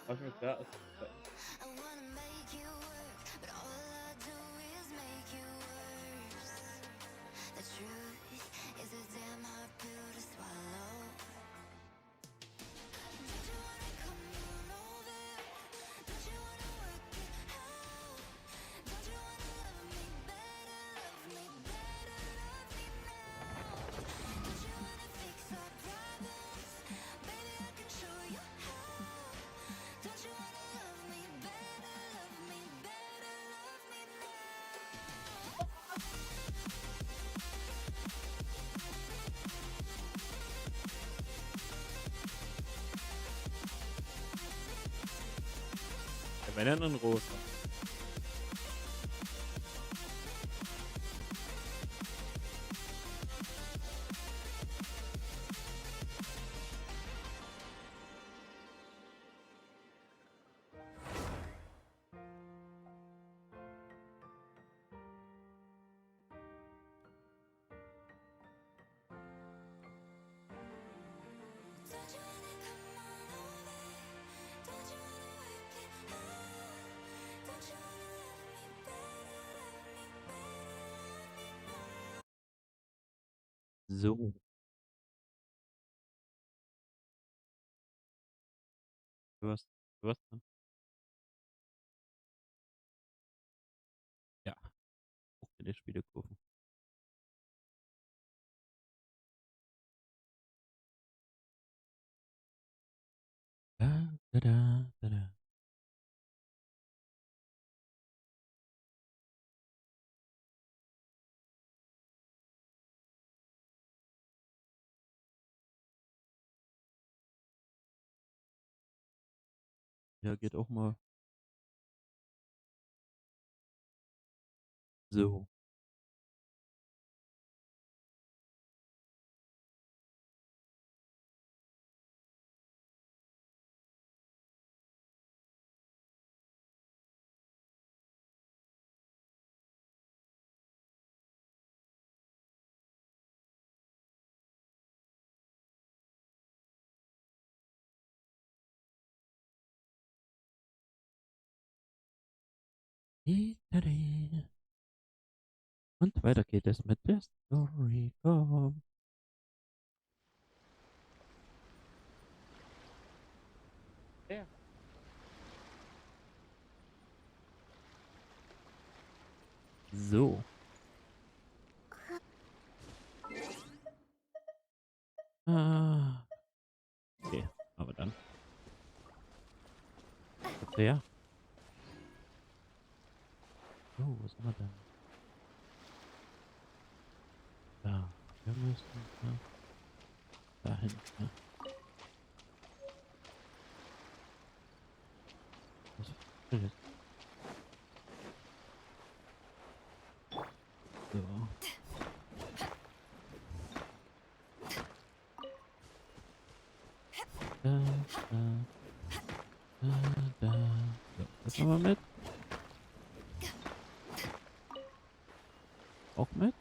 Was mir klar ist, wenn er ein rosa. So. Du hast dran. Ja, auch für die Spiele kaufen. Da, da, da, da, da. Ja, geht auch mal. So. Und weiter geht es mit der Story. Komm. Ja. So. Ah. Okay, aber dann. Bitte, ja. So, was haben wir denn? Da. Wir müssen dahin. Ja. Was ist jetzt? So. Da, da, da, da. So, das haben wir mit. Auch mit.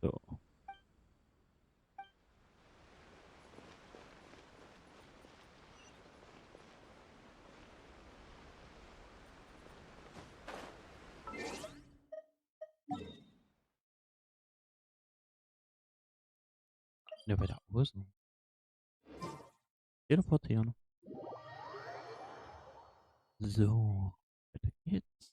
So. Ja, bei der Außen. Teleportieren. So. Weiter geht's.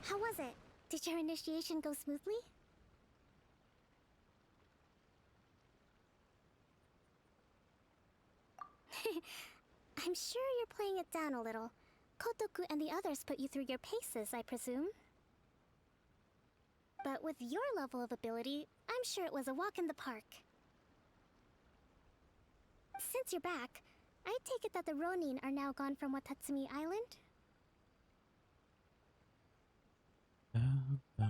How was it? Did your initiation go smoothly? I'm sure you're playing it down a little. Kotoku and the others put you through your paces, I presume. But with your level of ability, I'm sure it was a walk in the park. Since you're back, I take it that the Ronin are now gone from Watatsumi Island?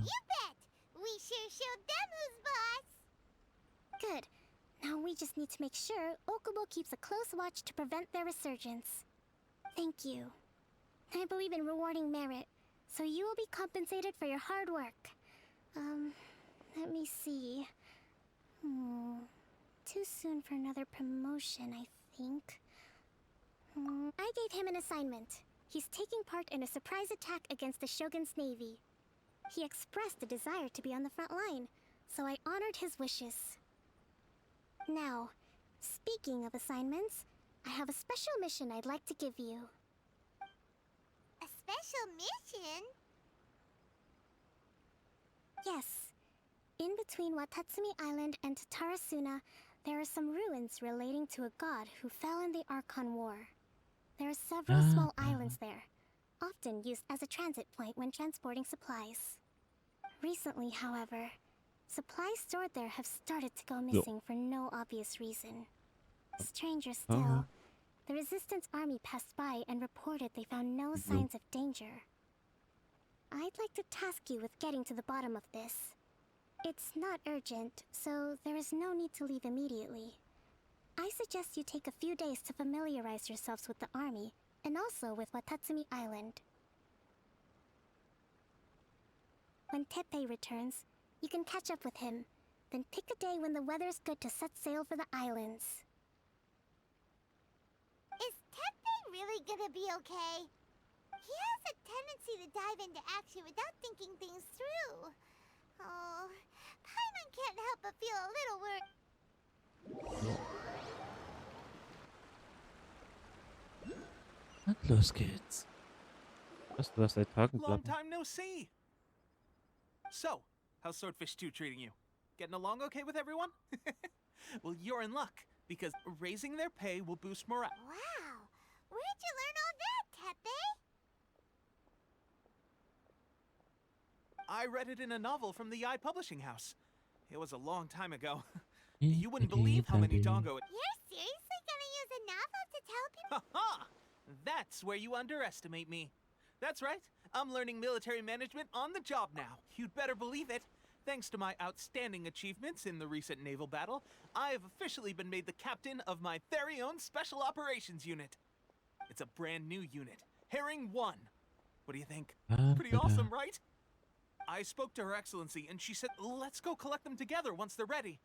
You bet! We sure showed them who's boss! Good. Now we just need to make sure Okubo keeps a close watch to prevent their resurgence. Thank you. I believe in rewarding merit, so you will be compensated for your hard work. Let me see. Too soon for another promotion, I think. I gave him an assignment. He's taking part in a surprise attack against the Shogun's navy. He expressed a desire to be on the front line, so I honored his wishes. Now, speaking of assignments, I have a special mission I'd like to give you. A special mission? Yes. In between Watatsumi Island and Tatarasuna, there are some ruins relating to a god who fell in the Archon War. There are several small islands there, often used as a transit point when transporting supplies. Recently, however, supplies stored there have started to go missing for no obvious reason. Stranger still, the Resistance army passed by and reported they found no signs of danger. I'd like to task you with getting to the bottom of this. It's not urgent, so there is no need to leave immediately. I suggest you take a few days to familiarize yourselves with the army, and also with Watatsumi Island. When Teppei returns, you can catch up with him, then pick a day when the weather's good to set sail for the islands. Is Teppei really gonna be okay? He has a tendency to dive into action without thinking things through. Oh, Paimon can't help but feel a little worried. Und los geht's. Was, du hast seit Tagen Long Platten? time no see. So, how's Swordfish 2 treating you? Getting along okay with everyone? Well, you're in luck, because raising their pay will boost morale. Wow, where'd you learn all that, Teppei? I read it in a novel from the Publishing House. It was a long time ago. You wouldn't believe how many doggo it... You're seriously gonna use a novel to tell people? Ha-ha! That's where you underestimate me. That's right. I'm learning military management on the job now. You'd better believe it. Thanks to my outstanding achievements in the recent naval battle, I have officially been made the captain of my very own Special Operations Unit. It's a brand new unit, Herring 1. What do you think? Pretty awesome, right? I spoke to Her Excellency, and she said, let's go collect them together once they're ready.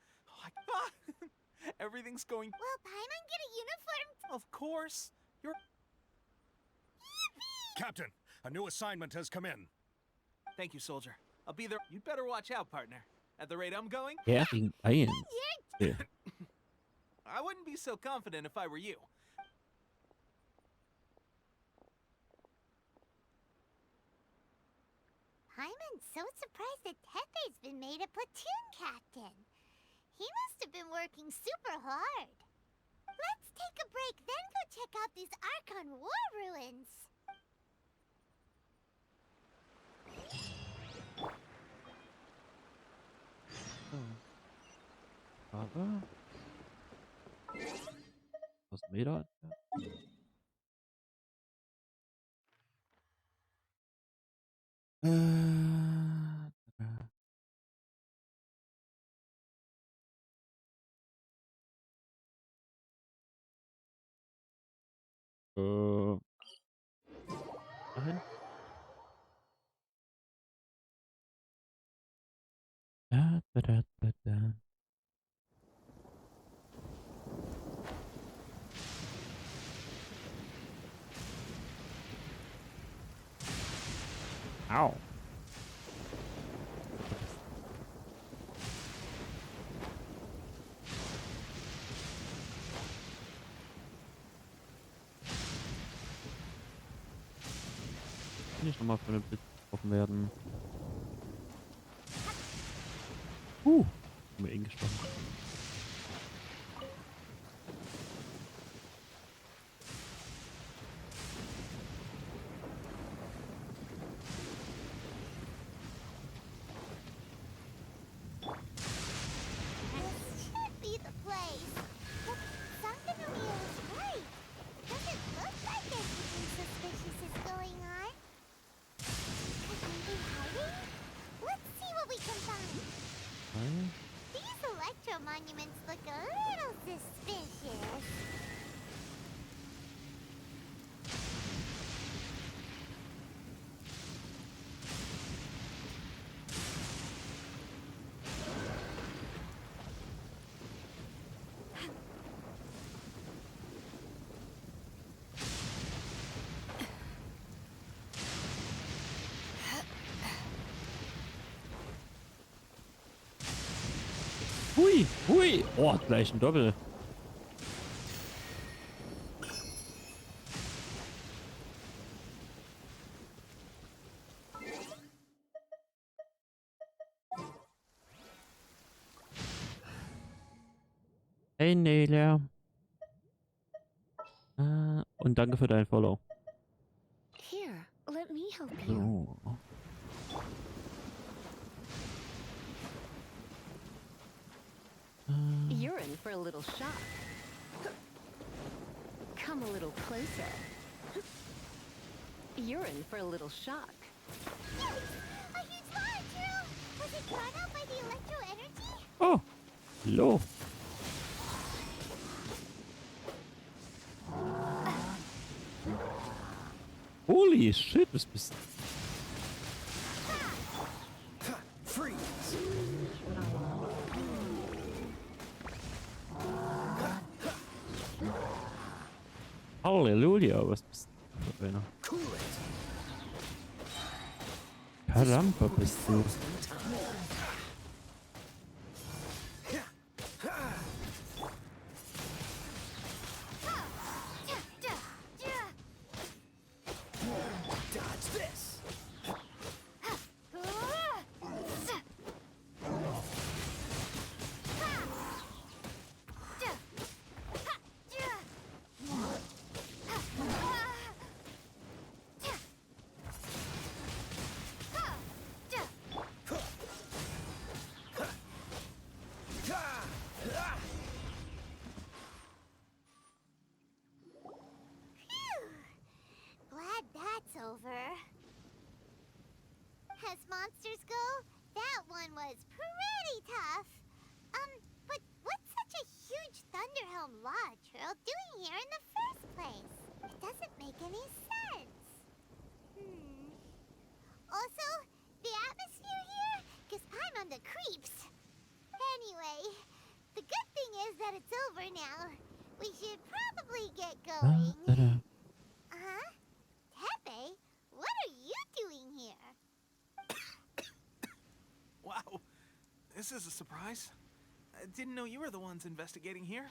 Everything's going... Will Paimon get a uniform? Of course. You're... Captain, a new assignment has come in. Thank you, soldier. I'll be there. You'd better watch out, partner. At the rate I'm going, Herring 1. Ja. I wouldn't be so confident if I were you. Paimon's so surprised that Teppei's been made a platoon captain. He must have been working super hard. Let's take a break, then go check out these Archon War ruins. Aber... Was Meter? Ja. Dahin. Da. Au. Nicht nochmal von dem Blitz getroffen werden. Bin mir eh gespannt. This should be the place. But Sangonomiya is right. Doesn't look like anything suspicious is going on. Could we be hiding? Let's retro monuments look a little suspicious. Hui, hui. Oh, gleich ein Doppel. Hey, Nele. Und danke für dein Follow. Here, let me help you. So. You're in for a little shock. Come a little closer. You're in for a little shock. Yes! A huge molecule! Was it brought out by the electro energy? Oh, hallo. Holy shit, was bist Freeze! Halleluja, was bist du für einer? Cool it! Caramba, bist du. Dodge this! Glad that's over. As monsters go, that one was pretty tough. But what's such a huge Thunderhelm Lodge Trail doing here in the first place? It doesn't make any sense. Also, the atmosphere here gives I'm on the creeps. Anyway, the good thing is that it's over now. We should probably get going. Huh? Tepe, what are you doing here? Wow, this is a surprise. I didn't know you were the ones investigating here.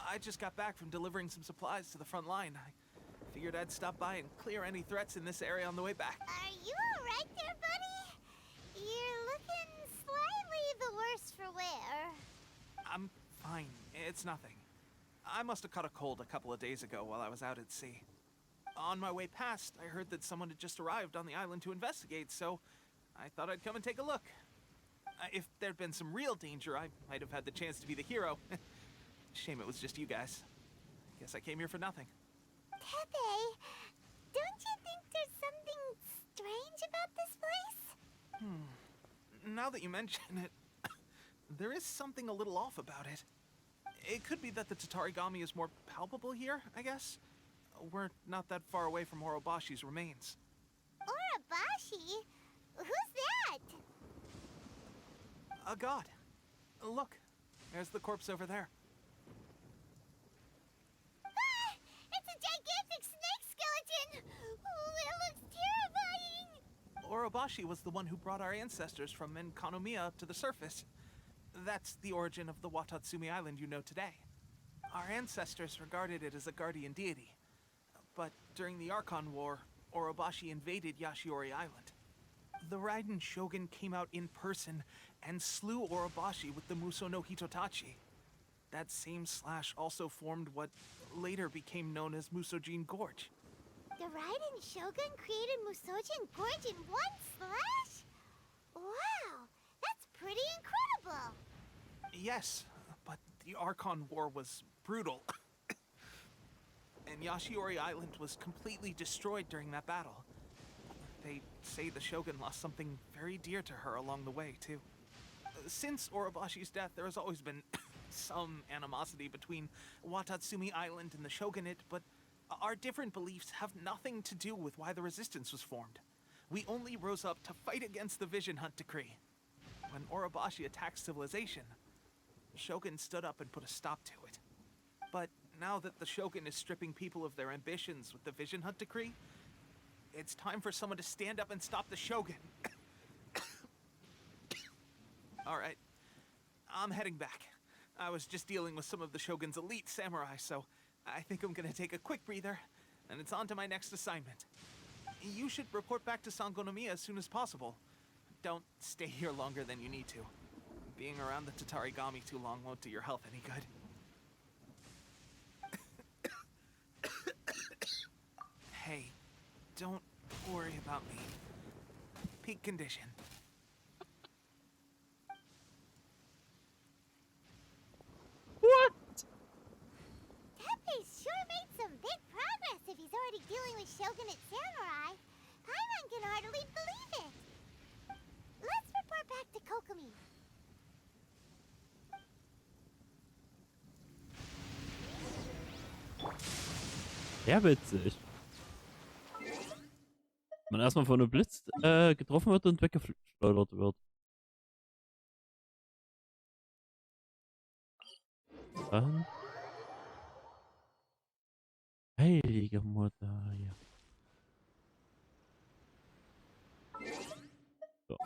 I just got back from delivering some supplies to the front line. I figured I'd stop by and clear any threats in this area on the way back. Are you alright there, buddy? You're looking slightly the worse for wear. I'm fine. It's nothing. I must have caught a cold a couple of days ago while I was out at sea. On my way past, I heard that someone had just arrived on the island to investigate, so I thought I'd come and take a look. If there'd been some real danger, I might have had the chance to be the hero. Shame it was just you guys. Guess I came here for nothing. Tepe, don't you think there's something strange about this place? Now that you mention it, there is something a little off about it. It could be that the Tatarigami is more palpable here, I guess. We're not that far away from Orobashi's remains. Orobashi? Who's that? A god. Look, there's the corpse over there. Ah! It's a gigantic snake skeleton! Oh, it looks terrifying! Orobashi was the one who brought our ancestors from Enkanomiya to the surface. That's the origin of the Watatsumi Island you know today. Our ancestors regarded it as a guardian deity. But during the Archon War, Orobashi invaded Yashiori Island. The Raiden Shogun came out in person and slew Orobashi with the Muso no Hitotachi. That same slash also formed what later became known as Musojin Gorge. The Raiden Shogun created Musojin Gorge in one slash? Wow, that's pretty incredible! Yes, but the Archon War was brutal. And Yashiori Island was completely destroyed during that battle. They say the Shogun lost something very dear to her along the way, too. Since Orobashi's death, there has always been some animosity between Watatsumi Island and the shogunate, but our different beliefs have nothing to do with why the resistance was formed. We only rose up to fight against the Vision Hunt Decree. When Orobashi attacked civilization, the shogun stood up and put a stop to it. But now that the shogun is stripping people of their ambitions with the Vision Hunt Decree, it's time for someone to stand up and stop the shogun. Alright, I'm heading back. I was just dealing with some of the shogun's elite samurai, so I think I'm gonna take a quick breather, and it's on to my next assignment. You should report back to Sangonomiya as soon as possible. Don't stay here longer than you need to. Being around the Tatarigami too long won't do your health any good. Hey, don't worry about me. Peak condition. What? Teppei's sure made some big progress if he's already dealing with shogunate samurai. Paimon can hardly believe it. Let's report back to Kokomi. Ja, witzig. Man erstmal von einem Blitz getroffen wird und weggeschleudert wird. Dann. Heilige Mutter, ja. So.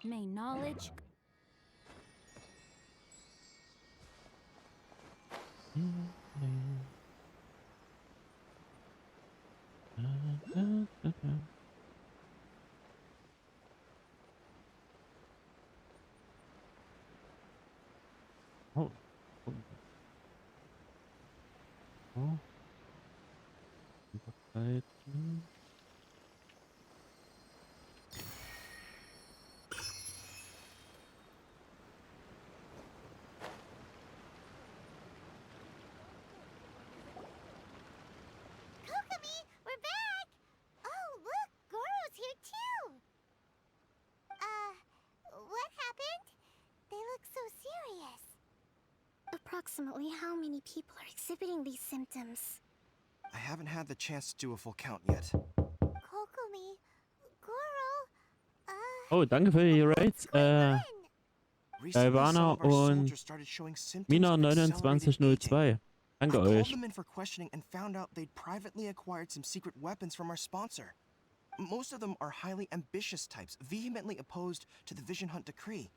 May knowledge. Oh. Oh. Überzeiten. Kokomi, we're back! Oh, look, Goro's here too! What happened? They look so serious. Approximately how many people are exhibiting these symptoms? I haven't had the chance to do a full count yet. Kokomi, Goro, Oh, danke für die Raids. Recently, Ivana some of our und soldiers started showing symptoms Mina of accelerated aging. 2902. Danke I called euch. them in for questioning and found out they'd privately acquired some secret weapons from our sponsor. Most of them are highly ambitious types, vehemently opposed to the Vision Hunt Decree.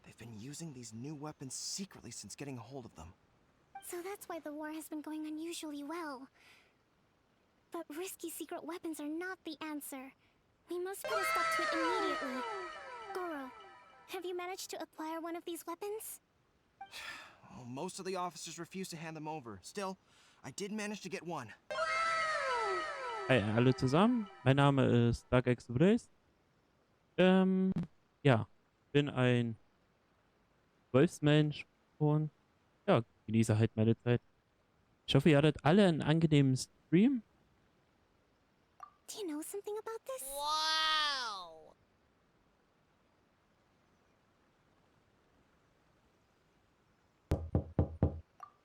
They've been using these new weapons secretly since getting a hold of them. So that's why the war has been going unusually well. But risky secret weapons are not the answer. We must put a stop to it immediately. Goro, have you managed to acquire one of these weapons? Well, most of the officers refuse to hand them over. Still, I did manage to get one. Hi alle zusammen. Mein Name ist Dark Express. Ja, bin ein Wolfsmensch und ja, genieße halt meine Zeit. Ich hoffe, ihr hattet alle einen angenehmen Stream. Do you know something about this? Wow!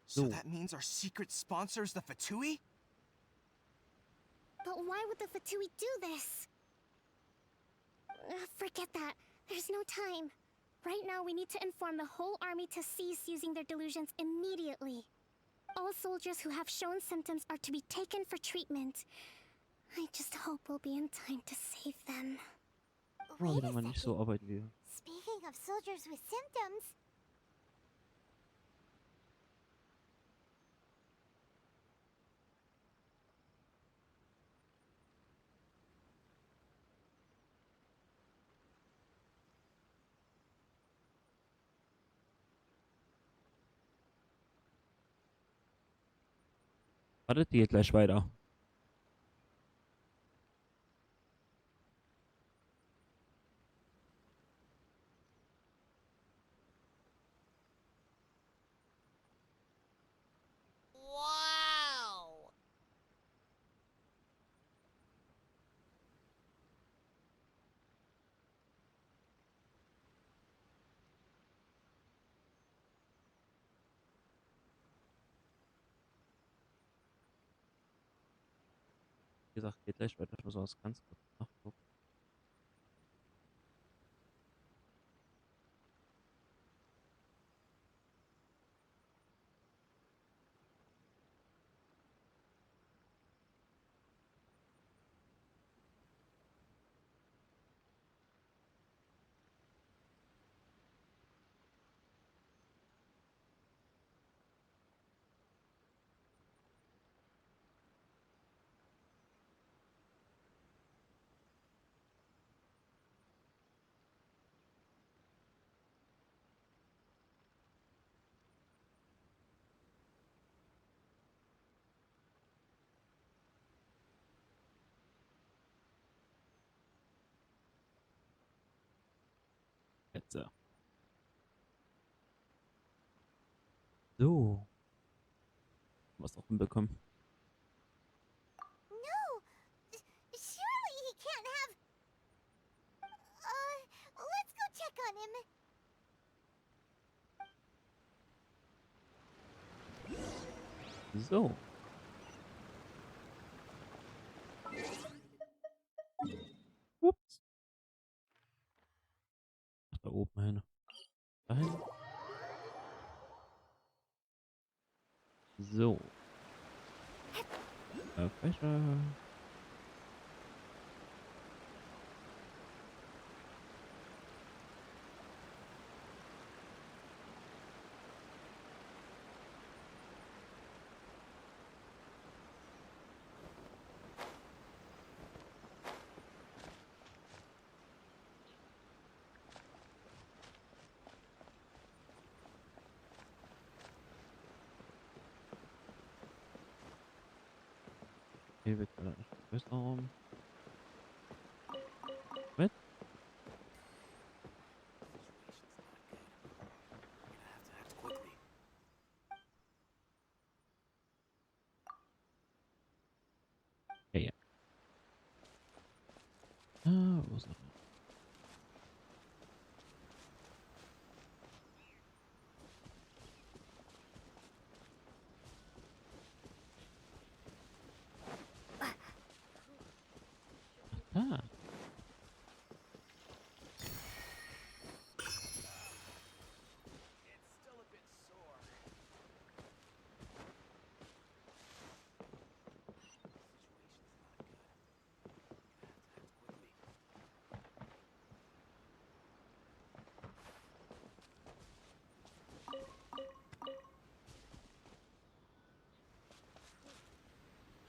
So So. that means our secret sponsor is the Fatui? But why would the Fatui do this? Forget that. There's no time. Right now, we need to inform the whole army to cease using their delusions immediately. All soldiers who have shown symptoms are to be taken for treatment. I just hope we'll be in time to save them. Oh, wieder mal nicht so arbeiten wie. Speaking of soldiers with symptoms, Wartet, die geht gleich weiter. Wow! gesagt, geht gleich weiter. Ich muss auch ganz kurz nachgucken. Jetzt. So. Was auch hinbekommen. No! Surely he can't have... let's go check on him. So. Ups. Ach, da oben hin. Dahin. So. Fächer. Hier wird gerade ein größerer Raum. Mit? Ja, ja. Wo ist er? Ah. It's still a bit sore.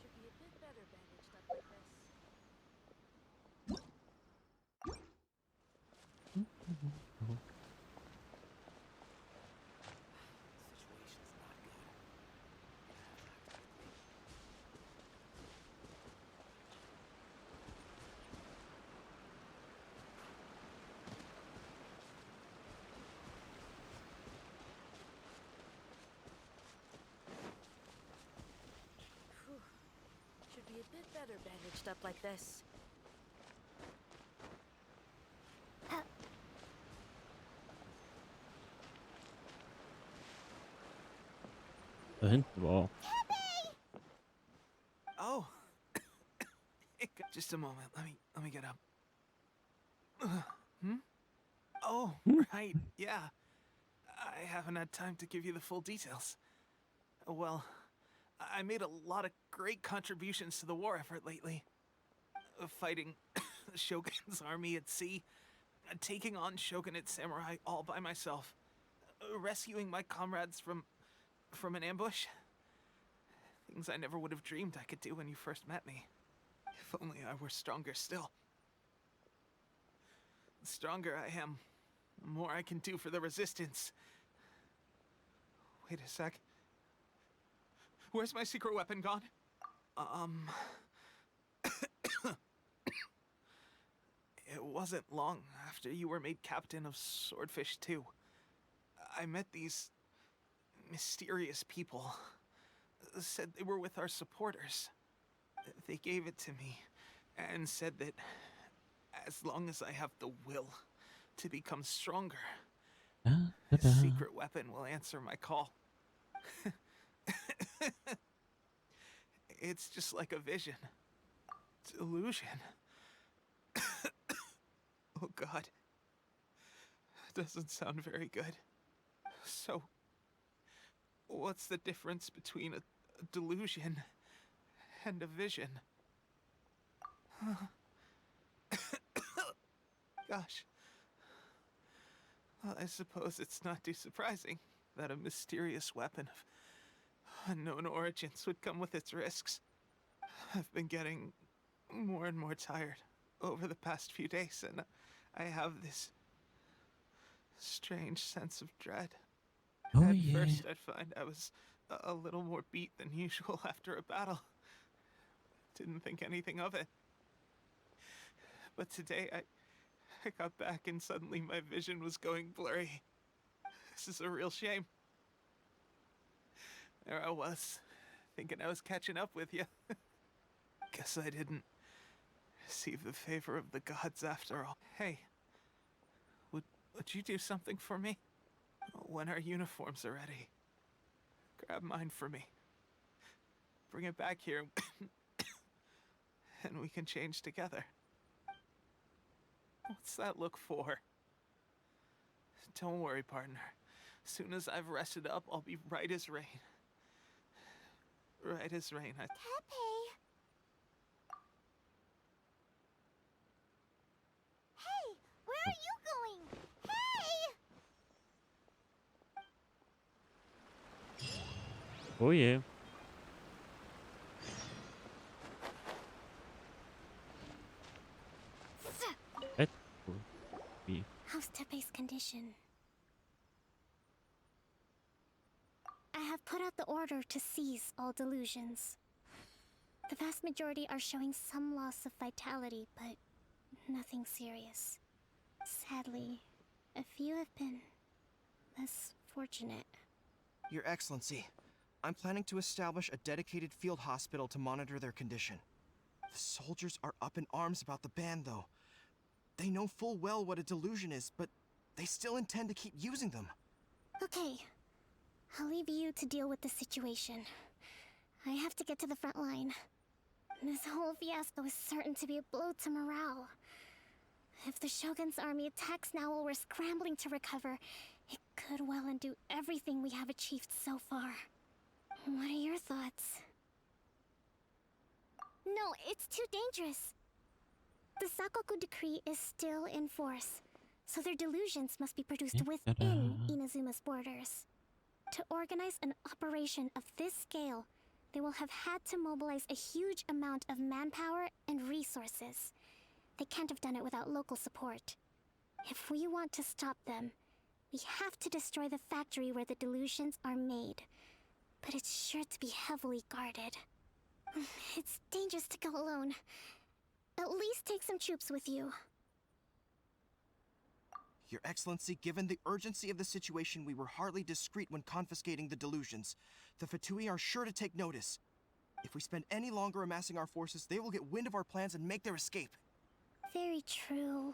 Should be a bit better bandaged up like this. Whew. Should be a bit better bandaged up like this. Da hinten, wow. Oh. Just a moment. Let me get up. Hmm? Oh, right. Yeah. I haven't had time to give you the full details. Well, I made a lot of great contributions to the war effort lately. Fighting the Shogun's army at sea, taking on Shogunate samurai all by myself, rescuing my comrades from an ambush. Things I never would have dreamed I could do when you first met me. If only I were stronger still. The stronger I am, the more I can do for the resistance. Wait a sec. Where's my secret weapon gone? It wasn't long after you were made captain of Swordfish 2. I met these mysterious people. Said they were with our supporters. They gave it to me and said that as long as I have the will to become stronger, this secret weapon will answer my call. It's just like a vision. Delusion. Oh god. Doesn't sound very good. So, what's the difference between a delusion and a vision? Gosh. Well, I suppose it's not too surprising that a mysterious weapon of unknown origins would come with its risks. I've been getting more and more tired over the past few days, and I have this strange sense of dread. Oh At yeah. first, I'd find I was a little more beat than usual after a battle. Didn't think anything of it. But today, I got back and suddenly my vision was going blurry. This is a real shame. There I was, thinking I was catching up with you. Guess I didn't receive the favor of the gods after all. Hey, would you do something for me? When our uniforms are ready, grab mine for me. Bring it back here, and we can change together. What's that look for? Don't worry, partner. Soon as I've rested up, I'll be right as rain. Right as rain. Tepe! Hey! Where are you going? Hey! Oh yeah. That would be. How's Tepe's condition? I have put out the order to seize all delusions. The vast majority are showing some loss of vitality, but nothing serious. Sadly, a few have been less fortunate. Your Excellency, I'm planning to establish a dedicated field hospital to monitor their condition. The soldiers are up in arms about the ban, though. They know full well what a delusion is, but they still intend to keep using them. Okay, I'll leave you to deal with the situation. I have to get to the front line. This whole fiasco is certain to be a blow to morale. If the Shogun's army attacks now while we're scrambling to recover, it could well undo everything we have achieved so far. What are your thoughts? No, it's too dangerous. The Sakoku decree is still in force, so their delusions must be produced within Inazuma's borders. To organize an operation of this scale, they will have had to mobilize a huge amount of manpower and resources. They can't have done it without local support. If we want to stop them, we have to destroy the factory where the delusions are made. But it's sure to be heavily guarded. It's dangerous to go alone. At least take some troops with you. Your Excellency, given the urgency of the situation, we were hardly discreet when confiscating the delusions. The Fatui are sure to take notice. If we spend any longer amassing our forces, they will get wind of our plans and make their escape. Very true.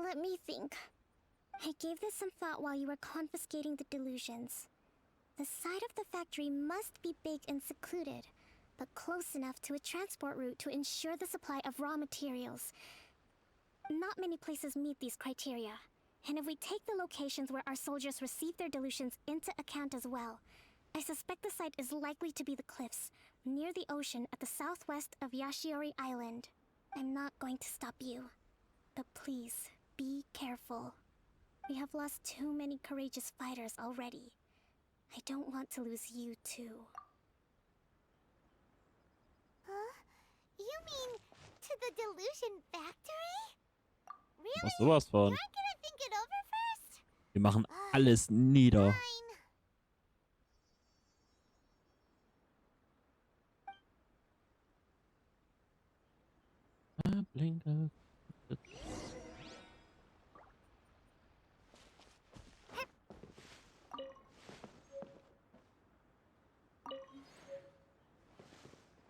Let me think. I gave this some thought while you were confiscating the delusions. The side of the factory must be big and secluded, but close enough to a transport route to ensure the supply of raw materials. Not many places meet these criteria, and if we take the locations where our soldiers receive their delusions into account as well, I suspect the site is likely to be the cliffs, near the ocean at the southwest of Yashiori Island. I'm not going to stop you, but please, be careful. We have lost too many courageous fighters already. I don't want to lose you too. Huh? You mean to the delusion factory? Was Really? sowas You von. aren't gonna think it over first? Wir machen alles nieder. Fine. Blinker.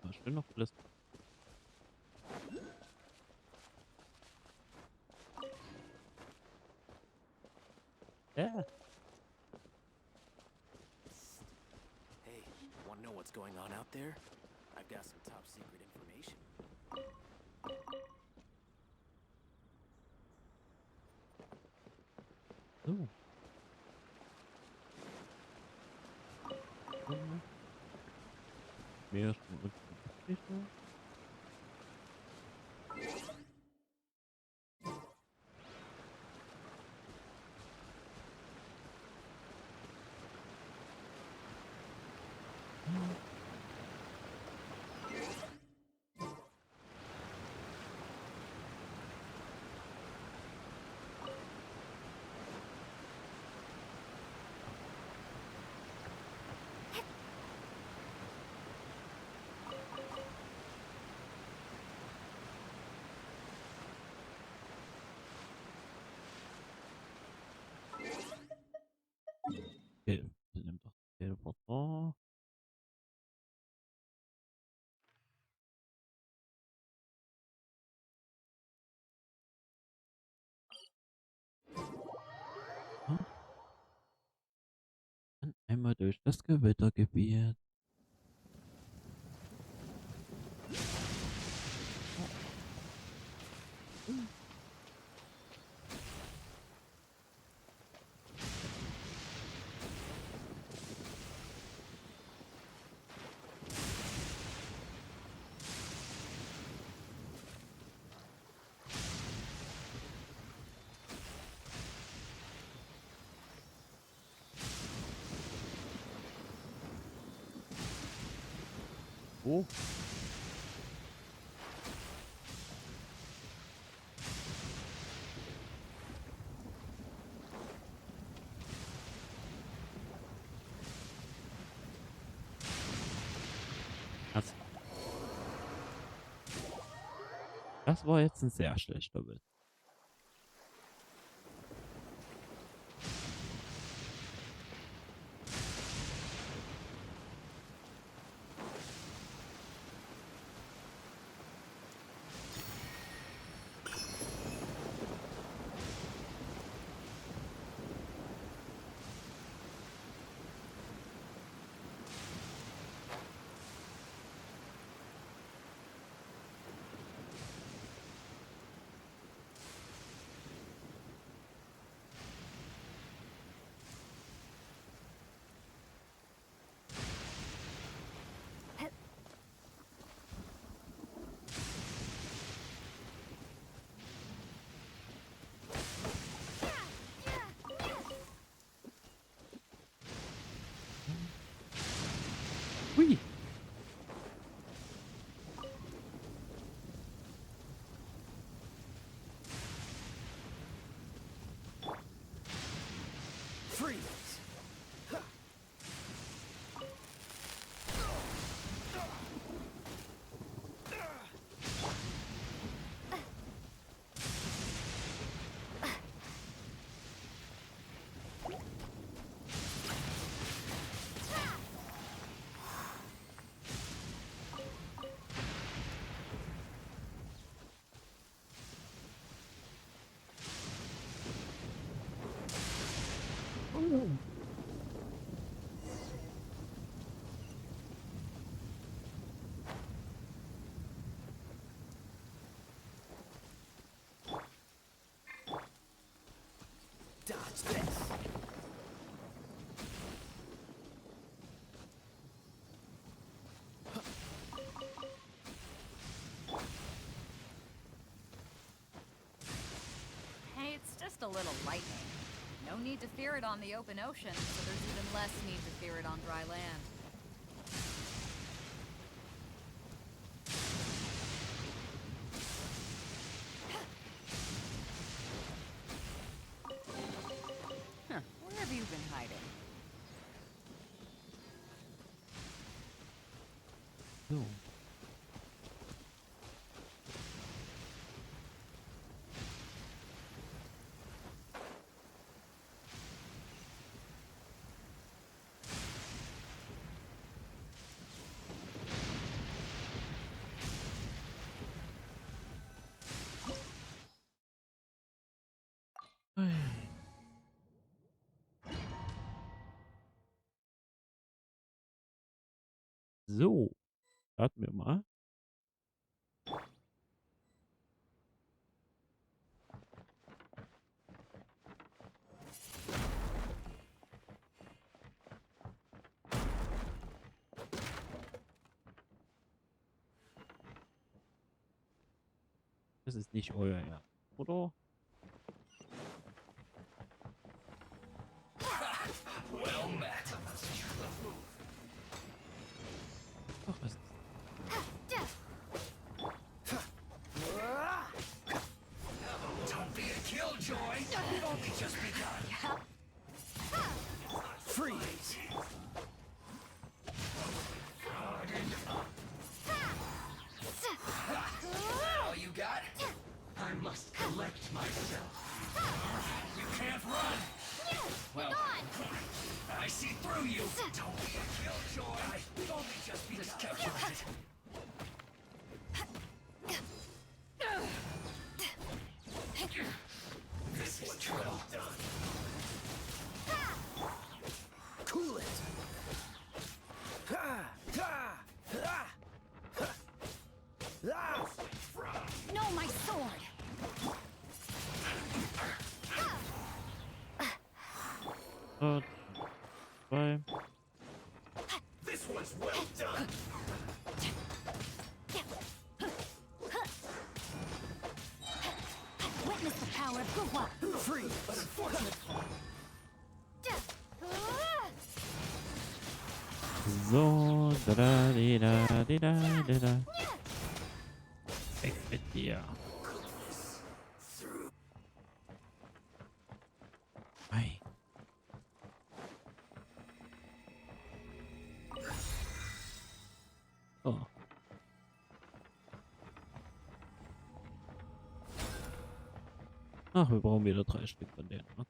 Da stimmt noch alles. Ja. Hey, wanna know what's going on out there? I've got some top secret information. So. Mehr schon unten Absicherung. Okay, dann nimm doch das Teleporter. Dann einmal durch das Gewittergebiet. Oh. Das, das war jetzt ein sehr schlechter Witz. Hui. Freeze! Dodge this! Hey, it's just a little lightning. No need to fear it on the open ocean, so there's even less need to fear it on dry land. Huh, where have you been hiding? So. So, Starten wir mal. Das ist nicht euer Ernst, oder? Well met. Ach, was ist Don't be a killjoy. You've only just begun. Freeze. All you got? I must collect myself. You can't run. Well, I see through you. Don't be a killjoy. You've only just begun. Just calculate it. This is well done. Cool it. No, my sword! das? 2. This one's well done. Witness the power of Guhua! Free, but unfortunate. So, da di da di da di da. Weg mit dir. Ei. Oh. Ach, wir brauchen wieder 3 Stück von denen. Ne?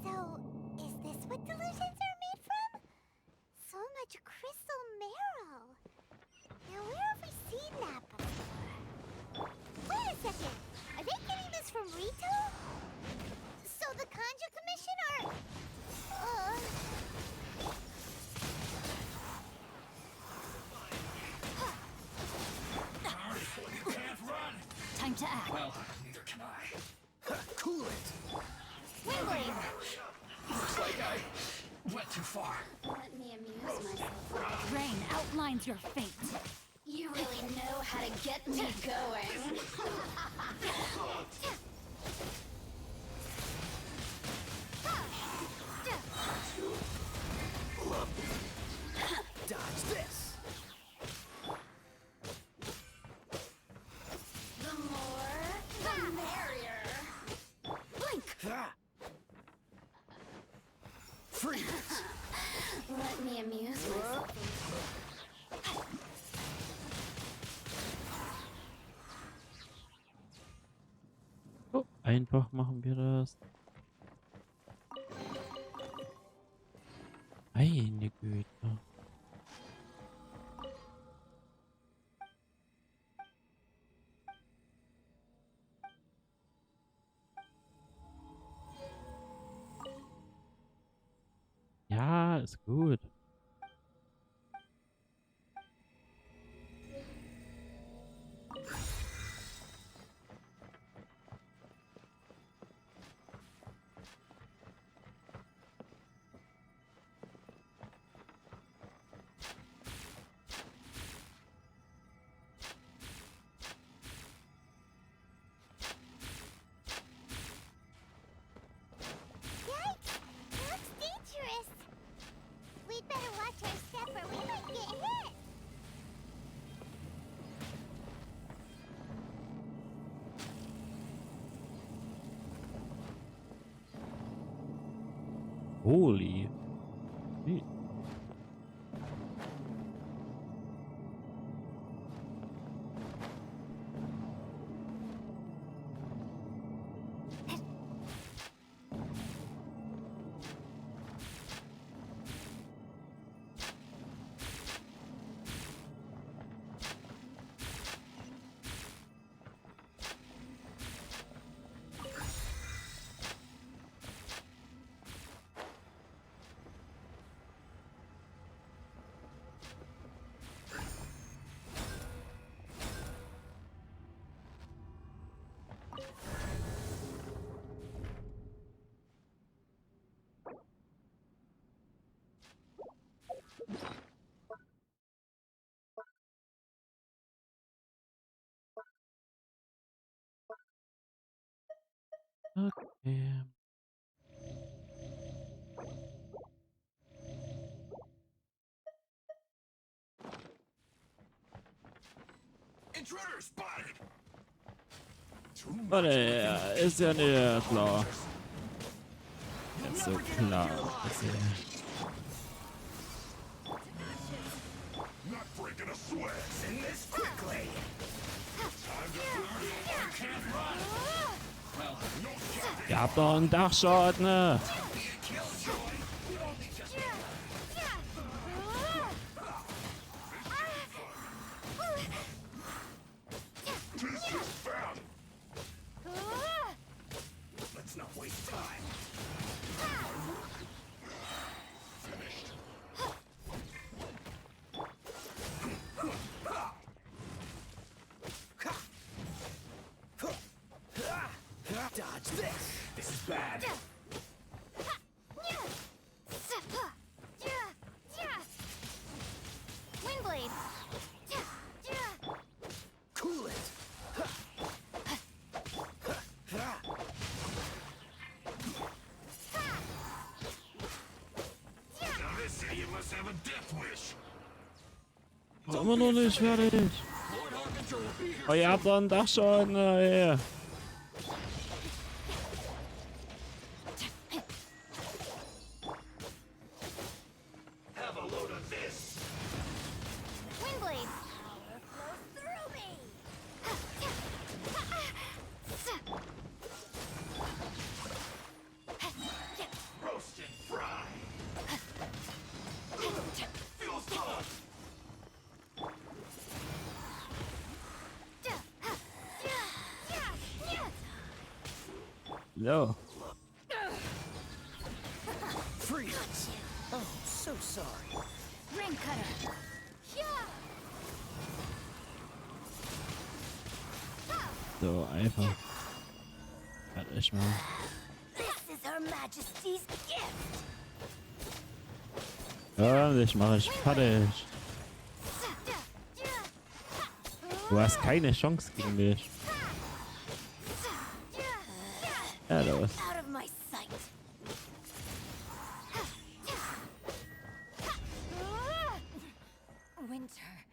So, is this what delusions are made from? So much crystal marrow. Now, where have we seen that before? Wait a second. Are they getting this from Rito? So the Conjure Commission are... You can't run. Time to act. Well, neither can I. Cool it. Windblade! Looks like I went too far. Let me amuse myself. Rain outlines your fate. You really know how to get me going. Dodge this. The more, the merrier. Blink! Freeze. Let me amuse myself. So, einfach machen wir das. Meine Güte. Ja, ist gut. Yikes! That's dangerous! We'd better watch our step or we might get hit! Holy. Hey. Okay. Intruder spotted. Warte, ja, ist ja nicht klar. Jetzt so klar. Not breaking a sweat. In this quickly. Time to learn. You can't run. Well, no shot. Ihr habt doch einen Dachschaden, ne? Be a killjoy. You only just This is found. Let's not waste time. Finished. Dodge this. This is bad. Windblade. Cool it. Now this idiot must have a death wish. Sind wir noch nicht fertig? Lord Harbinger will be here. Oh, ihr habt doch einen Dachschaden, ne? Have a load of this. Windblade. Power flows through me. Roast and fry. Feel salt. So. Freeze! Oh, so sorry. Ring cutter. So, einfach. Fertig mal. This is Her Majesty's gift. Ja, dich mache ich fertig. Du hast keine Chance gegen mich. Ja, los. Out of my sight. Winter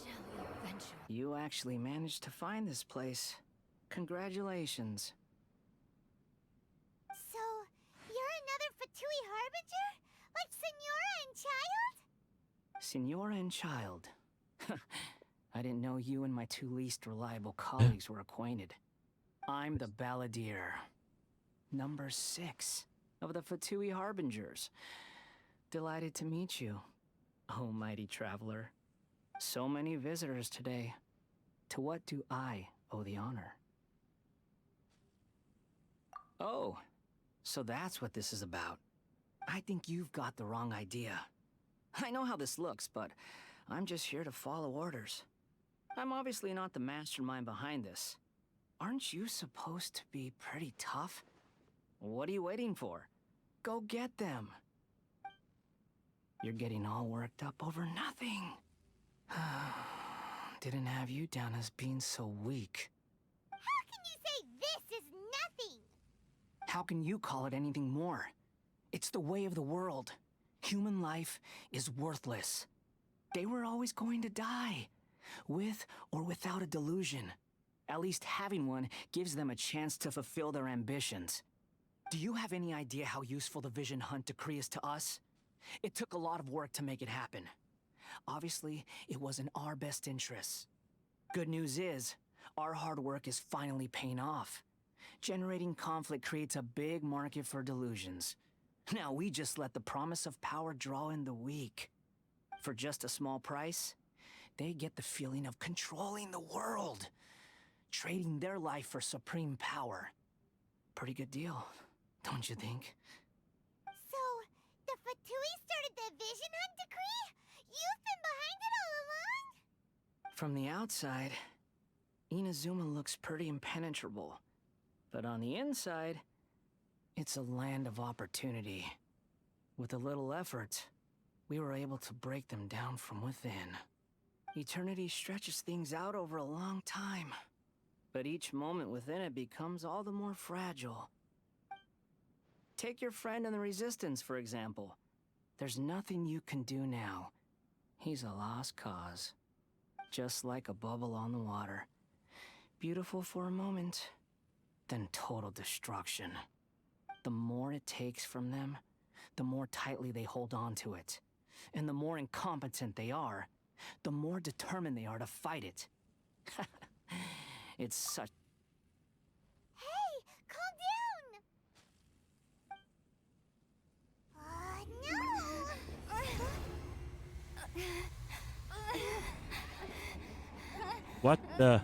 shall eventually. You actually managed to find this place. Congratulations. So, you're another Fatui Harbinger? Like Senora and Child? Senora and Child. I didn't know you and my two least reliable colleagues were acquainted. I'm the Balladeer. Number 6 of the Fatui Harbingers. Delighted to meet you, oh mighty traveler. So many visitors today. To what do I owe the honor? Oh, so that's what this is about. I think you've got the wrong idea. I know how this looks, but I'm just here to follow orders. I'm obviously not the mastermind behind this. Aren't you supposed to be pretty tough? What are you waiting for? Go get them. You're getting all worked up over nothing. Didn't have you down as being so weak. How can you say this is nothing? How can you call it anything more? It's the way of the world. Human life is worthless. They were always going to die, with or without a delusion. At least having one gives them a chance to fulfill their ambitions. Do you have any idea how useful the Vision Hunt decree is to us? It took a lot of work to make it happen. Obviously, it was in our best interests. Good news is, our hard work is finally paying off. Generating conflict creates a big market for delusions. Now we just let the promise of power draw in the weak. For just a small price, they get the feeling of controlling the world, trading their life for supreme power. Pretty good deal, don't you think? So, the Fatui started the Vision Hunt decree? You've been behind it all along? From the outside, Inazuma looks pretty impenetrable. But on the inside, it's a land of opportunity. With a little effort, we were able to break them down from within. Eternity stretches things out over a long time, but each moment within it becomes all the more fragile. Take your friend in the Resistance, for example. There's nothing you can do now. He's a lost cause. Just like a bubble on the water. Beautiful for a moment, then total destruction. The more it takes from them, the more tightly they hold on to it. And the more incompetent they are, the more determined they are to fight it. It's such... Hey, calm down! No! What the?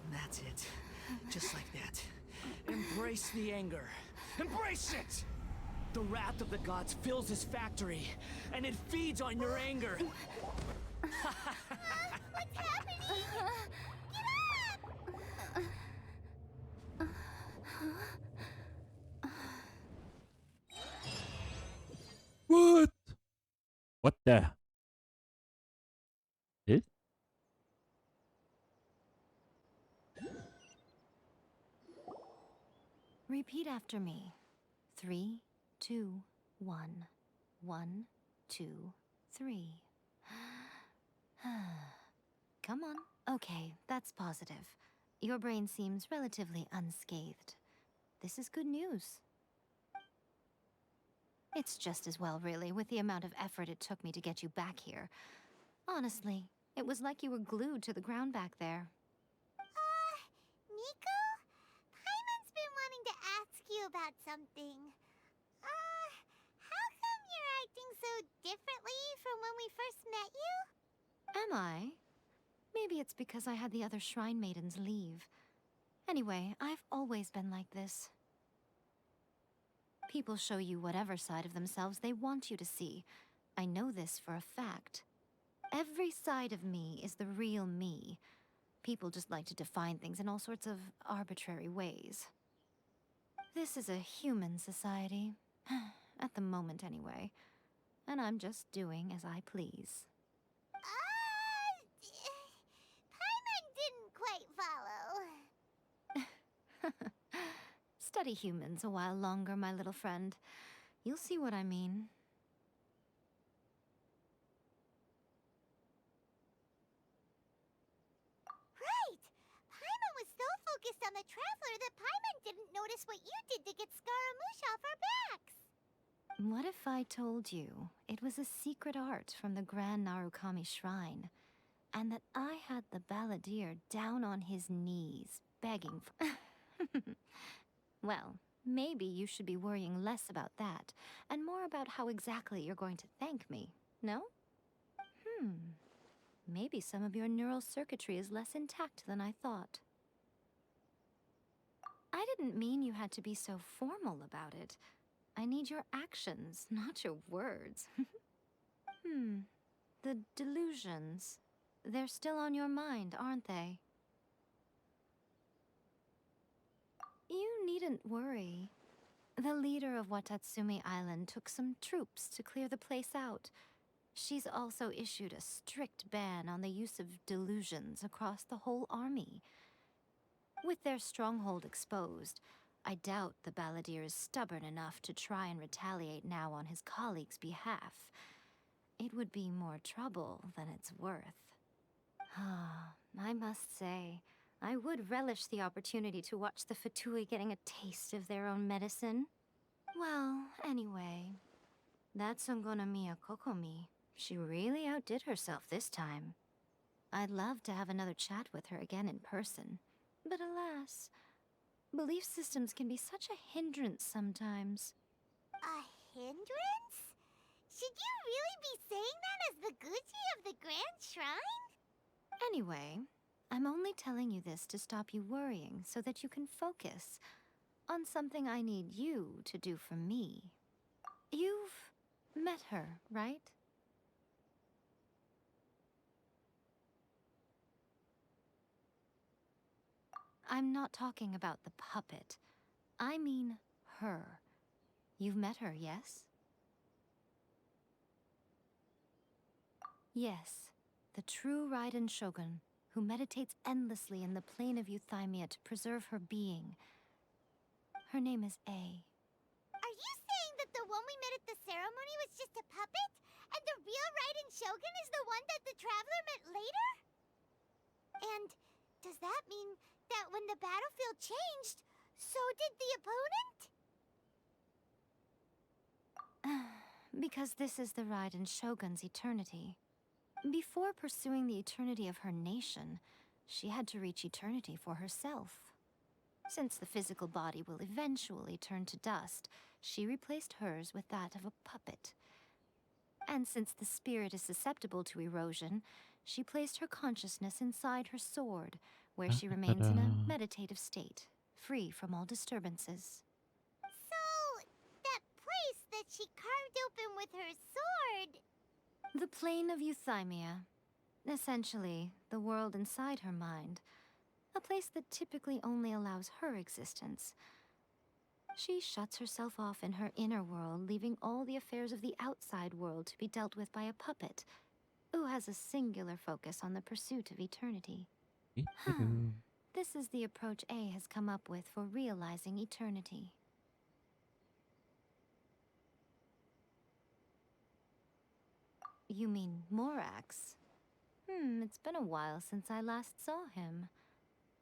That's it. Just like that. Embrace the anger. Embrace it! The wrath of the gods fills this factory, and it feeds on your anger. What's happening? Get up! What? What the? This? Repeat after me. 3, 2, 1. 1, 2, 3. Come on. Okay, that's positive. Your brain seems relatively unscathed. This is good news. It's just as well, really, with the amount of effort it took me to get you back here. Honestly, it was like you were glued to the ground back there. Nico? Paimon's been wanting to ask you about something. How come you're acting so differently from when we first met you? Am I? Maybe it's because I had the other Shrine Maidens leave. Anyway, I've always been like this. People show you whatever side of themselves they want you to see. I know this for a fact. Every side of me is the real me. People just like to define things in all sorts of arbitrary ways. This is a human society. At the moment, anyway. And I'm just doing as I please. Paimon didn't quite follow. Study humans a while longer, my little friend. You'll see what I mean. Right! Paimon was so focused on the Traveler that Paimon didn't notice what you did to get Scaramouche off our backs. What if I told you it was a secret art from the Grand Narukami Shrine, and that I had the balladeer down on his knees, begging for... Well, maybe you should be worrying less about that, and more about how exactly you're going to thank me, no? Maybe some of your neural circuitry is less intact than I thought. I didn't mean you had to be so formal about it. I need your actions, not your words. The delusions. They're still on your mind, aren't they? You needn't worry. The leader of Watatsumi Island took some troops to clear the place out. She's also issued a strict ban on the use of delusions across the whole army. With their stronghold exposed, I doubt the balladeer is stubborn enough to try and retaliate now on his colleagues' behalf. It would be more trouble than it's worth. I must say, I would relish the opportunity to watch the Fatui getting a taste of their own medicine. Well, anyway, that Songonamiya Kokomi, she really outdid herself this time. I'd love to have another chat with her again in person, but alas, belief systems can be such a hindrance sometimes. A hindrance? Should you really be saying that as the Gucci of the Grand Shrine? Anyway, I'm only telling you this to stop you worrying so that you can focus on something I need you to do for me. You've met her, right? I'm not talking about the puppet. I mean her. You've met her, yes? Yes, the true Raiden Shogun, who meditates endlessly in the plane of Euthymia to preserve her being. Her name is A. Are you saying that the one we met at the ceremony was just a puppet? And the real Raiden Shogun is the one that the Traveler met later? And does that mean that when the battlefield changed, so did the opponent? Because this is the Raiden Shogun's eternity. Before pursuing the eternity of her nation, she had to reach eternity for herself. Since the physical body will eventually turn to dust, she replaced hers with that of a puppet. And since the spirit is susceptible to erosion, she placed her consciousness inside her sword, where she remains in a meditative state, free from all disturbances. So, that place that she carved open with her sword... The plane of Euthymia. Essentially, the world inside her mind. A place that typically only allows her existence. She shuts herself off in her inner world, leaving all the affairs of the outside world to be dealt with by a puppet, who has a singular focus on the pursuit of eternity. This is the approach A has come up with for realizing eternity. You mean Morax? It's been a while since I last saw him.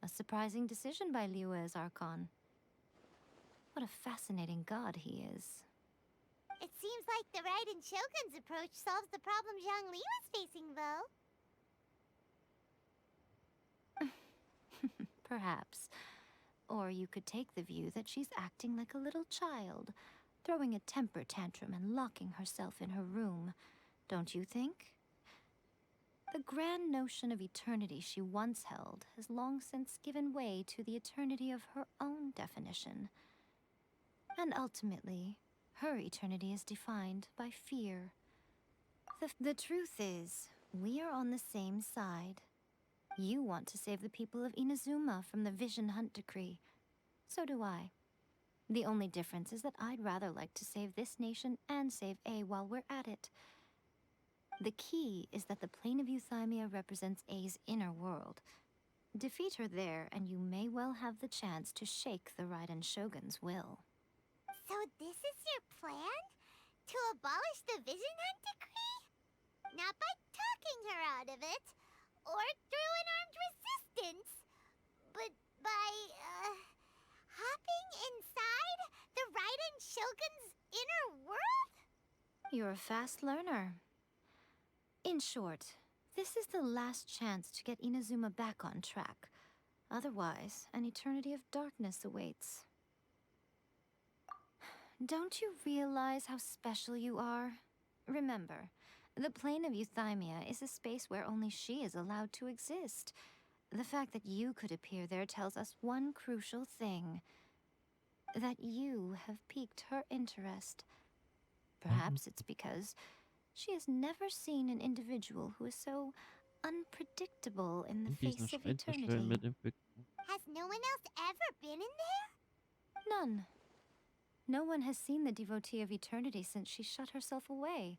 A surprising decision by Liyue's Archon. What a fascinating god he is. It seems like the Raiden Shogun's approach solves the problem Zhang Li was facing, though. Perhaps. Or you could take the view that she's acting like a little child, throwing a temper tantrum and locking herself in her room. Don't you think? The grand notion of eternity she once held has long since given way to the eternity of her own definition. And ultimately, her eternity is defined by fear. The truth is, we are on the same side. You want to save the people of Inazuma from the Vision Hunt decree. So do I. The only difference is that I'd rather like to save this nation and save A while we're at it. The key is that the plane of Euthymia represents A's inner world. Defeat her there, and you may well have the chance to shake the Raiden Shogun's will. So this is your plan? To abolish the Vision Hunt decree? Not by talking her out of it, or through an armed resistance, but by, hopping inside the Raiden Shogun's inner world? You're a fast learner. In short, this is the last chance to get Inazuma back on track. Otherwise, an eternity of darkness awaits. Don't you realize how special you are? Remember, the plane of Euthymia is a space where only she is allowed to exist. The fact that you could appear there tells us one crucial thing. That you have piqued her interest. Perhaps it's because she has never seen an individual who is so unpredictable in the face of eternity. Has no one else ever been in there? None. No one has seen the devotee of eternity since she shut herself away.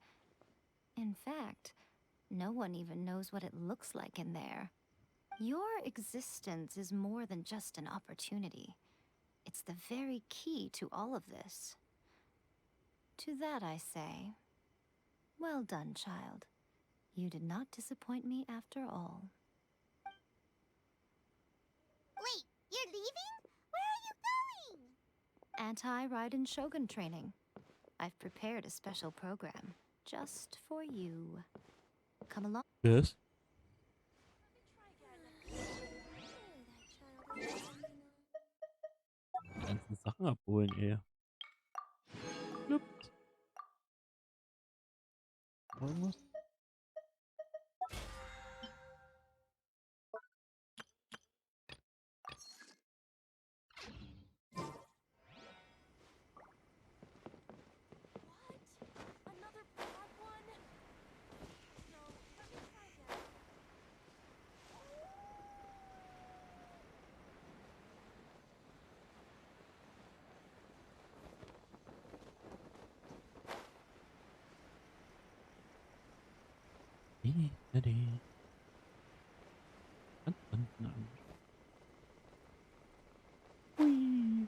In fact, no one even knows what it looks like in there. Your existence is more than just an opportunity. It's the very key to all of this. To that I say, well done, child. You did not disappoint me after all. Wait, you're leaving? Where are you going? Anti-Raiden Shogun training. I've prepared a special program just for you. Come along. Yes. Die ganzen Sachen abholen, ey. Ups. Irgendwas? Another bad one? No, let me try again. Diddy, diddy. Dun, dun, dun. Whee.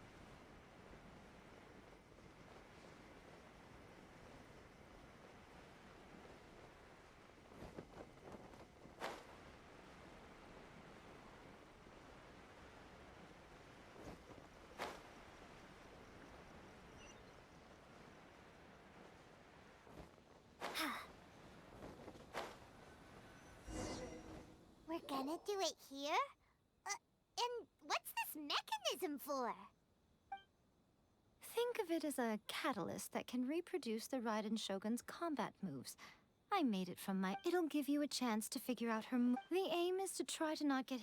We're gonna do it here? And what's this mechanism for? Think of it as a catalyst that can reproduce the Raiden Shogun's combat moves. I made it from my... It'll give you a chance to figure out her The aim is to try to not get...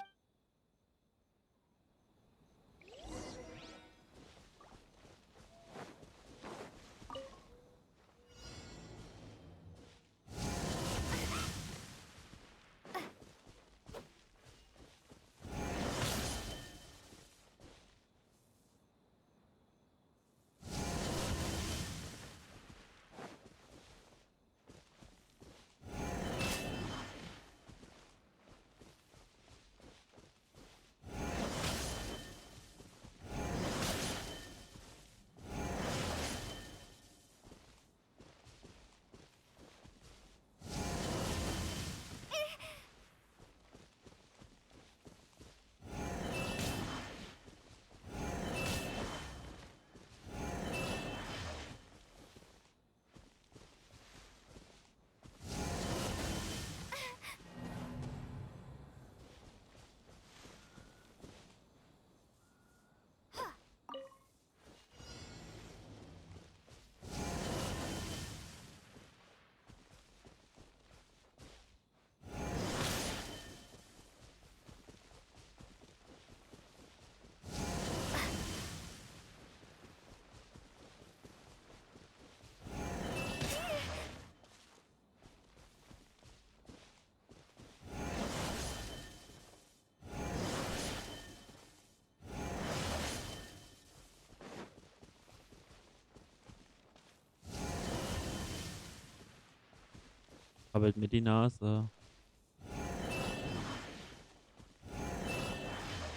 Krabbelt mir die Nase.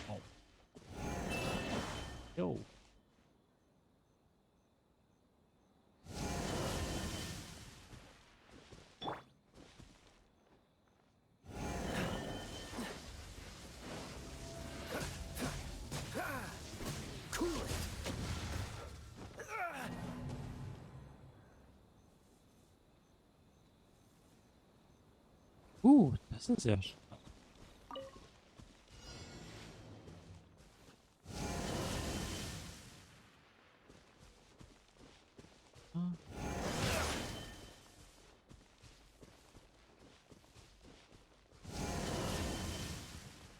Au. Jo. Das ist ja stark.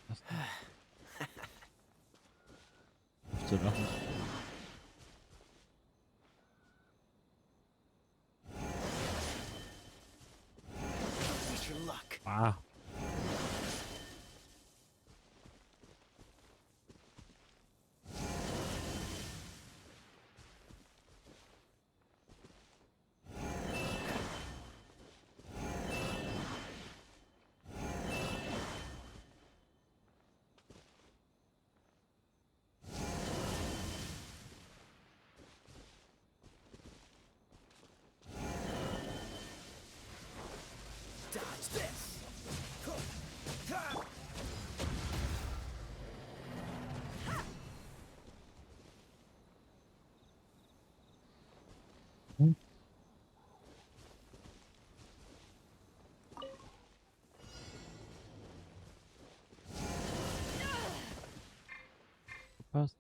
Was denn? Auf zu lachen. Ah. Dodge this. Passt.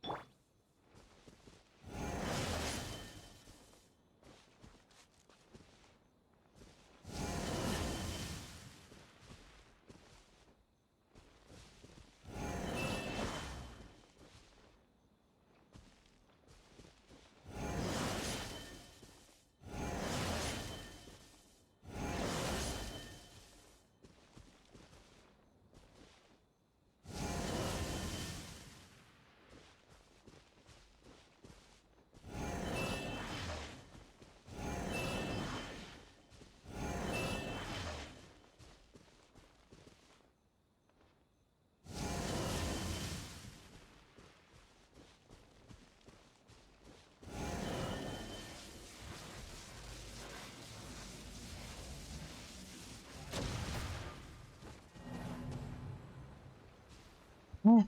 Oh.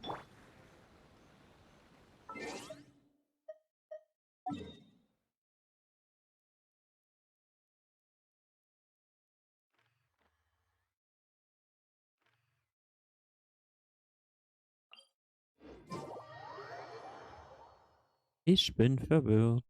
Ich bin verwirrt.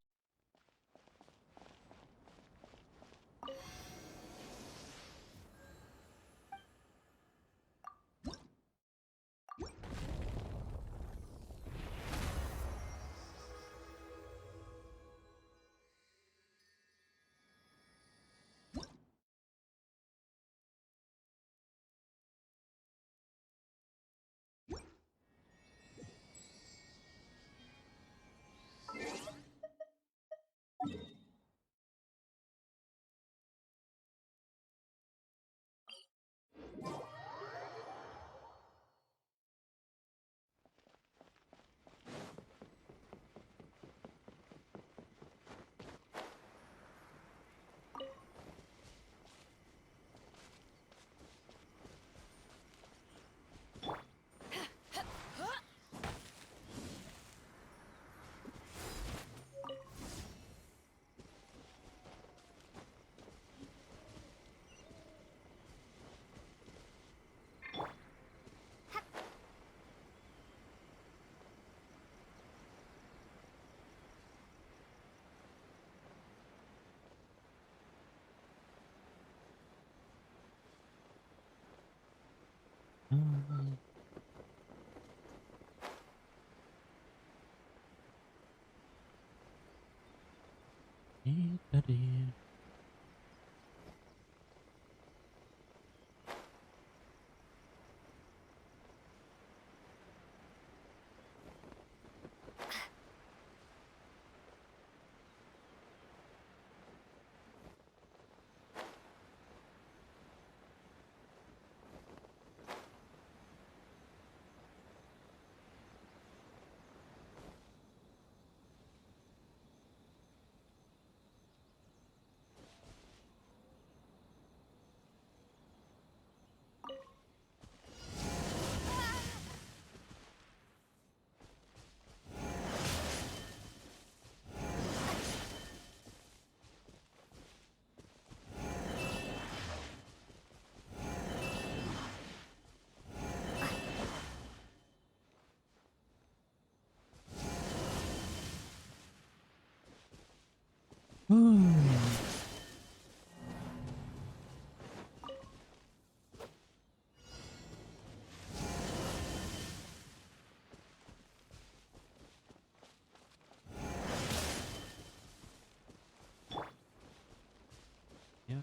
Ja.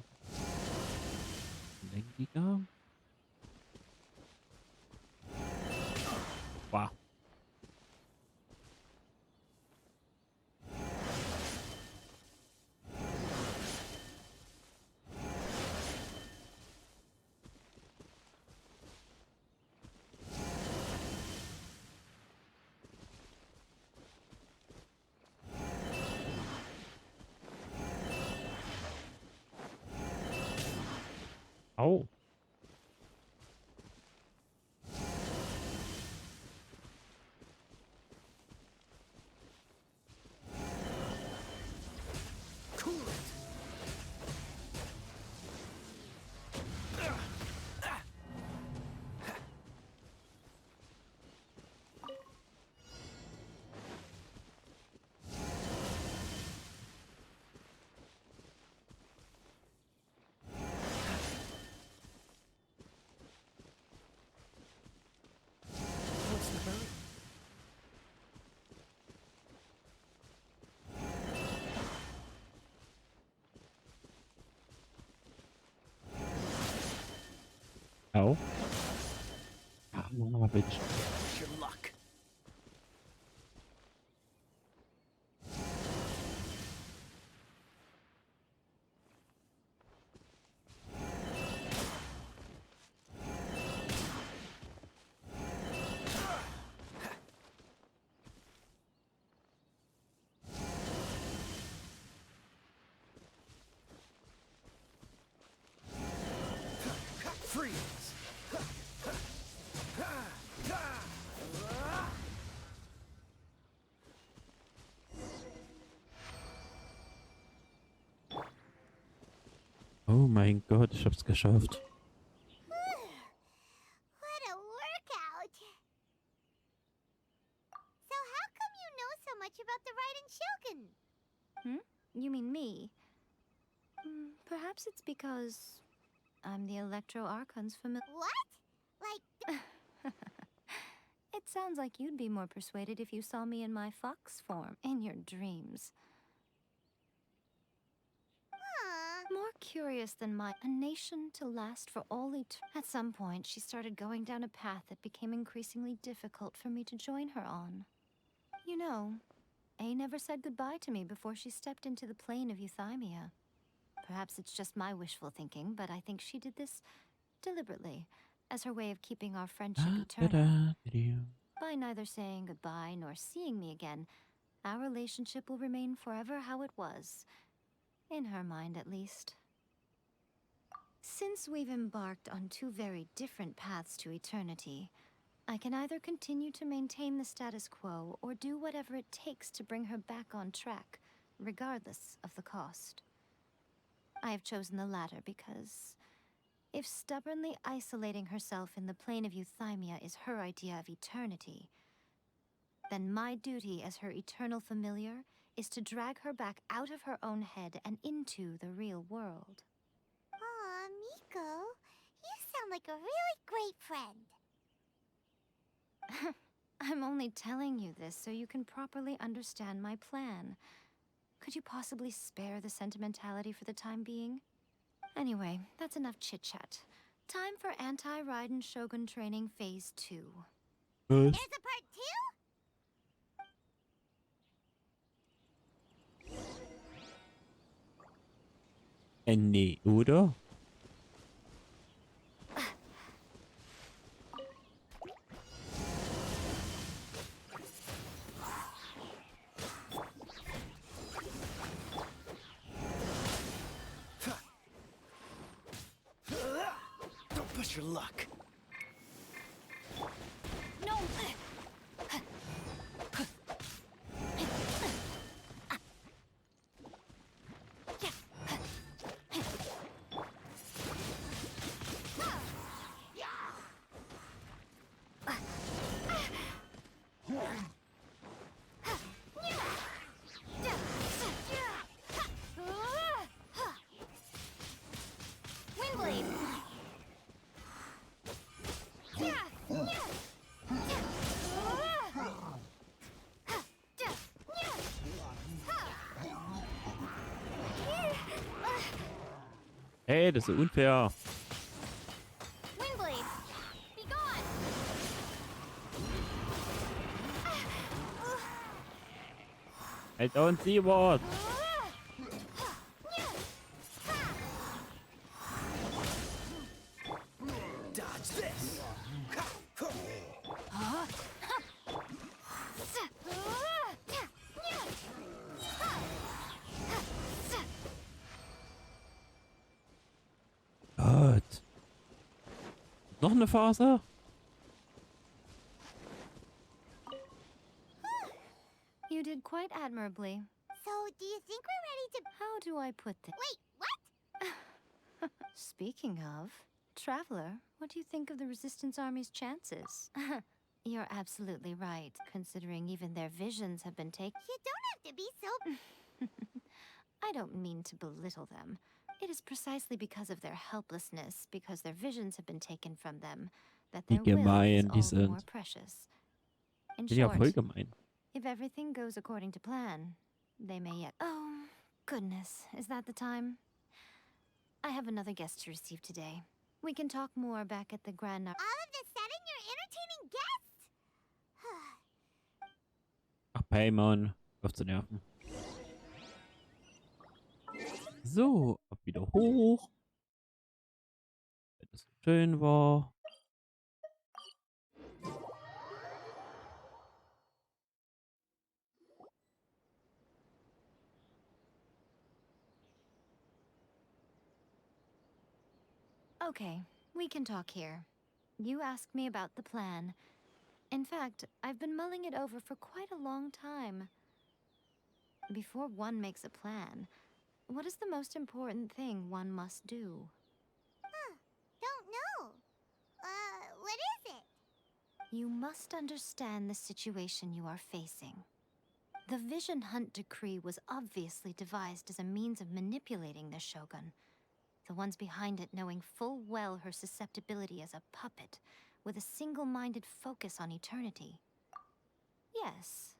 Lenkiger. Wow. Oh. Oh. Ah, bitch. Your luck. Freeze! Oh mein Gott, ich hab's geschafft. What a workout! So how come you know so much about the Raiden Shogun? You mean me? Perhaps it's because I'm the Electro Archon's familiar. What? Like, It sounds like you'd be more persuaded if you saw me in my fox form in your dreams. More curious than a nation to last for all eternity. At some point, she started going down a path that became increasingly difficult for me to join her on. You know, A never said goodbye to me before she stepped into the plane of euthymia. Perhaps it's just my wishful thinking, but I think she did this deliberately, as her way of keeping our friendship eternal. By neither saying goodbye nor seeing me again, our relationship will remain forever how it was. In her mind, at least. Since we've embarked on two very different paths to eternity, I can either continue to maintain the status quo or do whatever it takes to bring her back on track, regardless of the cost. I have chosen the latter because if stubbornly isolating herself in the plane of euthymia is her idea of eternity, then my duty as her eternal familiar is to drag her back out of her own head and into the real world. aw, Miko, you sound like a really great friend. I'm only telling you this so you can properly understand my plan. Could you possibly spare the sentimentality for the time being? Anyway, that's enough chit-chat. Time for Anti-Raiden Shogun Training Phase 2. There's a part 2? Nee, oder? Don't push your luck. No! Windblade! Hey, das ist unfair. Windblade! Be gone! I don't see what. Dodge this. Gott. Noch eine Phase? You did quite admirably. So, do you think we're ready to... How do I put this? Wait, what? Speaking of, Traveler, what do you think of the Resistance Army's chances? You're absolutely right, considering even their visions have been taken. You don't have to be so... I don't mean to belittle them. It is precisely because of their helplessness, because their visions have been taken from them, that Wie their will is gemein die all the more sind. precious. In Bin ja short, voll gemein. if everything goes according to plan, they may yet... Oh, goodness, is that the time? I have another guest to receive today. We can talk more back at the Grand... All of the sudden, you're entertaining guests? Ach, Paimon. Auf zu nerven. So, ab wieder hoch. Wenn es so schön war. Okay, we can talk here. You asked me about the plan. In fact, I've been mulling it over for quite a long time. Before one makes a plan, What is the most important thing one must do? Huh. Don't know. What is it? You must understand the situation you are facing. The Vision Hunt Decree was obviously devised as a means of manipulating the Shogun. The ones behind it knowing full well her susceptibility as a puppet, with a single-minded focus on eternity. Yes,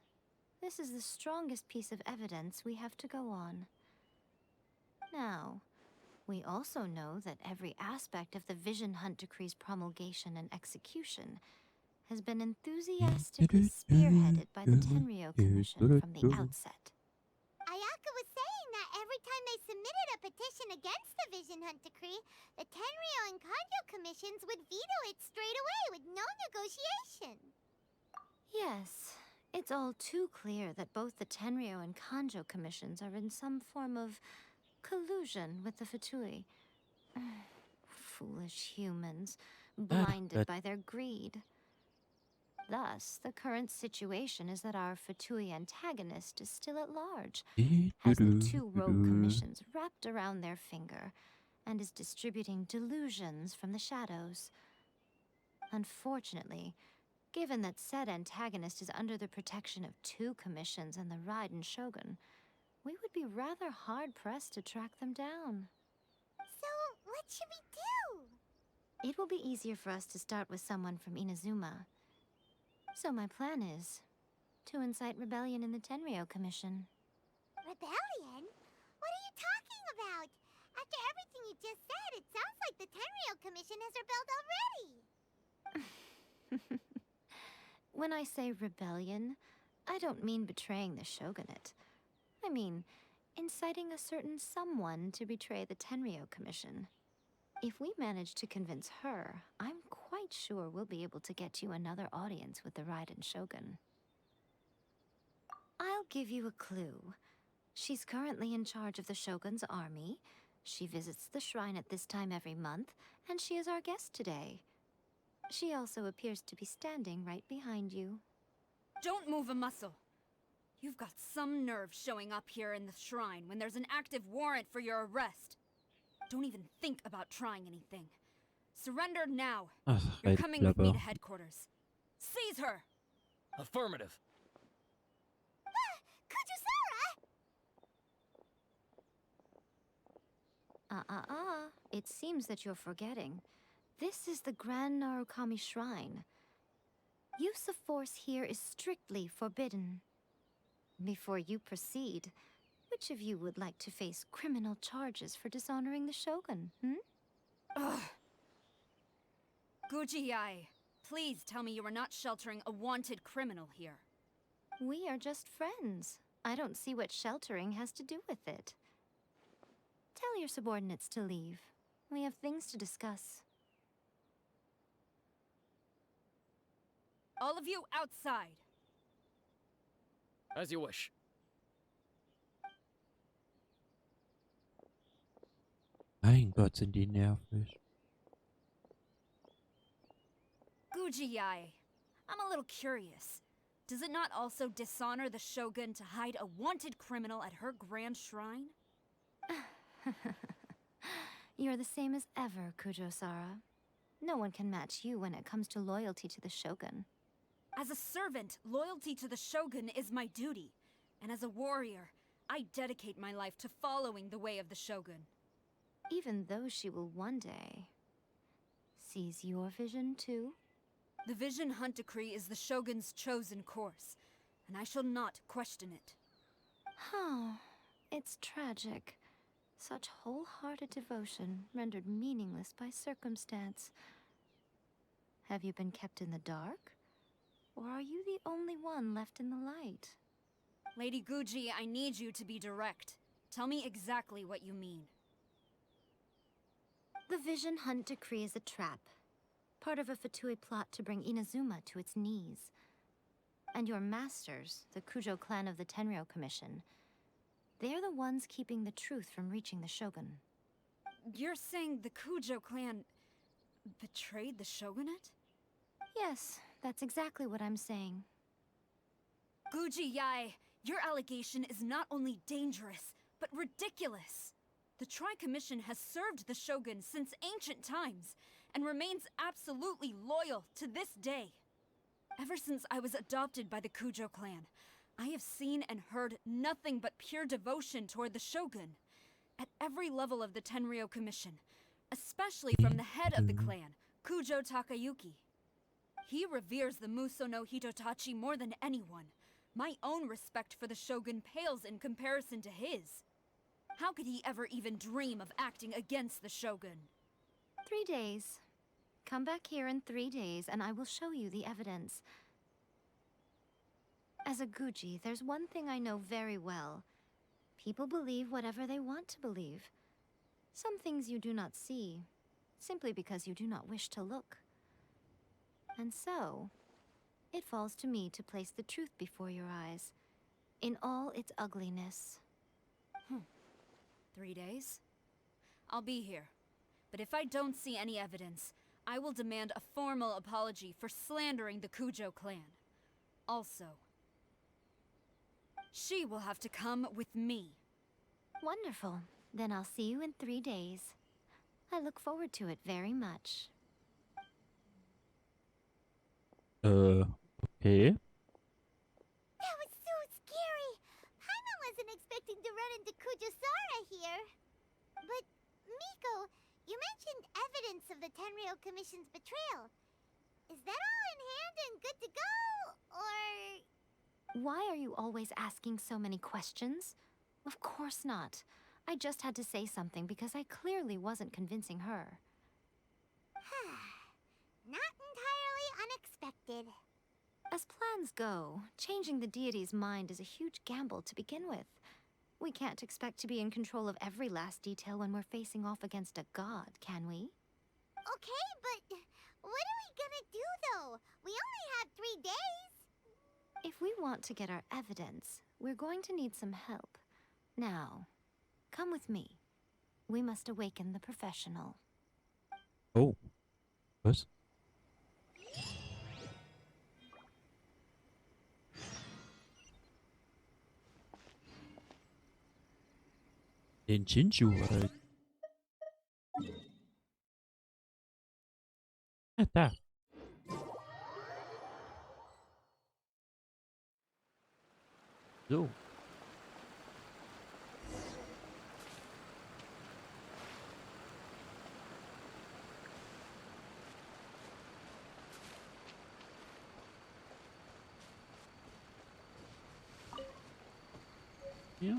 this is the strongest piece of evidence we have to go on. Now, we also know that every aspect of the Vision Hunt Decree's promulgation and execution has been enthusiastically spearheaded by the Tenryou Commission from the outset. Ayaka was saying that every time they submitted a petition against the Vision Hunt Decree, the Tenryou and Kanjo commissions would veto it straight away with no negotiation. Yes, it's all too clear that both the Tenryou and Kanjo commissions are in some form of collusion with the Fatui. Foolish humans, blinded by their greed. Thus, the current situation is that our Fatui antagonist is still at large, has the two rogue commissions wrapped around their finger, and is distributing delusions from the shadows. Unfortunately, given that said antagonist is under the protection of two commissions and the Raiden Shogun, we would be rather hard-pressed to track them down. So, what should we do? It will be easier for us to start with someone from Inazuma. So my plan is to incite rebellion in the Tenryou Commission. Rebellion? What are you talking about? After everything you just said, it sounds like the Tenryou Commission has rebelled already. When I say rebellion, I don't mean betraying the shogunate. I mean inciting a certain someone to betray the Tenryou Commission. If we manage to convince her, I'm quite sure we'll be able to get you another audience with the Raiden Shogun. I'll give you a clue. She's currently in charge of the Shogun's army. She visits the shrine at this time every month, and she is our guest today. She also appears to be standing right behind you. Don't move a muscle. You've got some nerve showing up here in the shrine when there's an active warrant for your arrest. Don't even think about trying anything. Surrender now. You're coming with me to headquarters. Seize her! Affirmative. Kujusara! It seems that you're forgetting. This is the Grand Narukami Shrine. Use of force here is strictly forbidden. Before you proceed, which of you would like to face criminal charges for dishonoring the Shogun, Ugh. Guji-ai, please tell me you are not sheltering a wanted criminal here. We are just friends. I don't see what sheltering has to do with it. Tell your subordinates to leave. We have things to discuss. All of you outside. As you wish. Mein Gott, sind die nervig. Guji-ai, I'm a little curious. Does it not also dishonor the Shogun to hide a wanted criminal at her grand shrine? You're the same as ever, Kujo-sara. No one can match you when it comes to loyalty to the Shogun. As a servant, loyalty to the Shogun is my duty. And as a warrior, I dedicate my life to following the way of the Shogun. Even though she will one day seize your vision too? The Vision Hunt Decree is the Shogun's chosen course, and I shall not question it. It's tragic. Such wholehearted devotion rendered meaningless by circumstance. Have you been kept in the dark? Or are you the only one left in the light? Lady Guji, I need you to be direct. Tell me exactly what you mean. The Vision Hunt Decree is a trap. Part of a Fatui plot to bring Inazuma to its knees. And your masters, the Kujo clan of the Tenryou Commission, they're the ones keeping the truth from reaching the Shogun. You're saying the Kujo clan betrayed the Shogunate? Yes, that's exactly what I'm saying. Guji-ai, your allegation is not only dangerous, but ridiculous. The Tri-Commission has served the Shogun since ancient times, and remains absolutely loyal to this day. Ever since I was adopted by the Kujo clan, I have seen and heard nothing but pure devotion toward the Shogun. At every level of the Tenryou Commission, especially from the head of the clan, Kujo Takayuki. He reveres the Muso no Hitotachi more than anyone. My own respect for the Shogun pales in comparison to his. How could he ever even dream of acting against the Shogun? 3 days. Come back here in 3 days and I will show you the evidence. As a Guji, there's one thing I know very well. People believe whatever they want to believe. Some things you do not see, simply because you do not wish to look. And so, it falls to me to place the truth before your eyes, in all its ugliness. 3 days? I'll be here. But if I don't see any evidence, I will demand a formal apology for slandering the Kujo clan. Also, she will have to come with me. Wonderful. Then I'll see you in 3 days. I look forward to it very much. Okay. That was so scary. Paimon wasn't expecting to run into Kujosara here. But, Miko, you mentioned evidence of the Tenryou Commission's betrayal. Is that all in hand and good to go, or...? Why are you always asking so many questions? Of course not. I just had to say something because I clearly wasn't convincing her. Not entirely unexpected. As plans go, changing the deity's mind is a huge gamble to begin with. We can't expect to be in control of every last detail when we're facing off against a god, can we? Okay, but what are we gonna do, though? We only have 3 days. If we want to get our evidence, we're going to need some help. Now, come with me. We must awaken the professional. Oh. Was? Den Jinju oder... Ah, da. So. Ja.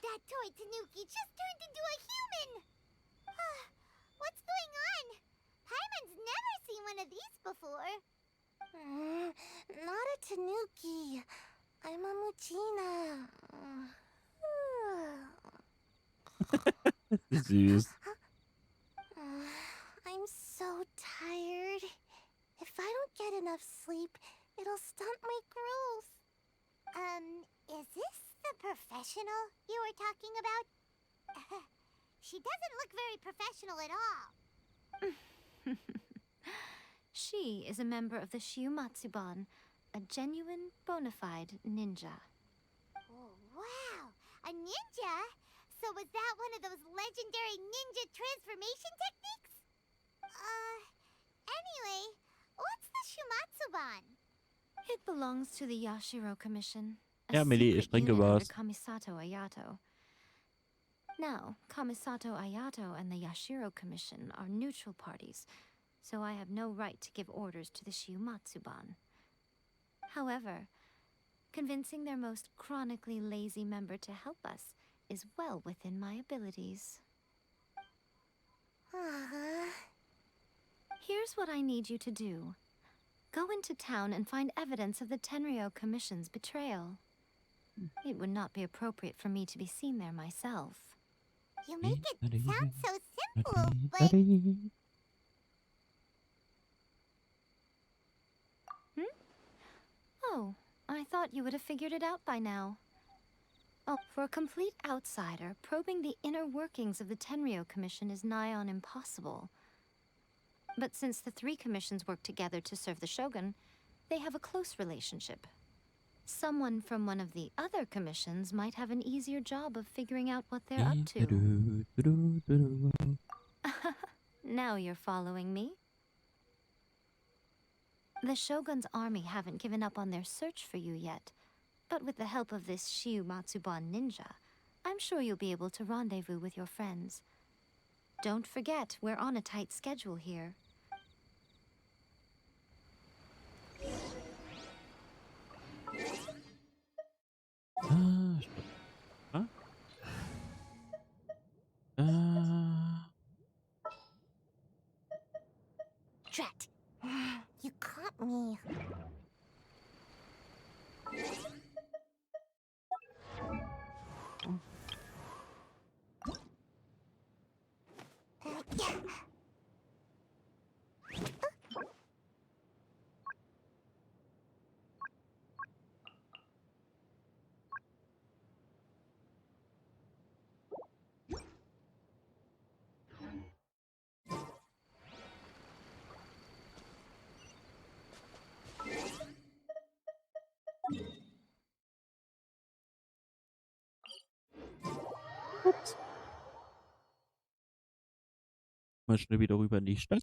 That toy Tanuki just turned into a human! What's going on? Paimon's never seen one of these before. Not a Tanuki. I'm a Muchina. Süß. I'm so tired. If I don't get enough sleep, it'll stunt my growth. Is this the professional you were talking about? She doesn't look very professional at all. She is a member of the Shiumatsuban, a genuine, bona fide ninja. Oh, wow! A ninja? So was that one of those legendary ninja transformation techniques? Anyway, what's the Shumatsuban? It belongs to the Yashiro Commission. Ja, Millie, ich trinke was. Kamisato Ayato. Now, Kamisato Ayato and the Yashiro Commission are neutral parties, so I have no right to give orders to the Shiumatsuban. However, convincing their most chronically lazy member to help us is well within my abilities. Here's what I need you to do. Go into town and find evidence of the Tenryou Commission's betrayal. It would not be appropriate for me to be seen there myself. You make it sound so simple, but... Oh, I thought you would have figured it out by now. Oh, for a complete outsider, probing the inner workings of the Tenryou Commission is nigh on impossible. But since the 3 commissions work together to serve the Shogun, They have a close relationship. Someone from one of the other commissions might have an easier job of figuring out what they're up to. Now you're following me? The Shogun's army haven't given up on their search for you yet, but with the help of this Shiu Matsuban ninja, I'm sure you'll be able to rendezvous with your friends. Don't forget, we're on a tight schedule here. Huh? Drat. You caught me. Ups. Mal schnell wieder rüber in die Stadt.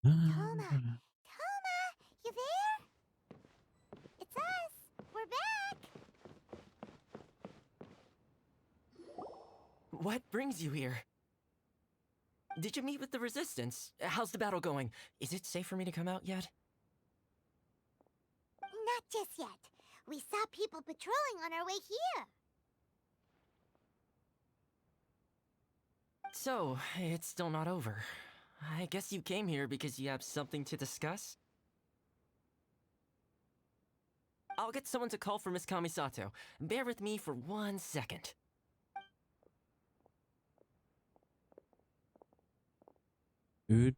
Toma, you there? It's us. We're back. What brings you here? Did you meet with the Resistance? How's the battle going? Is it safe for me to come out yet? Not just yet. We saw people patrolling on our way here. So, it's still not over. I guess you came here because you have something to discuss? I'll get someone to call for Miss Kamisato. Bear with me for 1 second. I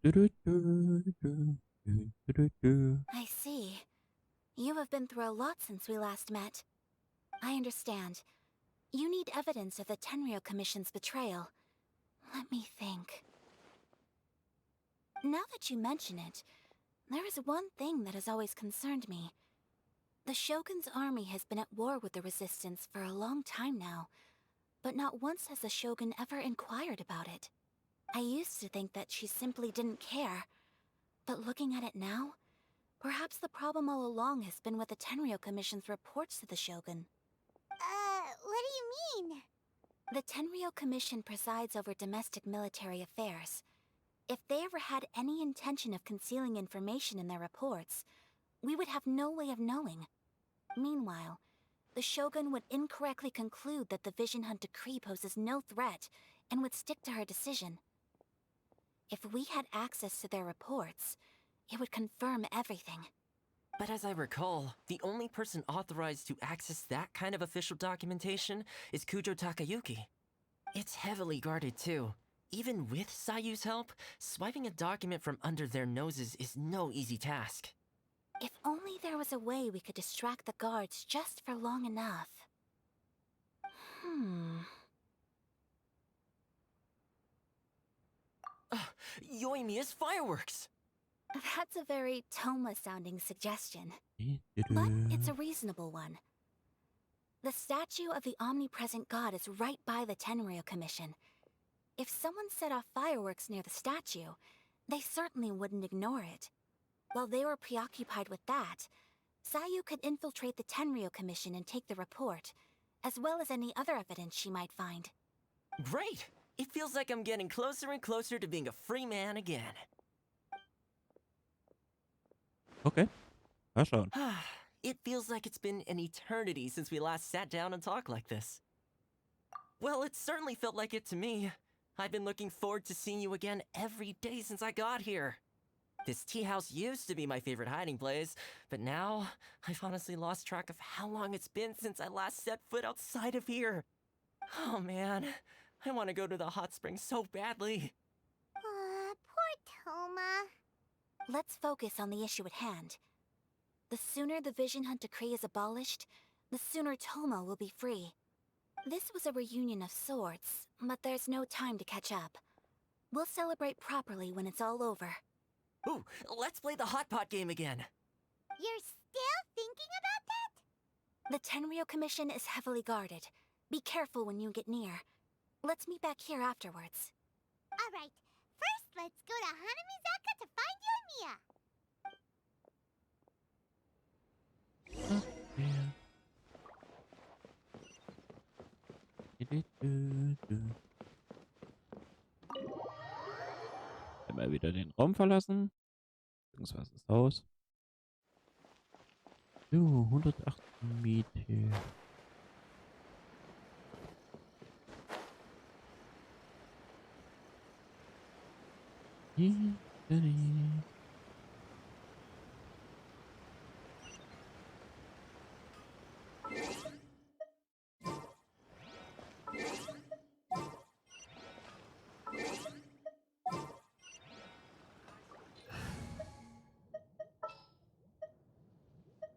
see. You have been through a lot since we last met. I understand. You need evidence of the Tenryou Commission's betrayal. Let me think. Now that you mention it, there is one thing that has always concerned me. The Shogun's army has been at war with the Resistance for a long time now, but not once has the Shogun ever inquired about it. I used to think that she simply didn't care, but looking at it now, perhaps the problem all along has been with the Tenryou Commission's reports to the Shogun. What do you mean? The Tenryou Commission presides over domestic military affairs. If they ever had any intention of concealing information in their reports, we would have no way of knowing. Meanwhile, the Shogun would incorrectly conclude that the Vision Hunt decree poses no threat and would stick to her decision. If we had access to their reports, it would confirm everything. But as I recall, the only person authorized to access that kind of official documentation is Kujo Takayuki. It's heavily guarded too. Even with Sayu's help, swiping a document from under their noses is no easy task. If only there was a way we could distract the guards just for long enough. Yoimiya's fireworks! That's a very Toma-sounding suggestion. But it's a reasonable one. The statue of the omnipresent god is right by the Tenryou Commission. If someone set off fireworks near the statue, they certainly wouldn't ignore it. While they were preoccupied with that, Sayu could infiltrate the Tenryou Commission and take the report, as well as any other evidence she might find. Great! It feels like I'm getting closer and closer to being a free man again. Okay. Mal schauen. It feels like it's been an eternity since we last sat down and talked like this. Well, it certainly felt like it to me. I've been looking forward to seeing you again every day since I got here. This tea house used to be my favorite hiding place, but now I've honestly lost track of how long it's been since I last set foot outside of here. Oh man, I want to go to the hot springs so badly. Poor Toma. Let's focus on the issue at hand. The sooner the Vision Hunt Decree is abolished, the sooner Tomo will be free. This was a reunion of sorts, but there's no time to catch up. We'll celebrate properly when it's all over. Ooh, let's play the hot pot game again. You're still thinking about that? The Tenryou Commission is heavily guarded. Be careful when you get near. Let's meet back here afterwards. Alright, first let's go to Hanamizaka to find Yoimiya. Einmal wieder den Raum verlassen. Beziehungsweise das Haus. So, 108 Miete.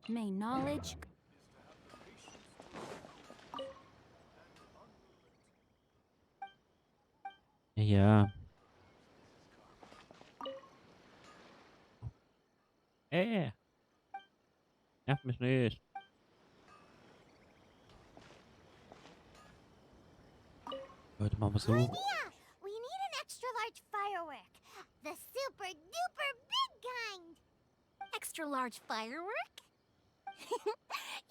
May knowledge... Ja. Nerv mich nicht. Heute machen wir so. Yoimiya, we need an extra large firework. The super duper big kind. Extra large firework?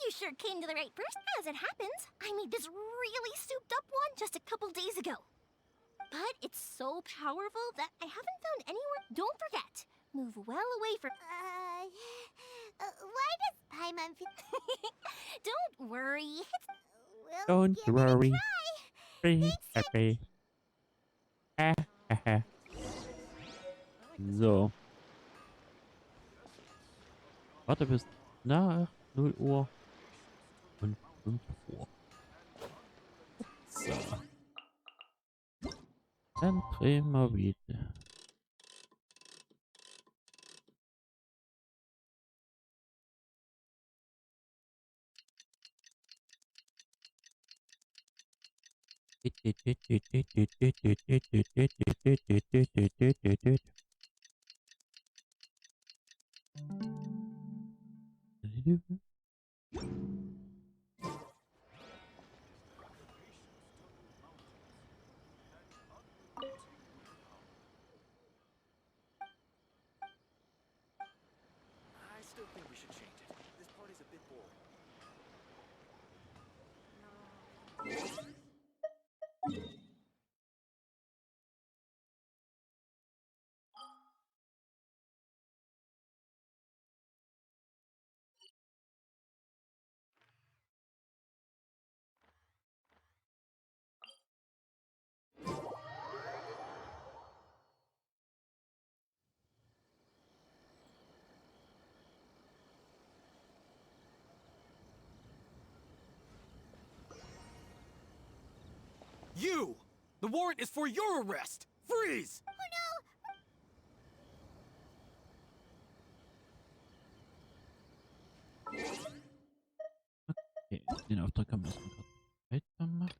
You sure came to the right person. As it happens, I made this really souped up one just a couple days ago. But it's so powerful that I haven't found anywhere. Don't forget, move well away from... Why does Paimon feel... Don't worry. We'll Don't give it a worry. try. Free, Thanks, happy. So. Warte bis nach 0 Uhr und 5 Uhr. So. Dann drehen wir wieder. I still think we should change it. This part is a bit boring. You! The warrant is for your arrest! Freeze! Okay, den Auftrag haben wir erstmal gerade weitermachen.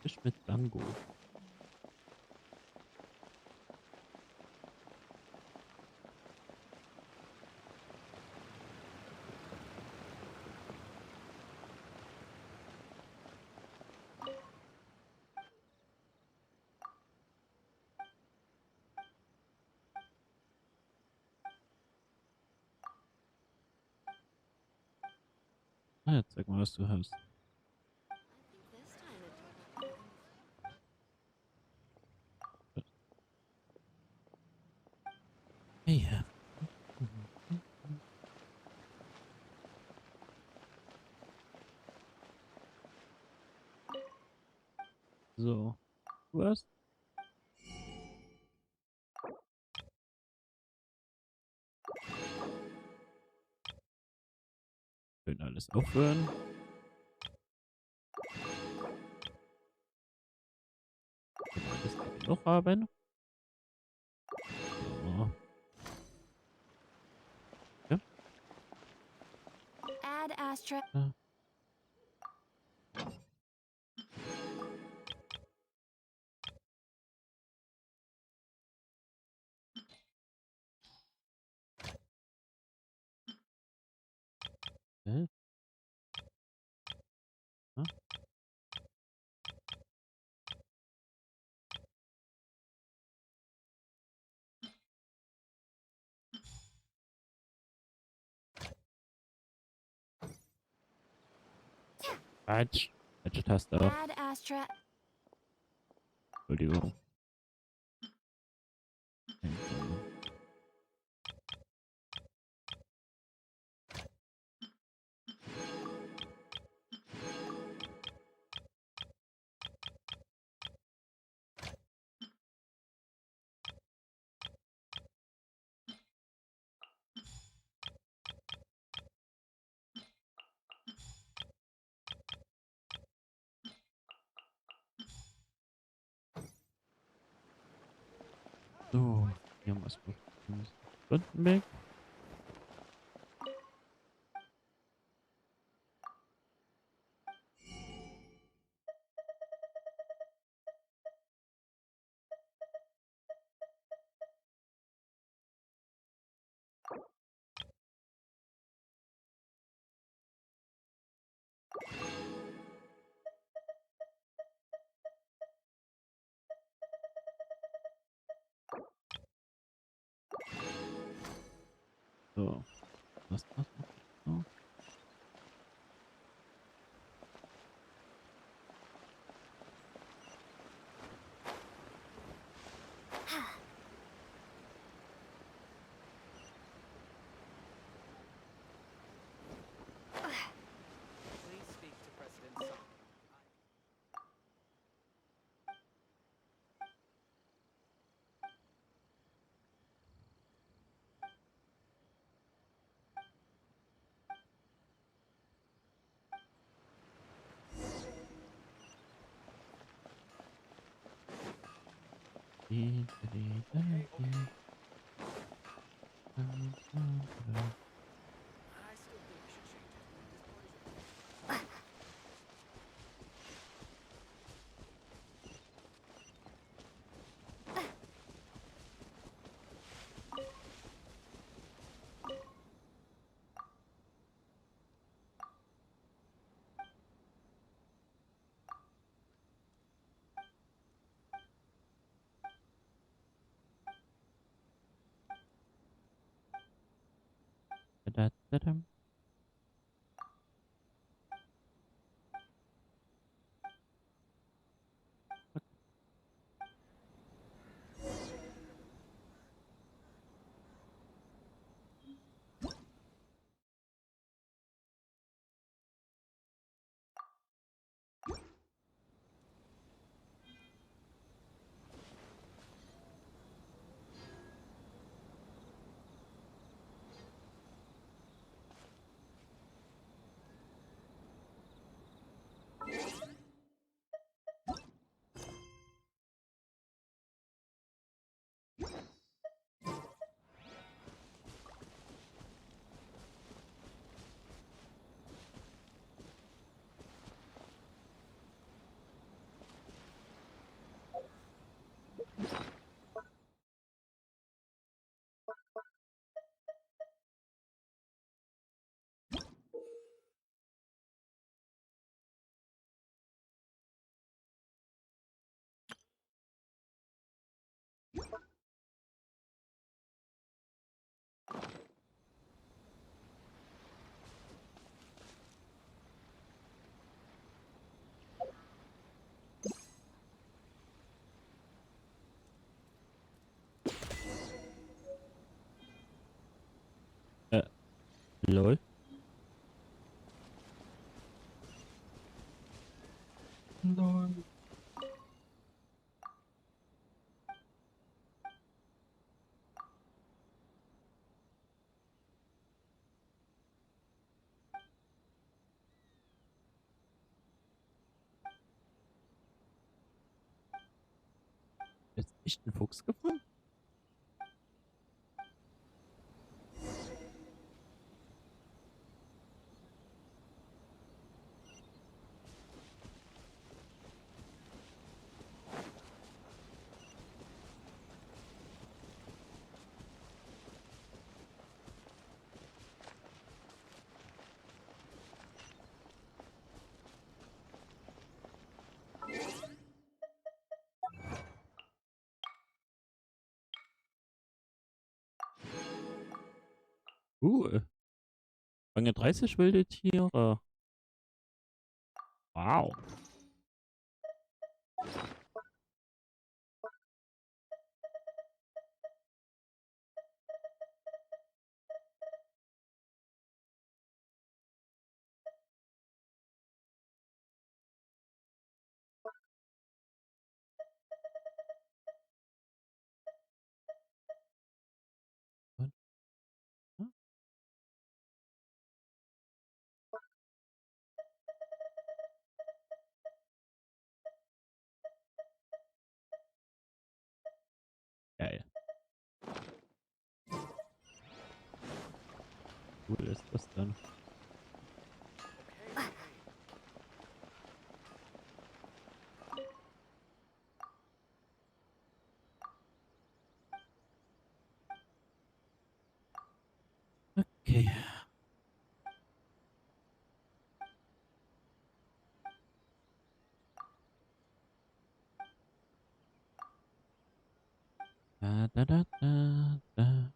Fisch mit Dango. Ah, jetzt sag mal, was du hast. Ja. So. Du hast? Schön alles aufhören. noch haben. So. Ja. Add Astra. Ja. Ja. Ja. Falsch. Falsche Taste. Add Astra. Entschuldigung. So, hier haben wir es. Stunden weg. So, was das noch? So. Please speak to President Song. I still think we should change it. This party's Da-da-da-dam. Lol. Lol. Echt einen Fuchs gefunden? Fange 30 wilde Tiere. Wow. Geil. Cool ist das dann. Okay. Da, da, da, da, da.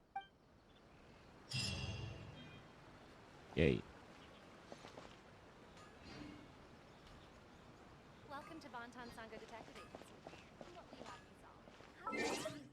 Yay. Welcome to Bonton Sangha Detective Agency. What will you have me solve? How can I help you?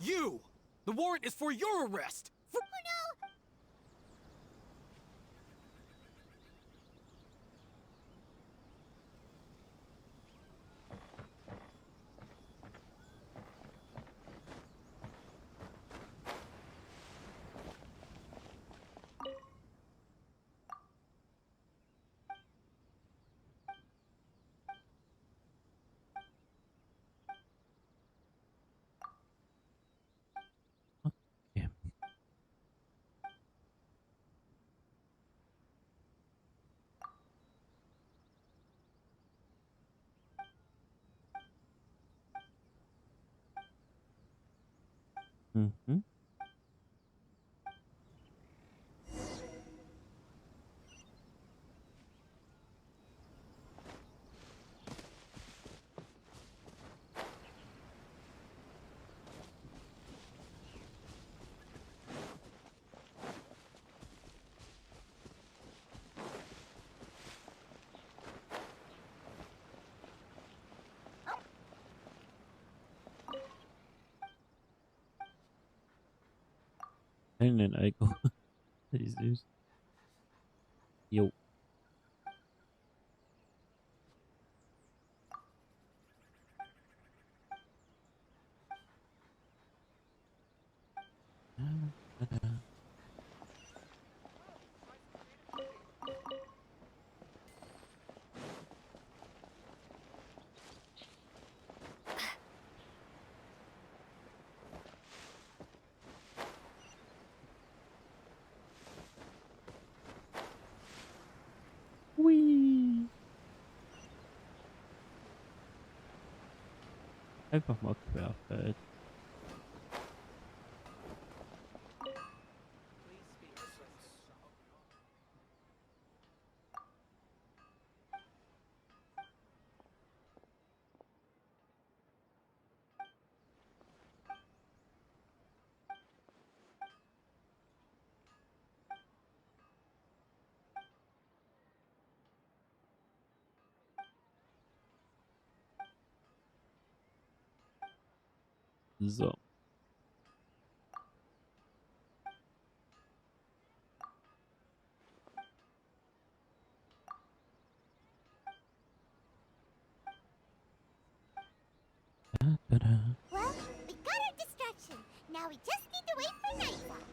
You! The warrant is for your arrest! Oh no! Okay. Mhm. Einen Alkohol. Wie süß. Jo. Da, da, da. Hui. Einfach mal querfeld. So. Ta-da. Well, we got our distraction. Now we just need to wait for nightfall.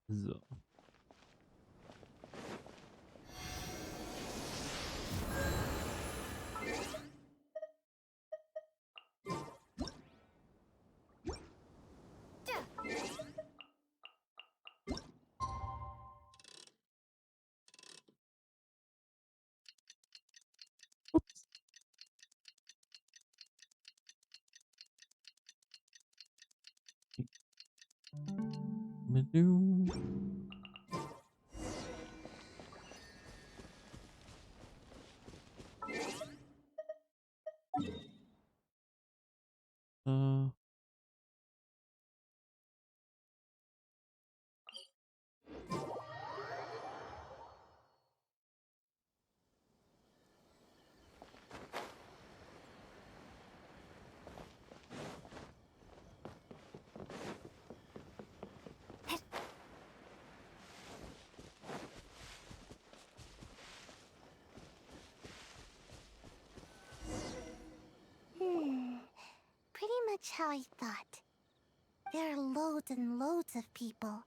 So. Ups. Menü. Äh. Pretty much how I thought. There are loads and loads of people.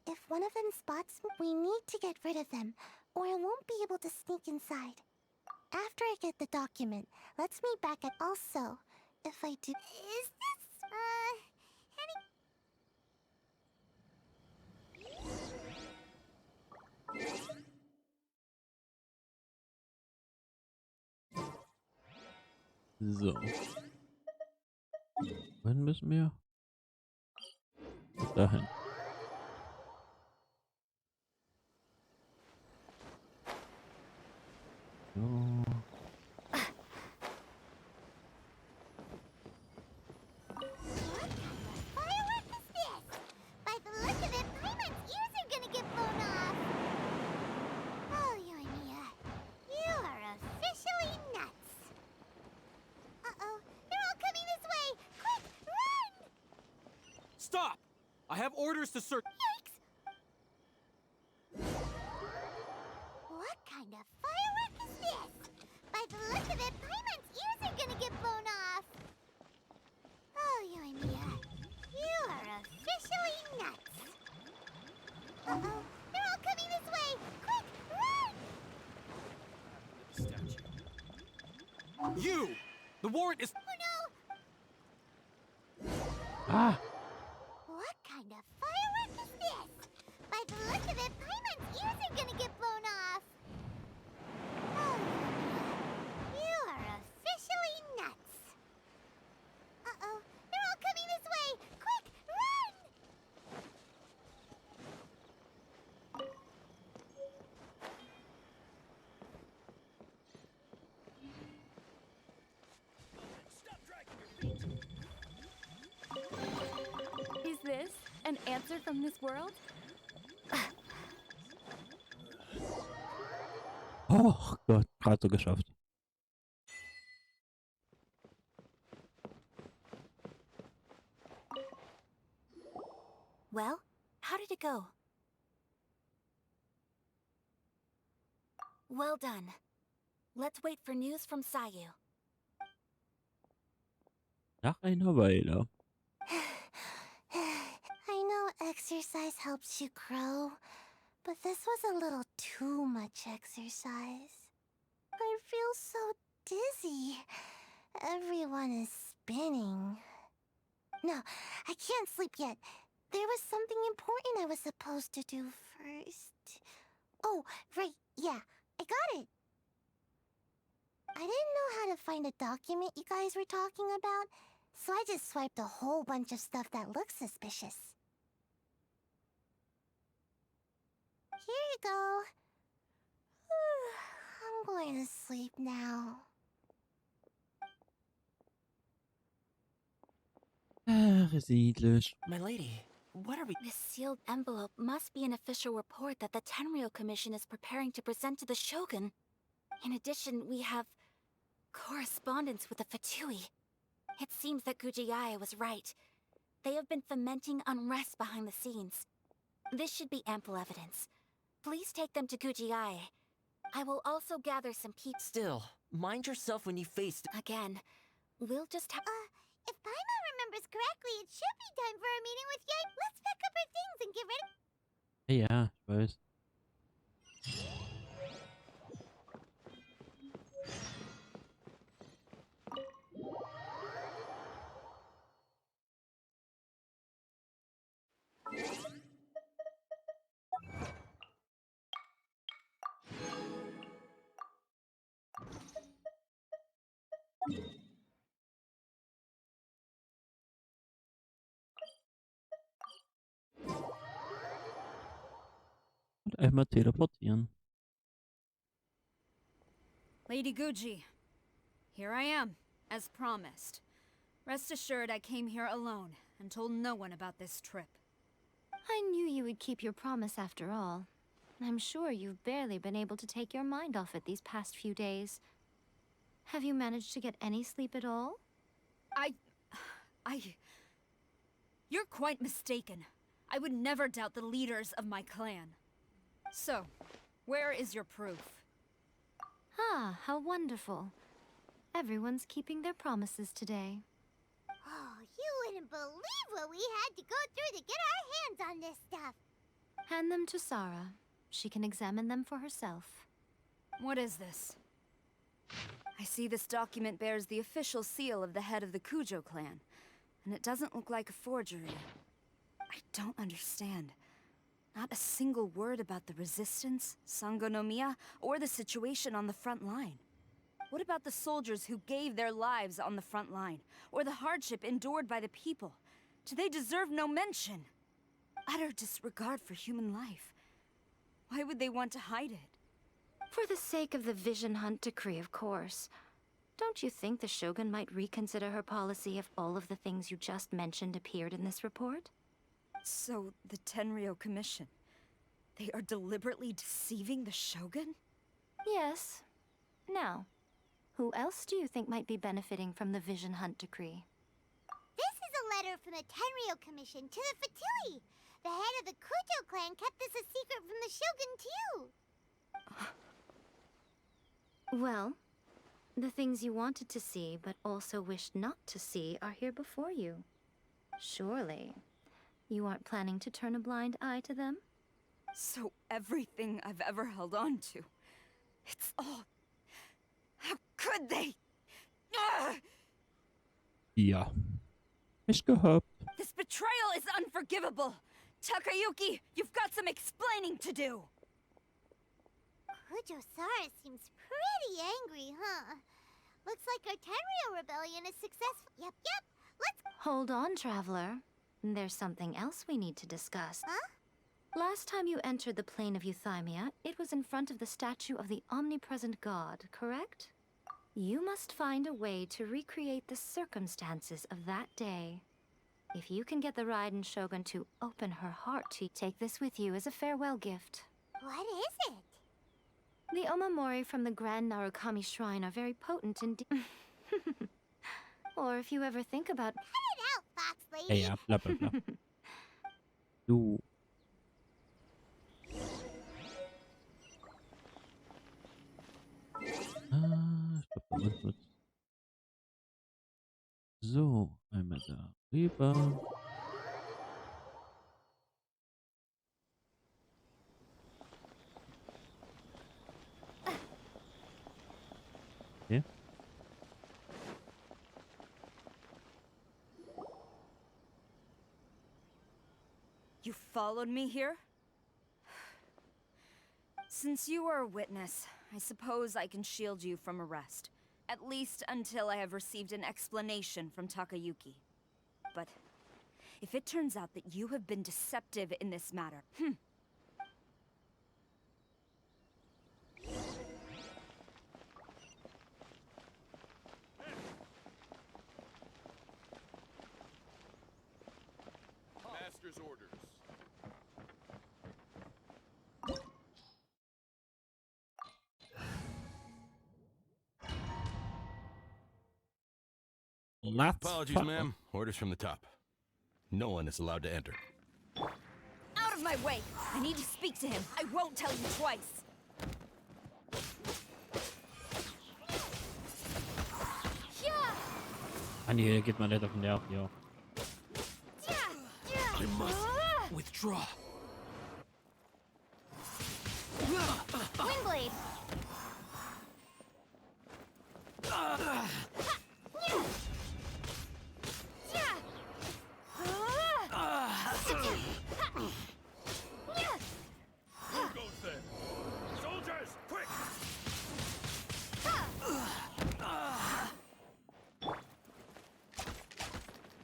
If one of them spots me, we need to get rid of them, or I won't be able to sneak inside. After I get the document, let's meet back at also. If I do... Is this, So. Wann müssen wir? Dahin. So. Firework is this? By the look of it, Paimon's ears are gonna get blown off. Oh, Yoimiya, you are officially nuts. Uh-oh, they're all coming this way. Quick, run! Stop! I have orders to search. Yikes! What kind of firework is this? By the look of it, Paimon's ears are gonna get blown off. Oh, Yoimiya, you are officially nuts. Uh-oh, they're all coming this way. Quick, run! You! The warrant is. Oh no! Ah! What kind of firework is this? By the look of it, Paimon's ears are gonna get blown off. Oh, you are officially nuts. Uh-oh, they're all coming this way. Quick, run! Is this an answer from this world? Oh Gott, gerade so geschafft. Well, how did it go? Well done. Let's wait for news from Sayu. Nach einer Weile. I know exercise helps you grow, but this was a little too much exercise. I feel so dizzy. Everyone is spinning. No, I can't sleep yet. There was something important I was supposed to do first. Oh, right, yeah, I got it. I didn't know how to find a document you guys were talking about, so I just swiped a whole bunch of stuff that looks suspicious. Here you go. I'm going to sleep now. Ach, ist niedlich. My lady, what are we... This sealed envelope must be an official report that the Tenryou Commission is preparing to present to the Shogun. In addition, we have correspondence with the Fatui. It seems that Gujiae was right. They have been fomenting unrest behind the scenes. This should be ample evidence. Please take them to Gujiae. I will also gather some people. Still, mind yourself when you face... Again, we'll just have... If Paimon remembers correctly, it should be time for a meeting with Yai. Let's pack up our things and get ready. Ja, ich weiß. Und einmal teleportieren. Lady Guji, here I am, as promised. Rest assured I came here alone and told no one about this trip. I knew you would keep your promise after all. I'm sure you've barely been able to take your mind off it these past few days. Have you managed to get any sleep at all? You're quite mistaken. I would never doubt the leaders of my clan. So, where is your proof? Ah, how wonderful. Everyone's keeping their promises today. Oh, you wouldn't believe what we had to go through to get our hands on this stuff. Hand them to Sarah. She can examine them for herself. What is this? I see this document bears the official seal of the head of the Kujo clan, and it doesn't look like a forgery. I don't understand. Not a single word about the resistance, Sangonomiya, or the situation on the front line. What about the soldiers who gave their lives on the front line, or the hardship endured by the people? Do they deserve no mention? Utter disregard for human life. Why would they want to hide it? For the sake of the Vision Hunt decree, of course. Don't you think the Shogun might reconsider her policy if all of the things you just mentioned appeared in this report? So, the Tenryou Commission, they are deliberately deceiving the Shogun? Yes. Now, who else do you think might be benefiting from the Vision Hunt decree? This is a letter from the Tenryou Commission to the Fatui. The head of the Kujo clan kept this a secret from the Shogun, too. Well, the things you wanted to see but also wished not to see are here before you. Surely, you aren't planning to turn a blind eye to them? So everything I've ever held on to, it's all... How could they? Ugh! Ja. Ich gehabt. This betrayal is unforgivable! Takayuki, you've got some explaining to do! Kujo-Sara seems pretty angry, huh? Looks like our Tenryou rebellion is successful. Yep, let's... Hold on, Traveler. There's something else we need to discuss. Huh? Last time you entered the plane of Euthymia, it was in front of the statue of the omnipresent god, correct? You must find a way to recreate the circumstances of that day. If you can get the Raiden Shogun to open her heart to take this with you as a farewell gift. What is it? The Omamori from the Grand Narukami Shrine are very potent indeed. Or if you ever think about... Cut it out, Fox Lady! Ja, bla bla bla. Du. Ich glaube, da wird kurz. So, einmal da rüber. Okay. You followed me here? Since you are a witness, I suppose I can shield you from arrest. At least until I have received an explanation from Takayuki. But if it turns out that you have been deceptive in this matter, Master's orders. Let's Apologies, fuck. ma'am. Orders from the top. No one is allowed to enter. Out of my way! I need to speak to him. I won't tell you twice. Ah nee, geht mal nicht auf den Nerv, ja. I must withdraw. Windblade! Who goes there? Soldiers, quick!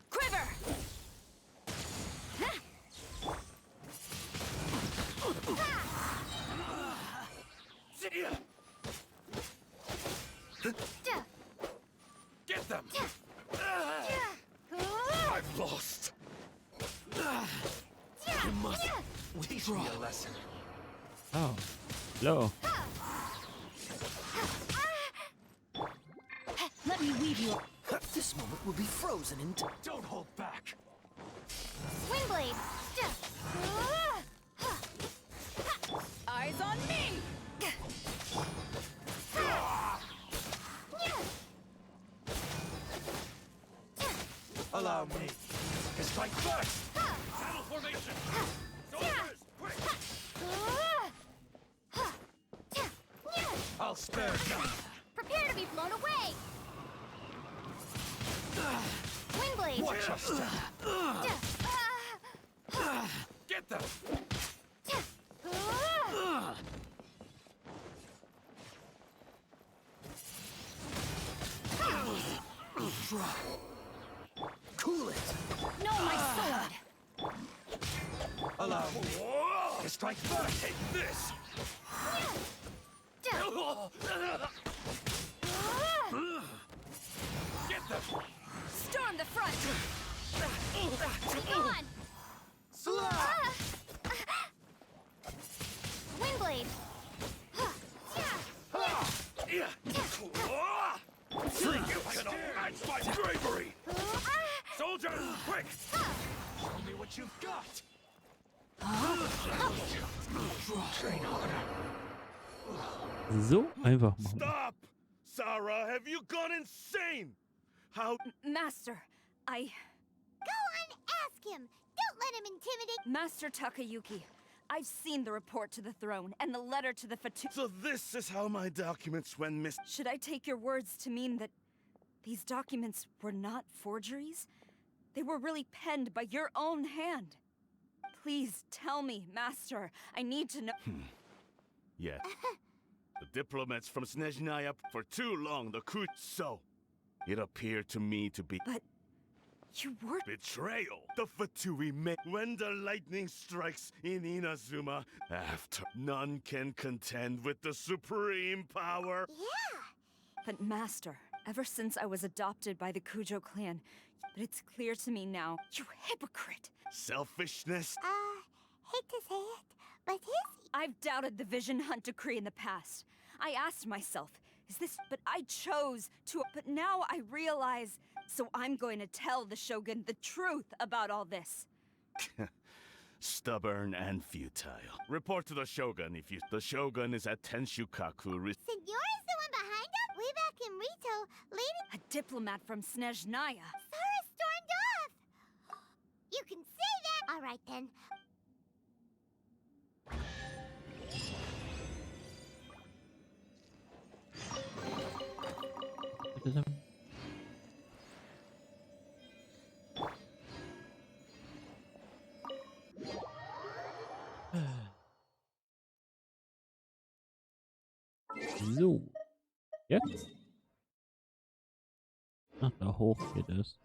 Quiver! Get them! I've lost. I must withdraw. Teach me a lesson. Oh. Hello. Let me weave you. This moment will be frozen in time. Don't hold back. Windblade! Eyes on me! Allow me. Strike first. Battle formation! Soldiers, quick! I'll spare none. Prepare to be blown away! Windblade! Watch your step. Get them! Cool it. No, my sword! Allow me. Strike first. Take this! Get them! Storm the front! Be gone! Windblade! You cannot match my bravery! Soldiers, quick! Show me what you've got. Train harder. So einfach machen. Stop! Sarah, have you gone insane? How? Master, Go on, ask him! Don't let him intimidate— Master Takayuki, I've seen the report to the throne and the letter to the Fatu— So this is how my documents went missing. Should I take your words to mean that these documents were not forgeries? They were really penned by your own hand. Please tell me, Master. I need to know— Yeah. The diplomats from Snezhnaya for too long the coup. So, it appeared to me to be— But you were— betrayal. The Fatui made when the lightning strikes in Inazuma. After none can contend with the supreme power. Yeah! But Master, ever since I was adopted by the Kujo clan, but it's clear to me now, you hypocrite! Selfishness. Hate to say it, but his— I've doubted the Vision Hunt decree in the past. I asked myself, is this— but I chose to— but now I realize, so I'm going to tell the Shogun the truth about all this. Stubborn and futile. Report to the Shogun if you— The Shogun is at Tenshukaku. Senor is the one behind us? Way back in Rito, Lady— A diplomat from Snezhnaya. Sarah stormed off! You can say that! Alright then. So. Jetzt? Ach, da hoch geht es.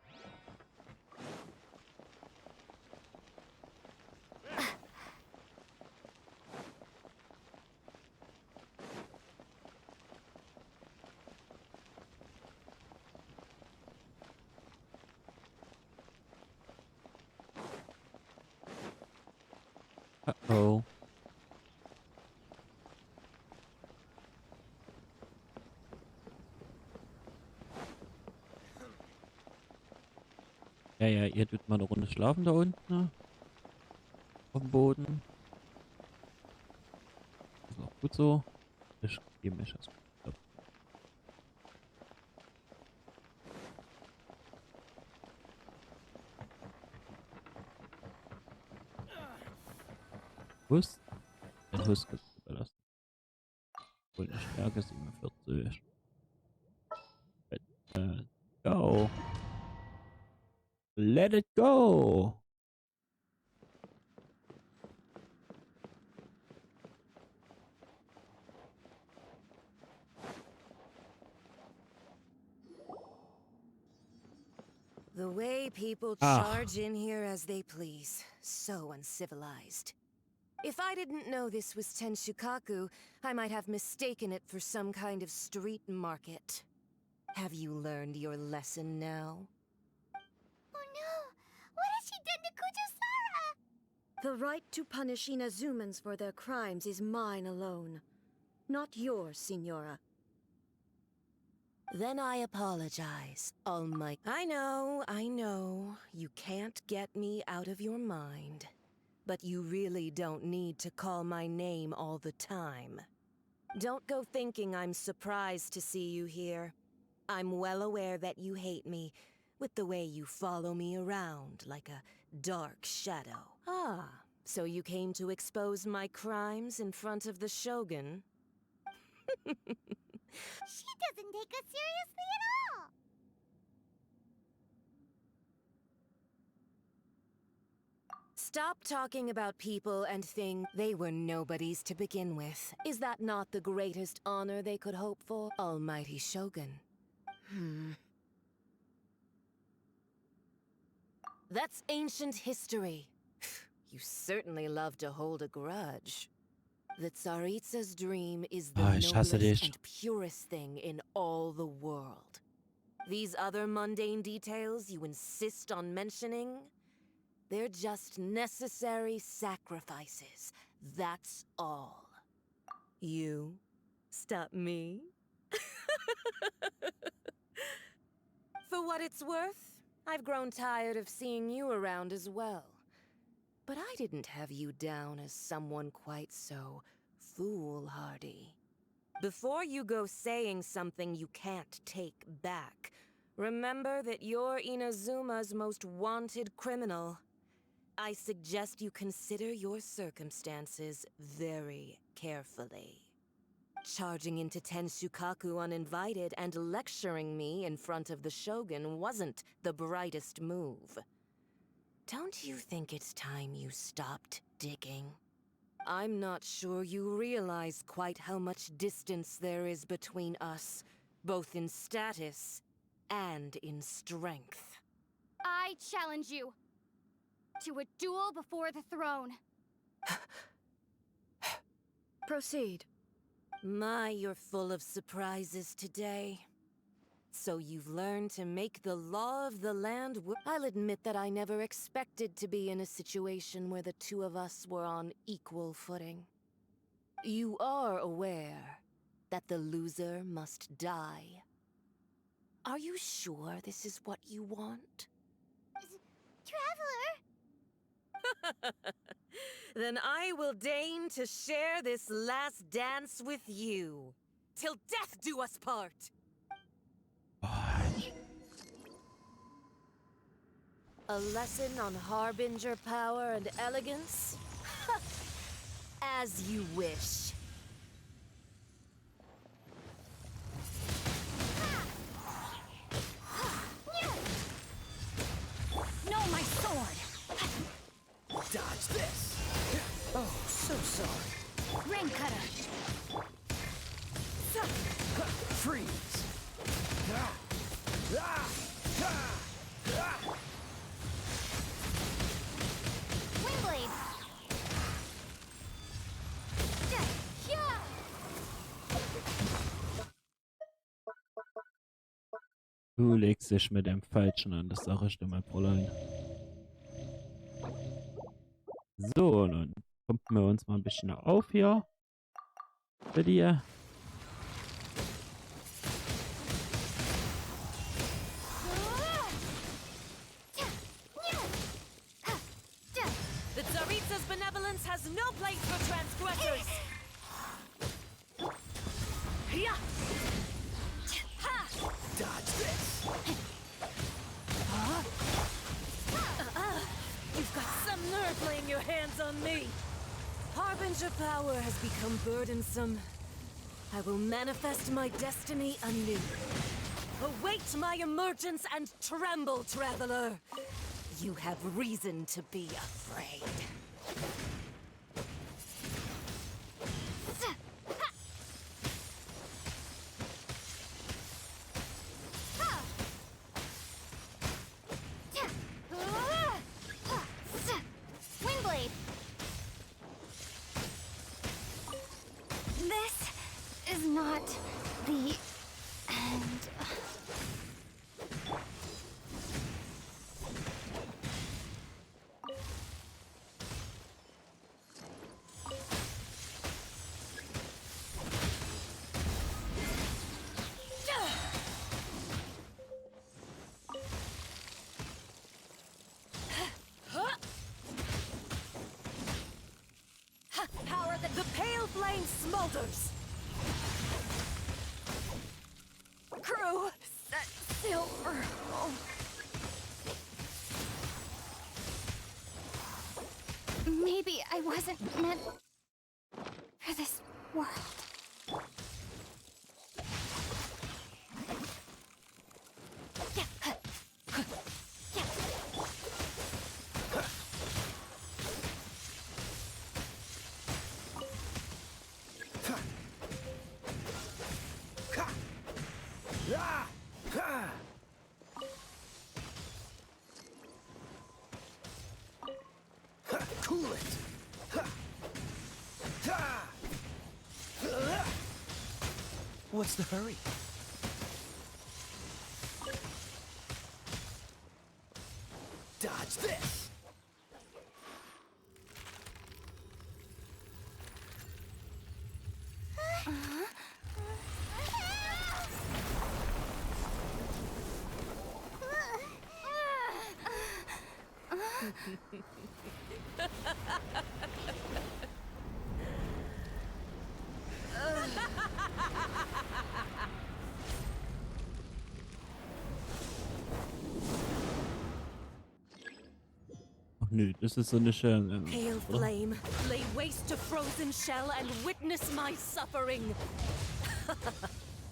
Uh-oh. ja, ihr tut mal eine Runde schlafen da unten, ne? Auf dem Boden. Ist auch gut so. Ich gehe mich das gut. Hust. Den Hust überlassen. Und die Stärke 47. Go. Let it go. The way people charge in here as they please. So uncivilized. If I didn't know this was Tenshukaku, I might have mistaken it for some kind of street market. Have you learned your lesson now? Oh no! What has she done to Kujusara? The right to punish Inazumans for their crimes is mine alone. Not yours, Signora. Then I apologize, Almighty. I know. You can't get me out of your mind. But you really don't need to call my name all the time. Don't go thinking I'm surprised to see you here. I'm well aware that you hate me, with the way you follow me around like a dark shadow. Ah, so you came to expose my crimes in front of the Shogun? She doesn't take us seriously at all! Stop talking about people and things. They were nobodies to begin with. Is that not the greatest honor they could hope for? Almighty Shogun. That's ancient history. You certainly love to hold a grudge. The Tsaritsa's dream is the noblest and purest thing in all the world. These other mundane details you insist on mentioning, they're just necessary sacrifices. That's all. You stop me? For what it's worth, I've grown tired of seeing you around as well. But I didn't have you down as someone quite so foolhardy. Before you go saying something you can't take back, remember that you're Inazuma's most wanted criminal. I suggest you consider your circumstances very carefully. Charging into Tenshukaku uninvited and lecturing me in front of the Shogun wasn't the brightest move. Don't you think it's time you stopped digging? I'm not sure you realize quite how much distance there is between us, both in status and in strength. I challenge you to a duel before the throne. Proceed. My, you're full of surprises today. So you've learned to make the law of the land work. I'll admit that I never expected to be in a situation where the two of us were on equal footing. You are aware that the loser must die. Are you sure this is what you want? Traveler! Then I will deign to share this last dance with you. Till death do us part! A lesson on Harbinger power and elegance? As you wish. No, my sword! Dodge this! Oh, so sorry. Rain cutter! Freeze! Windblade! Du legst dich mit dem Falschen an, das sage ich dir mal, Fräulein. So, dann pumpen wir uns mal ein bisschen auf hier. Bei dir. has no place for transgressors! Yeah. Dodge this! You've got some nerve laying your hands on me! Harbinger power has become burdensome. I will manifest my destiny anew. Await my emergence and tremble, traveler! You have reason to be afraid. Windblade! This is not the end. Power that the pale flame smolders! Crew, set sail for home. Maybe I wasn't meant for this world. Cool it! What's the hurry? Dodge this! Ach nö, das ist so eine Schelle. Pale flame, lay waste to frozen shell and witness my suffering.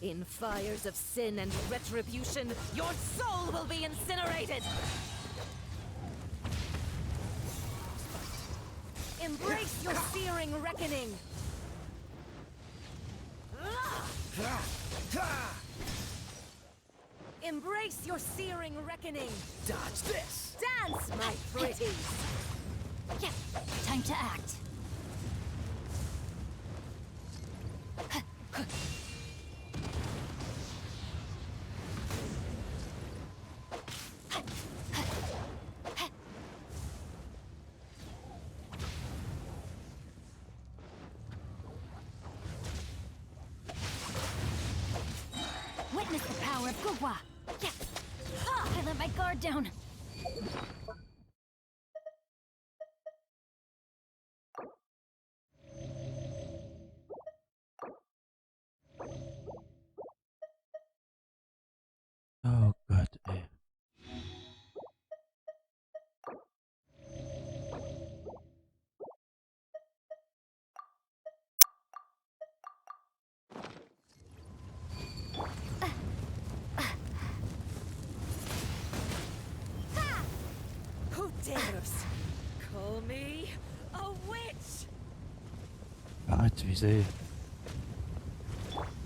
In fires of sin and retribution, your soul will be incinerated. Embrace your searing reckoning. Embrace your searing reckoning. Dodge this! Dance, my pretties. Yeah, time to act. Witness the power of Gugwa. Yeah. I let my guard down. Oh Gott, ey. Who dares call me a witch? Gott, wie sie.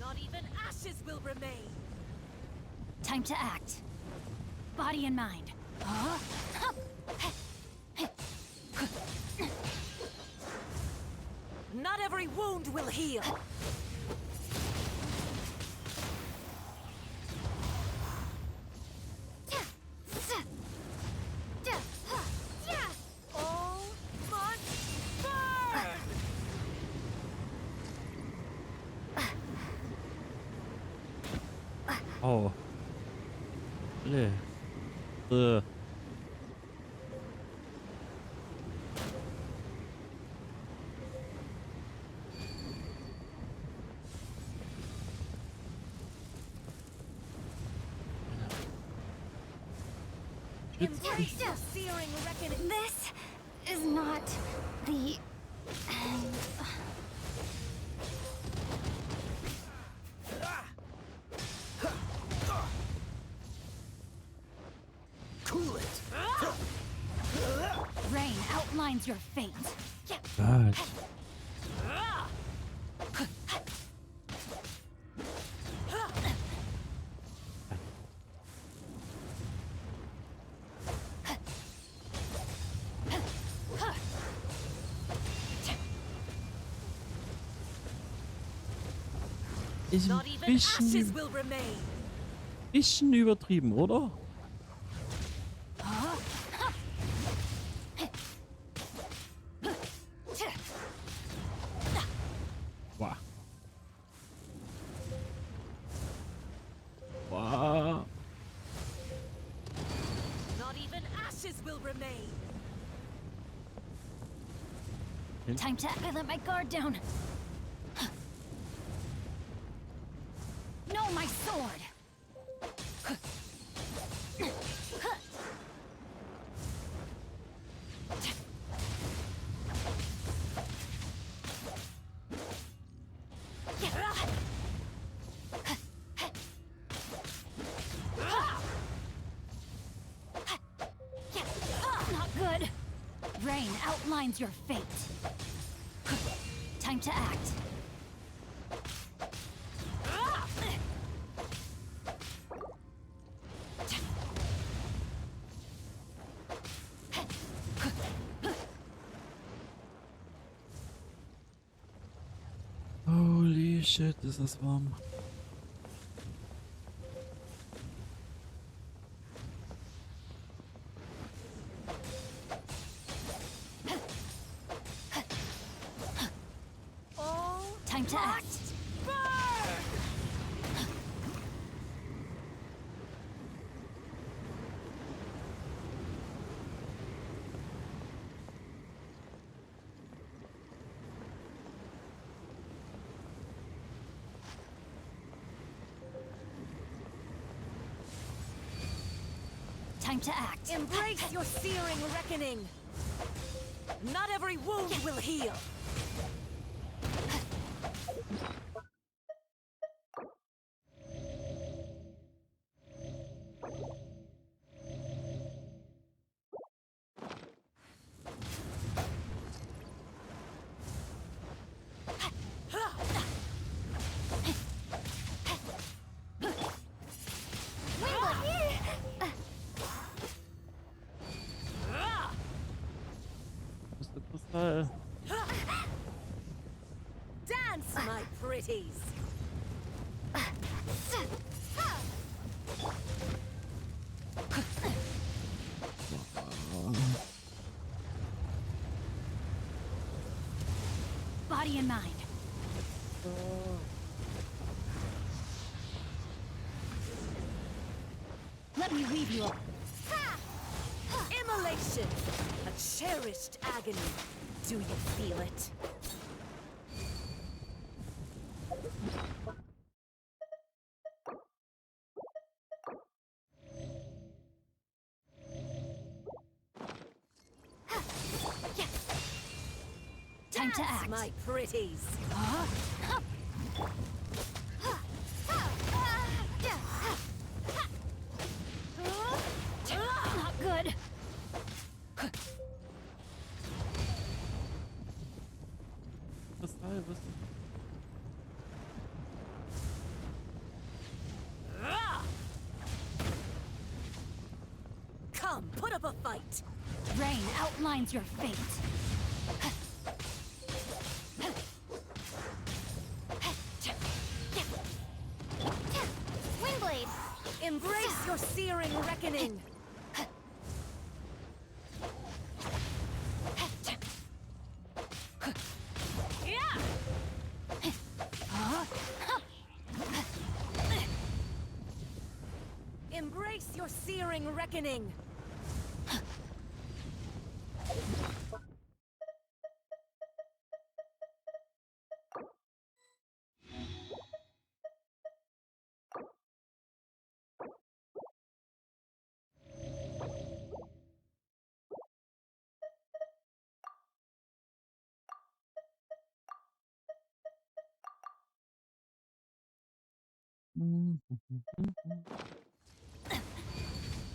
Not even ashes will remain. Time to act. Body and mind. Not every wound will heal. All but burn! Oh. Nee. Embrace your searing reckoning. This is not the end. Cool it. Rain outlines your fate. God. Ist Not ein even ashes will remain. bisschen übertrieben, oder? Wow. Wow. Not even ashes will remain. Time to. I let my guard down. No, my sword. Not good. Rain outlines your fate. Time to act. Holy shit, ist das warm. Time to act. Time to act. Embrace your searing reckoning. Not every wound will heal. Dance, my pretties. Body and mind. Let me weave you up. Immolation! A cherished agony. Do you feel it? Time to act. My pretties. Not good. Come, put up a fight. Rain outlines your fate. Windblade! Embrace your searing reckoning. Embrace your searing reckoning.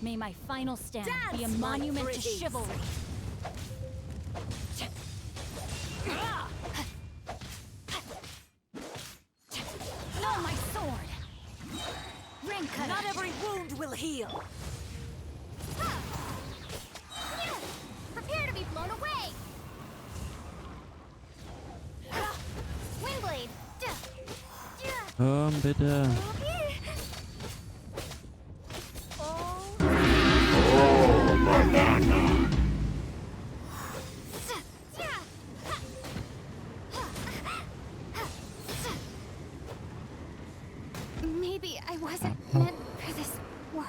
May my final stand be a Dance, my monument to pretties. chivalry. No, my sword! Ring cutter! Not every wound will heal. Prepare to be blown away! Wingblade! Komm, bitte. Maybe I wasn't meant for this world.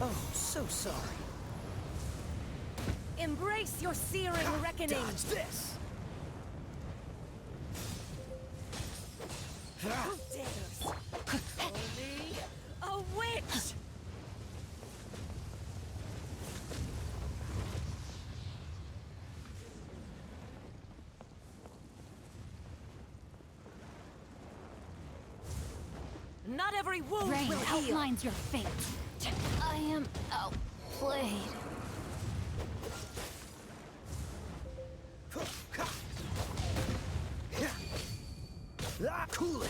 Oh, so sorry. Embrace your searing reckoning. Dodge this! Who dares? Only a witch! Not every wound Rain will heal. outlines your fate. I am outplayed. Cool it!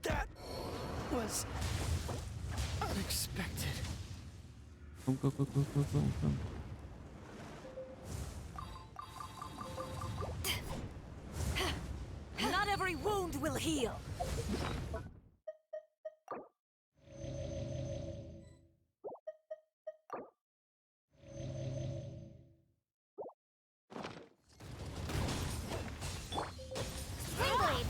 That was unexpected. Komm, komm, komm, komm, komm, komm, komm. Not every wound will heal. Wingblade!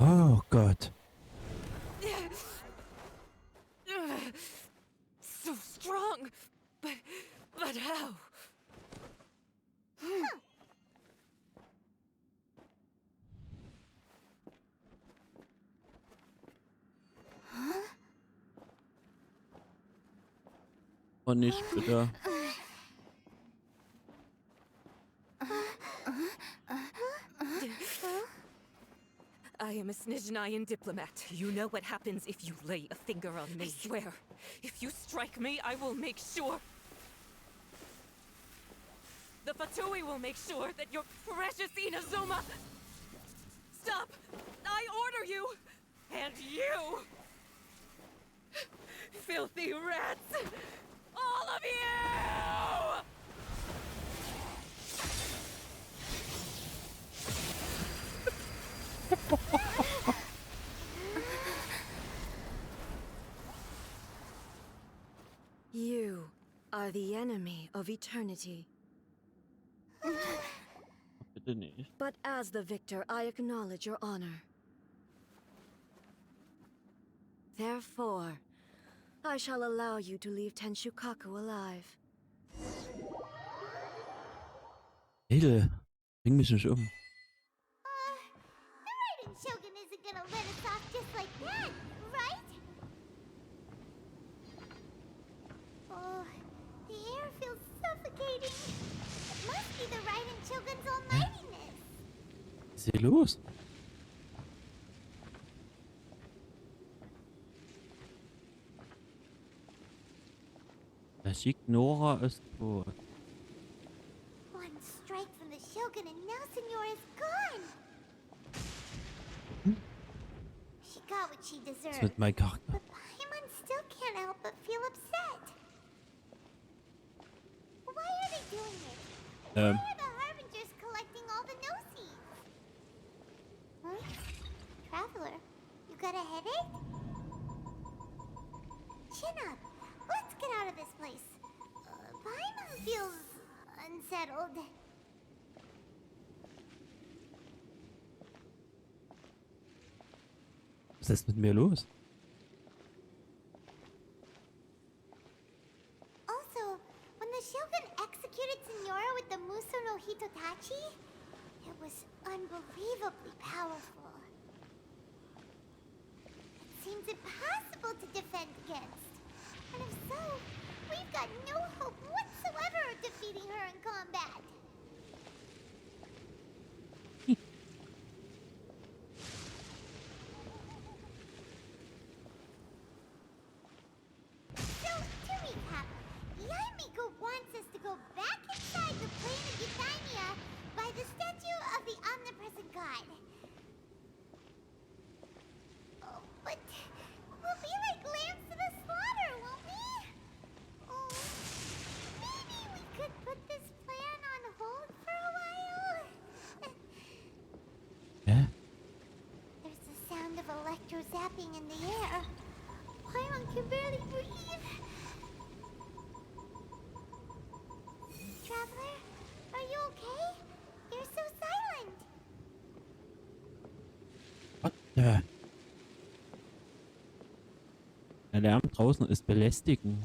Oh Gott. So strong, but how? Oh, nicht bitte. I am a Snezhnayan diplomat. You know what happens if you lay a finger on me. I swear, if you strike me, I will make sure. The Fatui will make sure that your precious Inazuma... Stop! I order you! And you! Filthy rats! All of you! You are the enemy of eternity. Bitte nicht. But as the victor, I acknowledge your honor. Therefore, I shall allow you to leave Tenshukaku alive. Edel, bring mich nicht um. The Raiden Shogun isn't gonna let us off just like that, right? Oh, the air feels suffocating. It must be the Raiden Shogun's almightiness. Was ist hier los? Der Signora ist tot. One strike from the Shogun and now Senora is gone. She got what she Was deserved. mit meinem Charakter? But Paimon still can't help but feel upset. Why are they doing it? Why are the Harbingers collecting all the no-seeds? Huh? Traffic Traveler, you got a headache? Chin up. Let's get out of this place. Paimon feels unsettled. Was ist mit mir los? Also, when the Shogun executed Signora with the Muso no Hitotachi, it was unbelievably powerful. It seems impossible to defend against. And if so, we've got no hope whatsoever of defeating her in combat. So, to recap, Yaimiko wants us to go back inside the plane of Euthymia by the statue of the omnipresent god. Oh, but we'll be like lambs to the slaughter, won't we? Oh, maybe we could put this plan on hold for a while? Yeah. There's the sound of electro-zapping in the air. Paimon can barely breathe. Traveler, are you okay? You're so silent. What the? Der Lärm draußen ist belästigend.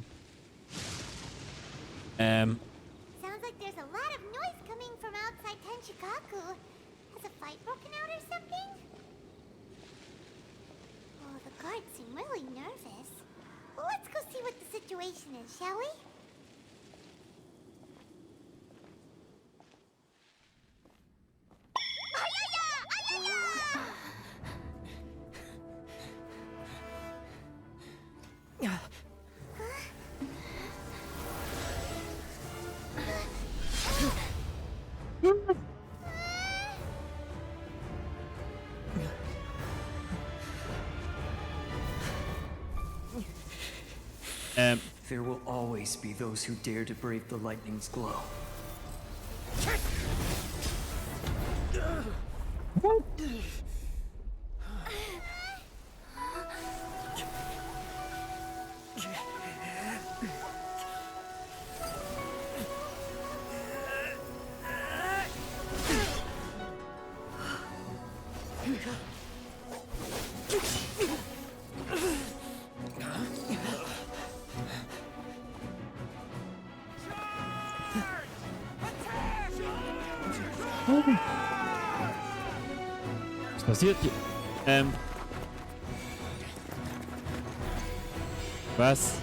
Sounds like there's a lot of noise coming from outside Tenshikaku. Has a fight broken out or something? Oh, the guards seem really nervous. Let's go see what the situation is, shall we? There will always be those who dare to brave the lightning's glow. Was passiert hier? Was?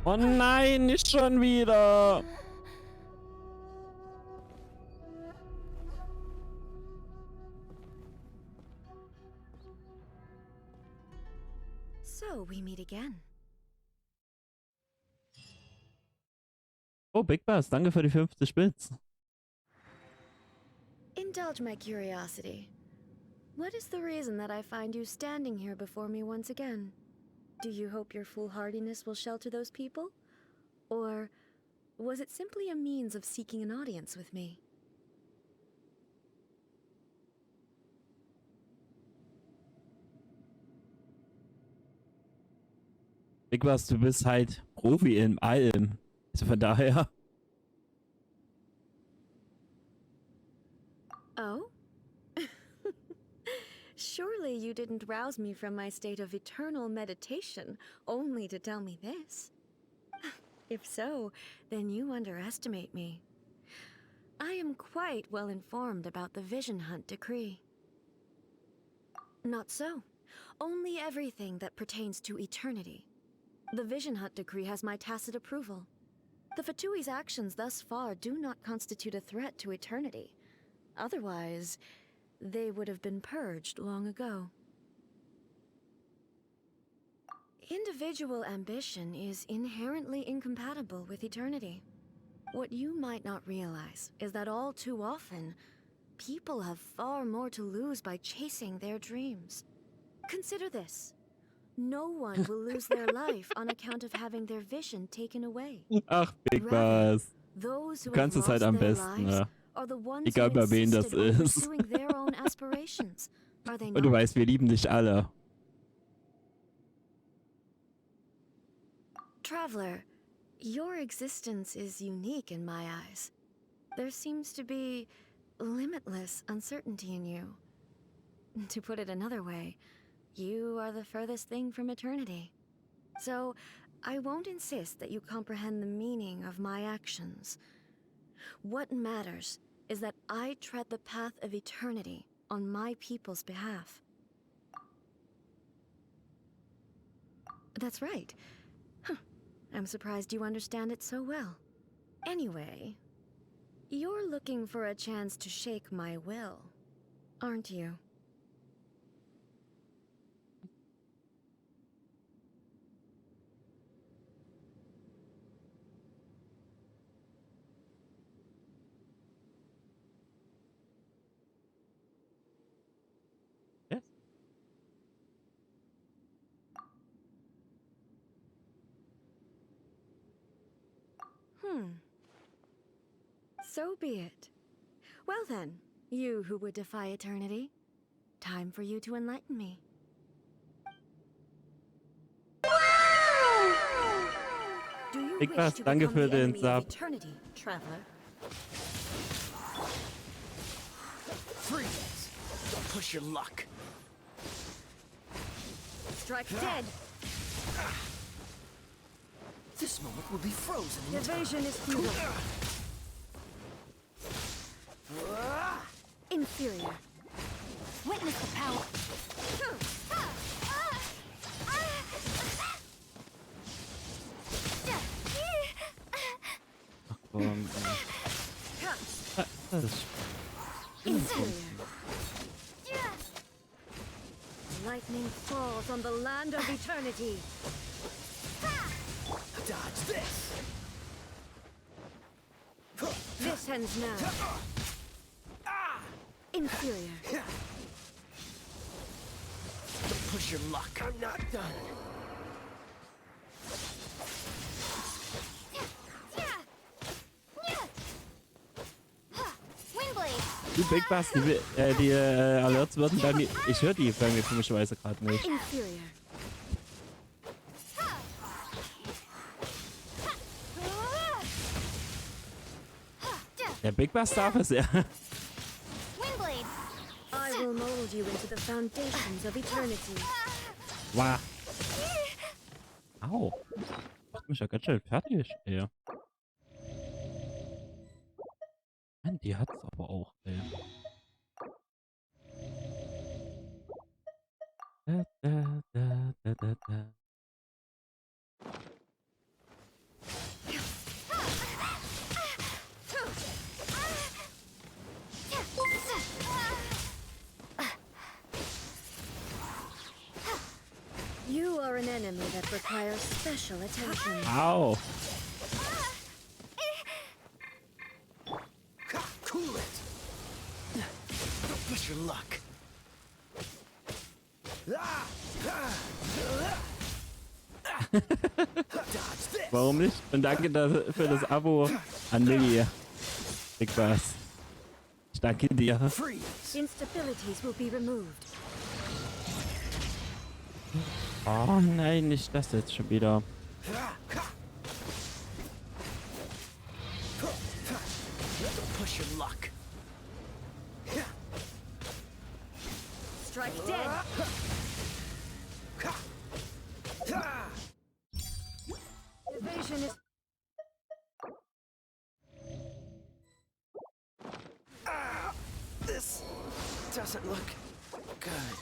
Oh nein, nicht schon wieder. So we meet again. Oh, Big Bass, danke für die 50 Bits. Indulge my curiosity. What is the reason that I find you standing here before me once again? Do you hope your foolhardiness will shelter those people? Or was it simply a means of seeking an audience with me? Big Bass, du bist halt Profi in allem. Also von daher. Oh? Surely you didn't rouse me from my state of eternal meditation only to tell me this. If so, then you underestimate me. I am quite well informed about the Vision Hunt decree. Not so. Only everything that pertains to eternity. The Vision Hunt decree has my tacit approval. The Fatui's actions thus far do not constitute a threat to eternity. Otherwise, they would have been purged long ago. Individual ambition is inherently incompatible with eternity. What you might not realize is that all too often, people have far more to lose by chasing their dreams. Consider this. No one will lose their life on account of having their vision taken away. Ach, Big Rather, Boss. those Du who have kannst es halt lost am their besten, lives ne? are the ones Egal who bei wem das insisted on ist. pursuing their own aspirations. Are they Und du not? weißt, wir lieben dich alle. Traveler, your existence is unique in my eyes. There seems to be limitless uncertainty in you. To put it another way, you are the furthest thing from eternity. So, I won't insist that you comprehend the meaning of my actions. What matters is that I tread the path of eternity on my people's behalf. That's right. Huh. I'm surprised you understand it so well. Anyway, you're looking for a chance to shake my will, aren't you? Yes. So be it. Well then, you who would defy eternity, time for you to enlighten me. Do you Big wish Boss, to danke become für the den enemy of Sub. eternity, traveler? Freeze! Don't push your luck. Strike dead! This moment will be frozen in time. Evasion is futile. Inferior. Witness the power. Ach komm. Das ist Inferior. Lightning falls on the land of eternity. Dodge this! This ends now. Inferior. Don't push your luck. I'm not done. die Big Boss, die Alerts würden bei mir. Ich höre die bei mir komischerweise gerade nicht. Inferior. Der Big Boss darf es ja. I will mold you into the foundations of eternity. Wow. Au. Macht mich ja ganz schön fertig, ey. Mann, die hat's aber auch, ey. Da, da, da, da, da, da. You are an enemy that requires special attention. Au. Cool it. Don't push your luck. Warum nicht? Und danke für das Abo an Lilly. Big Boss. Ich danke dir. Instabilities will be removed. Oh nein, nicht das jetzt schon wieder. Don't push your luck. Strike dead. Evasion is. This doesn't look good.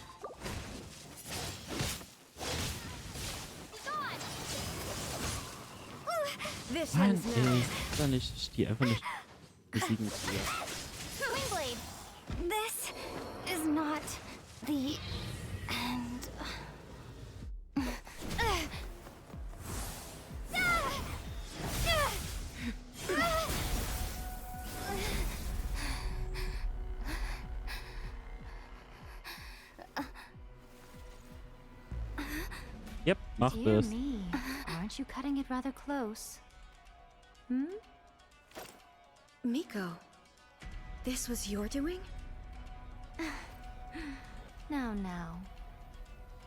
This Mann, ends now. ey, ist doch nicht, ich die einfach nicht besiegen hier. Wingblade! This is not the end. Yep, mach Dear das. me, aren't you cutting it rather close? Hmm? Miko, this was your doing? Now.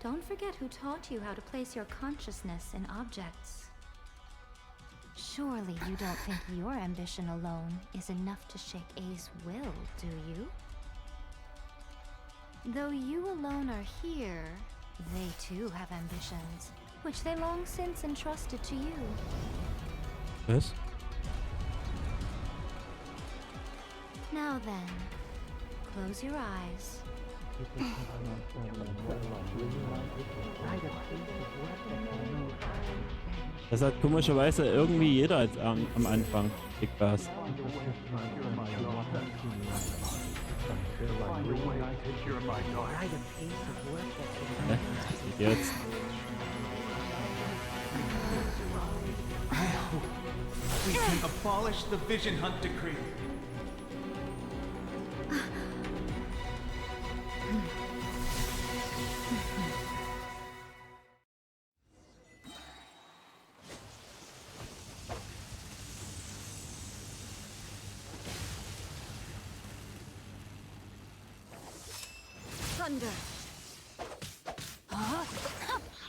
Don't forget who taught you how to place your consciousness in objects. Surely you don't think your ambition alone is enough to shake A's will, do you? Though you alone are here, they too have ambitions, which they long since entrusted to you. Was? Now then, close your eyes. Das hat komischerweise irgendwie jeder als am Anfang. Big Bass. Jetzt. We can abolish the Vision Hunt Decree. Thunder!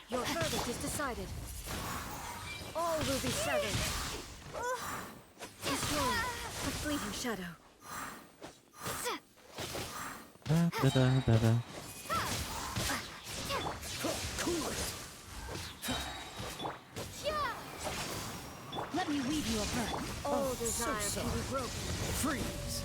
Your verdict is decided. All will be severed. Destroy a fleeting shadow. Da. Let me weave you a breath. All desire can be broken. Freeze!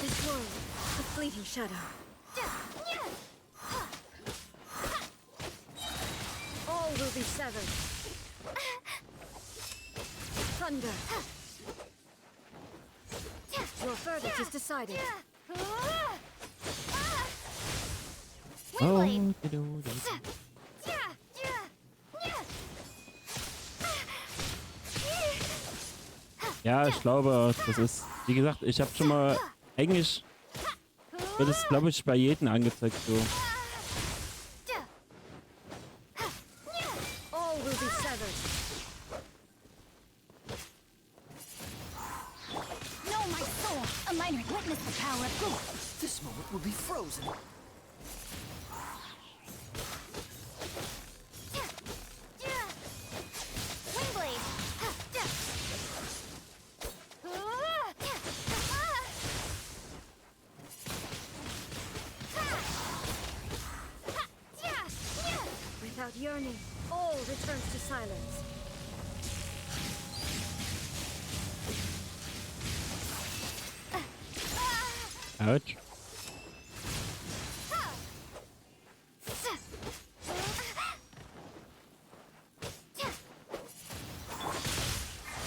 Destroy a fleeting shadow. All will be severed. Thunder. Your verdict is decided. Oh, ja, ich glaube, das ist, wie gesagt, ich habe schon mal, eigentlich wird es, glaube ich, bei jedem angezeigt so. All will be severed. No, my soul! A minor, witness the power of Gua! This moment will be frozen. Windblade! Without yearning, all returns to silence. Ouch.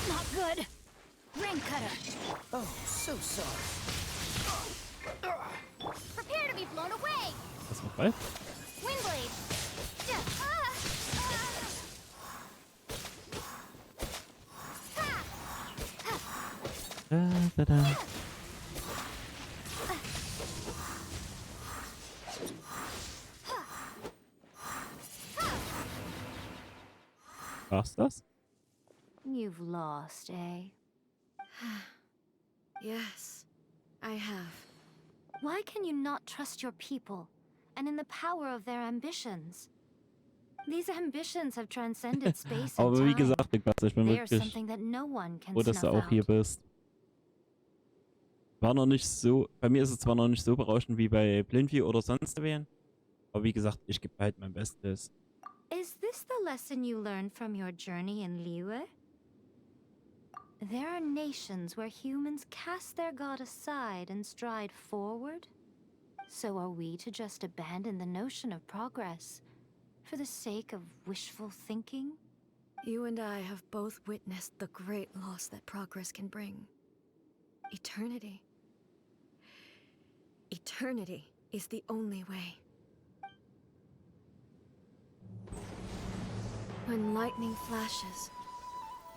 Not good! Rain cutter! Oh, so sorry. Prepare to be blown away! Das noch bald? Windblade! Da. War's das? You've lost, eh? Yes, I have. Why can you not trust your people and in the power of their ambitions? These ambitions have transcended space and Aber wie time. gesagt, Big Bass, ich bin They are wirklich something that no one can froh, dass du snuff auch hier out. bist. War noch nicht so, bei mir ist es zwar noch nicht so berauschend wie bei Blindview oder sonst wen, aber wie gesagt, ich gebe halt mein Bestes. Is this the lesson you learned from your journey in Liyue? There are nations where humans cast their god aside and stride forward. So are we to just abandon the notion of progress for the sake of wishful thinking? You and I have both witnessed the great loss that progress can bring. Eternity. Eternity is the only way. When lightning flashes,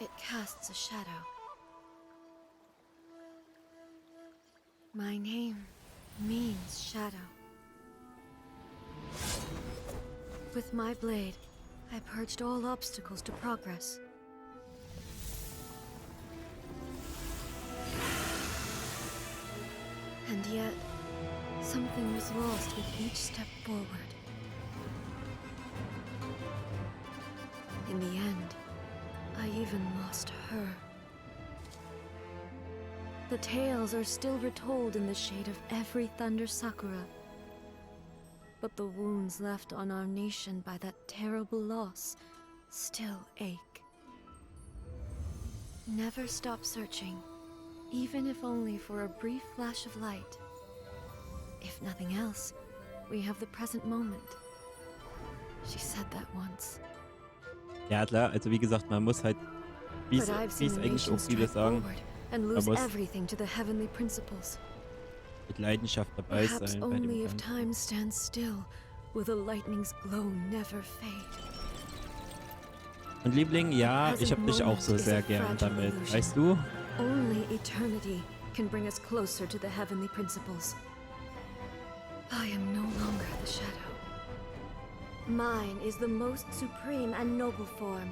it casts a shadow. My name means shadow. With my blade, I purged all obstacles to progress. And yet, something was lost with each step forward. In the end, I even lost her. The tales are still retold in the shade of every Thunder Sakura. But the wounds left on our nation by that terrible loss still ache. Never stop searching, even if only for a brief flash of light. If nothing else, we have the present moment. She said that once. Ja klar, also wie gesagt, man muss halt, wie es eigentlich auch viele sagen, And man lose muss everything to the heavenly principles. mit Leidenschaft dabei Perhaps sein bei dem only if Ganzen. time stands still, will the lightning's glow never fade. Und Liebling, ja, ich hab dich auch so sehr gern damit, weißt du? Only eternity can bring us closer to the heavenly principles. I am no longer the shadow. Mine is the most supreme and noble form.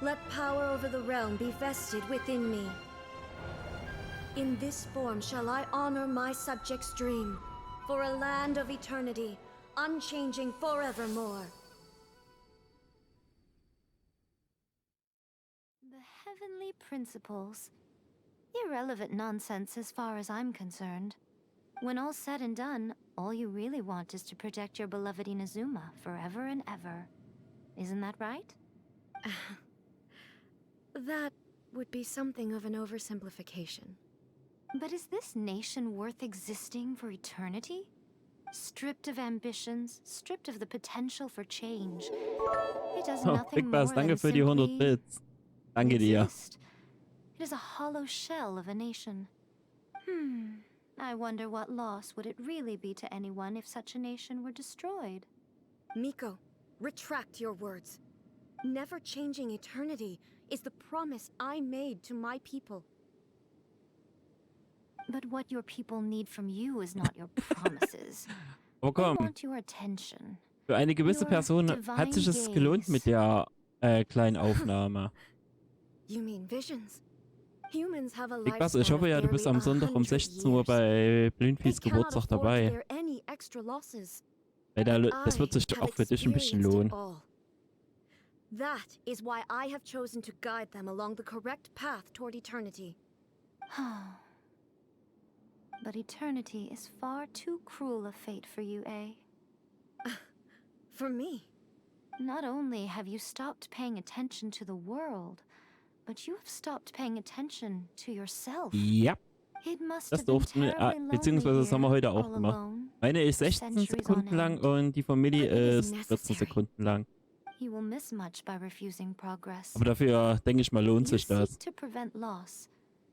Let power over the realm be vested within me. In this form shall I honor my subjects' dream, for a land of eternity, unchanging forevermore. The heavenly principles. Irrelevant nonsense as far as I'm concerned. When all's said and done, all you really want is to protect your beloved Inazuma forever and ever. Isn't that right? That would be something of an oversimplification. But is this nation worth existing for eternity? Stripped of ambitions, stripped of the potential for change. It does Oh, nothing Big more Bass, than danke für die 100 simply Bits. Danke dir. exist. It is a hollow shell of a nation. I wonder what loss would it really be to anyone if such a nation were destroyed? Miko, retract your words. Never changing eternity is the promise I made to my people. But what your people need from you is not your promises. Aber They komm, want your attention. für eine gewisse Your Person hat sich divine es gelohnt mit der kleinen Aufnahme. You mean visions? Humans have a Big Bass, ich lifespan hoffe of ja, du bist am barely Sonntag um 100 16 Uhr years. bei They Blühenviehs cannot Geburtstag afford to dabei. bear any extra losses. Weil das wird sich I auch have für dich ein bisschen experienced it lohnen. all. That is why I have chosen to guide them along the correct path toward eternity. But eternity is far too cruel a fate for you, eh? For me? Not only have you stopped paying attention to the world, but you have stopped paying attention to yourself. Ja, It must das have been durften wir, terribly lonely beziehungsweise das haben wir here, heute auch all gemacht. alone, Meine ist for 16 centuries on Sekunden lang end. und die Familie But it is ist 14 necessary. Sekunden lang. You will miss much by refusing progress. Aber dafür, denke ich mal, lohnt You sich das. seek to prevent loss,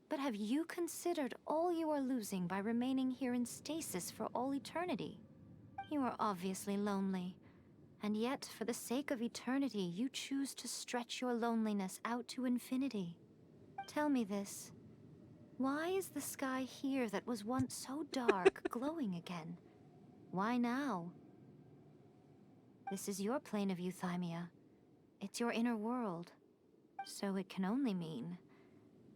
but have you considered all you are losing by remaining here in stasis for all eternity? You are obviously lonely, and yet, for the sake of eternity, you choose to stretch your loneliness out to infinity. Tell me this. Why is the sky here that was once so dark glowing again? Why now? This is your plane of euthymia. It's your inner world. So it can only mean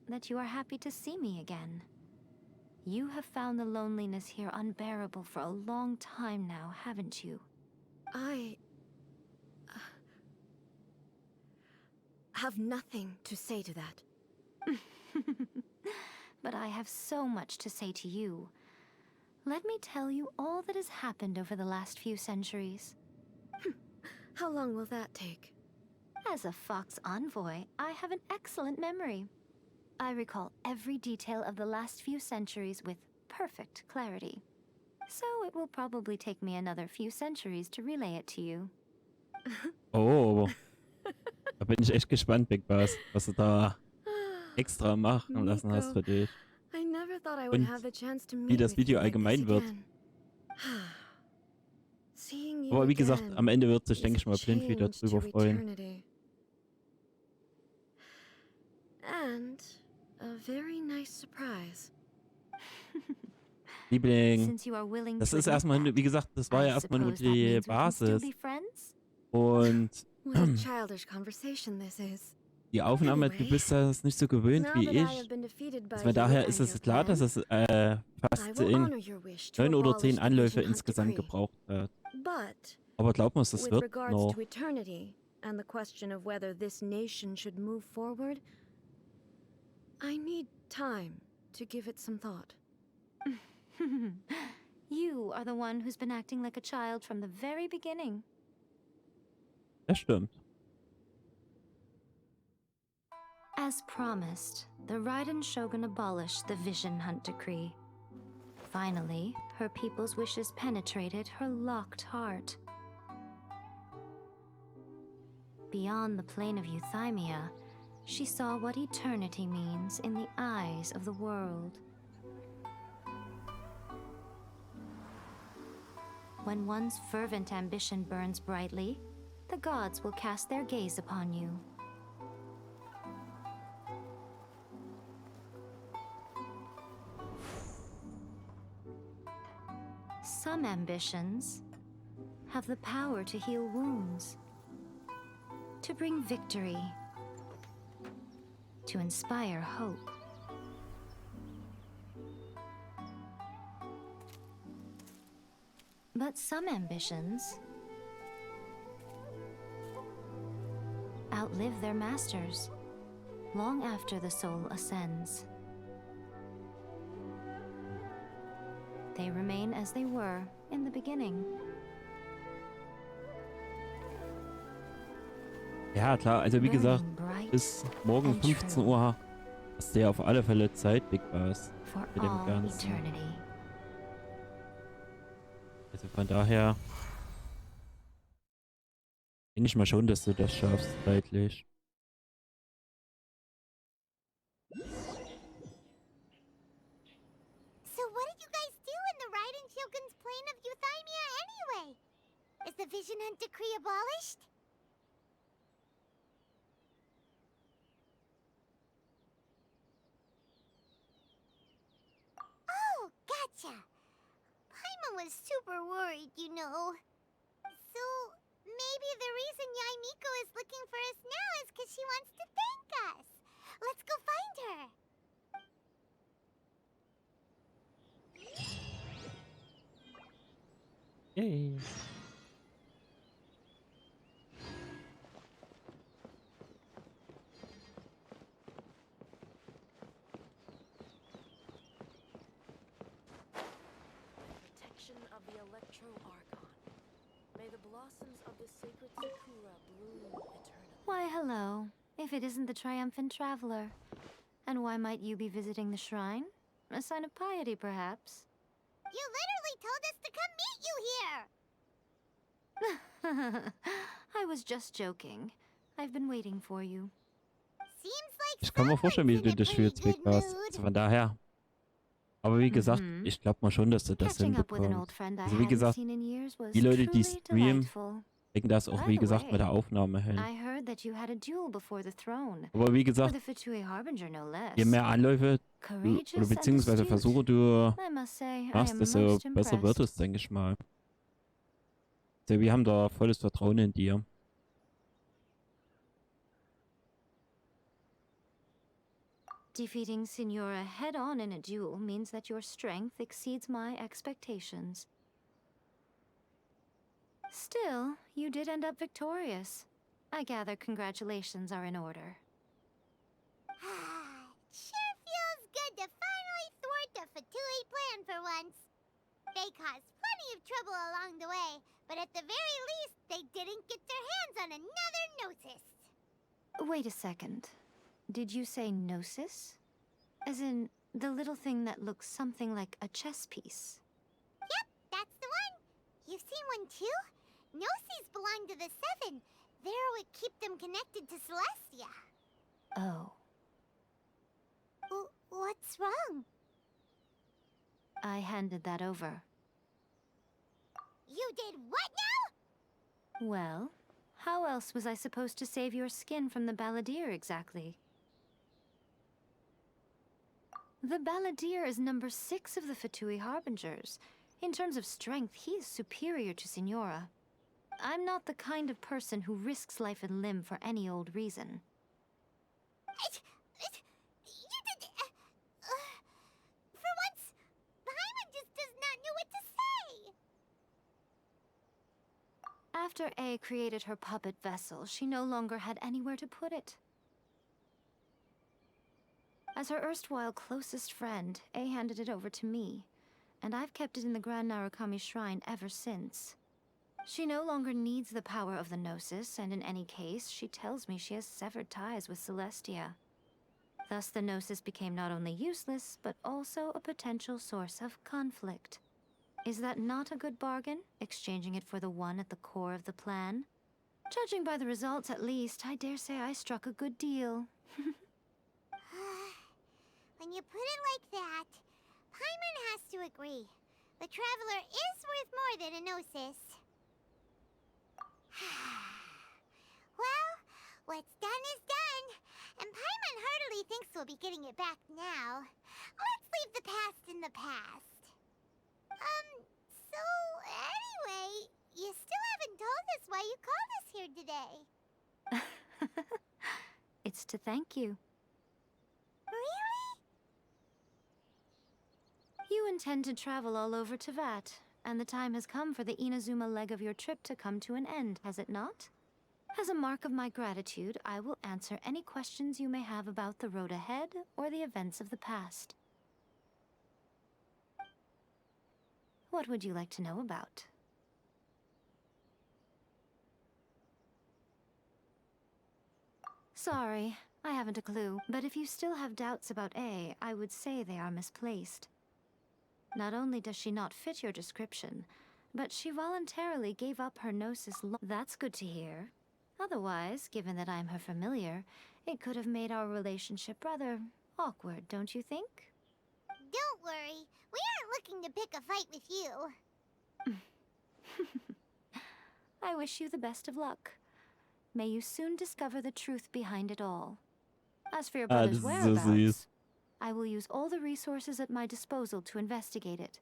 that you are happy to see me again. You have found the loneliness here unbearable for a long time now, haven't you? I have nothing to say to that. But I have so much to say to you. Let me tell you all that has happened over the last few centuries. How long will that take? As a Fox envoy, I have an excellent memory. I recall every detail of the last few centuries with perfect clarity. So it will probably take me another few centuries to relay it to you. Oh, da bin ich echt gespannt, Big Bass, was du da extra machen lassen hast für dich. I never thought I would Und have the chance to wie meet das with Video you like this allgemein wird. again. Seeing you Aber wie gesagt, again am Ende wird sich, is denke ich mal, a Blindvieh change darüber to freuen. eternity. And a very nice surprise. Liebling. Since you are willing Das to ist admit erstmal, that, wie gesagt, das war I ja erstmal nur suppose that die means we can still Basis. be friends? Und What a childish conversation this is. die Aufnahme, du Anyway, bist das nicht so gewöhnt now wie that I have ich. been defeated by Von you daher and ist your es klar, dass plan, es I fast will in honor your wish to 9 oder abolish 10 the Anläufe Vision Hunt insgesamt decree. gebraucht hat. But Aber glaub mir, das with wird regards noch. to eternity and the question of whether this nation should move forward, I need time to give it some thought. You are the one who's been acting like a child from the very beginning. Das stimmt. As promised, the Raiden Shogun abolished the Vision Hunt decree. Finally, her people's wishes penetrated her locked heart. Beyond the plane of Euthymia, she saw what eternity means in the eyes of the world. When one's fervent ambition burns brightly, the gods will cast their gaze upon you. Some ambitions have the power to heal wounds, to bring victory, to inspire hope. But some ambitions outlive their masters long after the soul ascends. They remain as they were in the beginning. Ja, klar, also wie gesagt, bis morgen 15 Uhr hast du ja auf alle Fälle Zeit, Big Boss, mit dem Ganzen. Also von daher denke ich mal schon, dass du das schaffst, zeitlich. So what did you guys do in the Raiden Shogun's plane of Euthymia anyway? Is the Vision Hunt decree abolished? Oh, gotcha. Paimon was super worried, you know. So, maybe the reason Yaimiko is looking for us now is because she wants to thank us. Let's go find her. Yay. Protection of the Electro Archon. May the blossoms of the sacred Sakura bloom eternally. Why, hello. If it isn't the triumphant traveler. And why might you be visiting the shrine? A sign of piety, perhaps? You literally told us to come meet you here! I was just joking. I've been waiting for you. Seems like Ich kann mir vorstellen, wie du dich fühlst, Big Boss. Also von daher. Aber wie gesagt, ich glaube mal schon, dass du das Catching up with an old hinbekommst. friend I Also wie hadn't gesagt, seen in years was die Leute, die truly streamen, delightful. kriegen das auch, By wie the gesagt, mit der way, Aufnahme hin. I heard that you had a duel before the throne. Aber wie gesagt, With the Fatui Harbinger, no less. je mehr Anläufe Courageous oder and beziehungsweise astute. Versuche du I must say, I machst, am desto most besser wird impressed. es, denke ich mal. Also wir haben da volles Vertrauen in dir. Defeating Signora head-on in a duel means that your strength exceeds my expectations. Still, you did end up victorious. I gather congratulations are in order. Sure feels good to finally thwart the Fatui plan for once. They caused plenty of trouble along the way, but at the very least, they didn't get their hands on another Gnosis. Wait a second. Did you say Gnosis? As in, the little thing that looks something like a chess piece? Yep, that's the one. You've seen one too? Gnosis belong to the Seven. They're what keep them connected to Celestia. Oh. What's wrong? I handed that over. You did what now? Well, how else was I supposed to save your skin from the balladeer exactly? The Balladeer is number 6 of the Fatui Harbingers. In terms of strength, he is superior to Signora. I'm not the kind of person who risks life and limb for any old reason. For once, Paimon just does not know what to say. After A created her puppet vessel, she no longer had anywhere to put it. As her erstwhile closest friend, A handed it over to me, and I've kept it in the Grand Narukami Shrine ever since. She no longer needs the power of the Gnosis, and in any case, she tells me she has severed ties with Celestia. Thus, the Gnosis became not only useless, but also a potential source of conflict. Is that not a good bargain, exchanging it for the one at the core of the plan? Judging by the results, at least, I dare say I struck a good deal. When you put it like that, Paimon has to agree. The Traveler is worth more than a Gnosis. Well, what's done is done, and Paimon heartily thinks we'll be getting it back now. Let's leave the past in the past. So anyway, you still haven't told us why you called us here today. It's to thank you. Really? You intend to travel all over Teyvat, and the time has come for the Inazuma leg of your trip to come to an end, has it not? As a mark of my gratitude, I will answer any questions you may have about the road ahead or the events of the past. What would you like to know about? Sorry, I haven't a clue, but if you still have doubts about A, I would say they are misplaced. Not only does she not fit your description, but she voluntarily gave up her Gnosis. That's good to hear. Otherwise, given that I'm her familiar, it could have made our relationship rather awkward, don't you think? Don't worry, we aren't looking to pick a fight with you. I wish you the best of luck. May you soon discover the truth behind it all. As for your brother's whereabouts, I will use all the resources at my disposal to investigate it,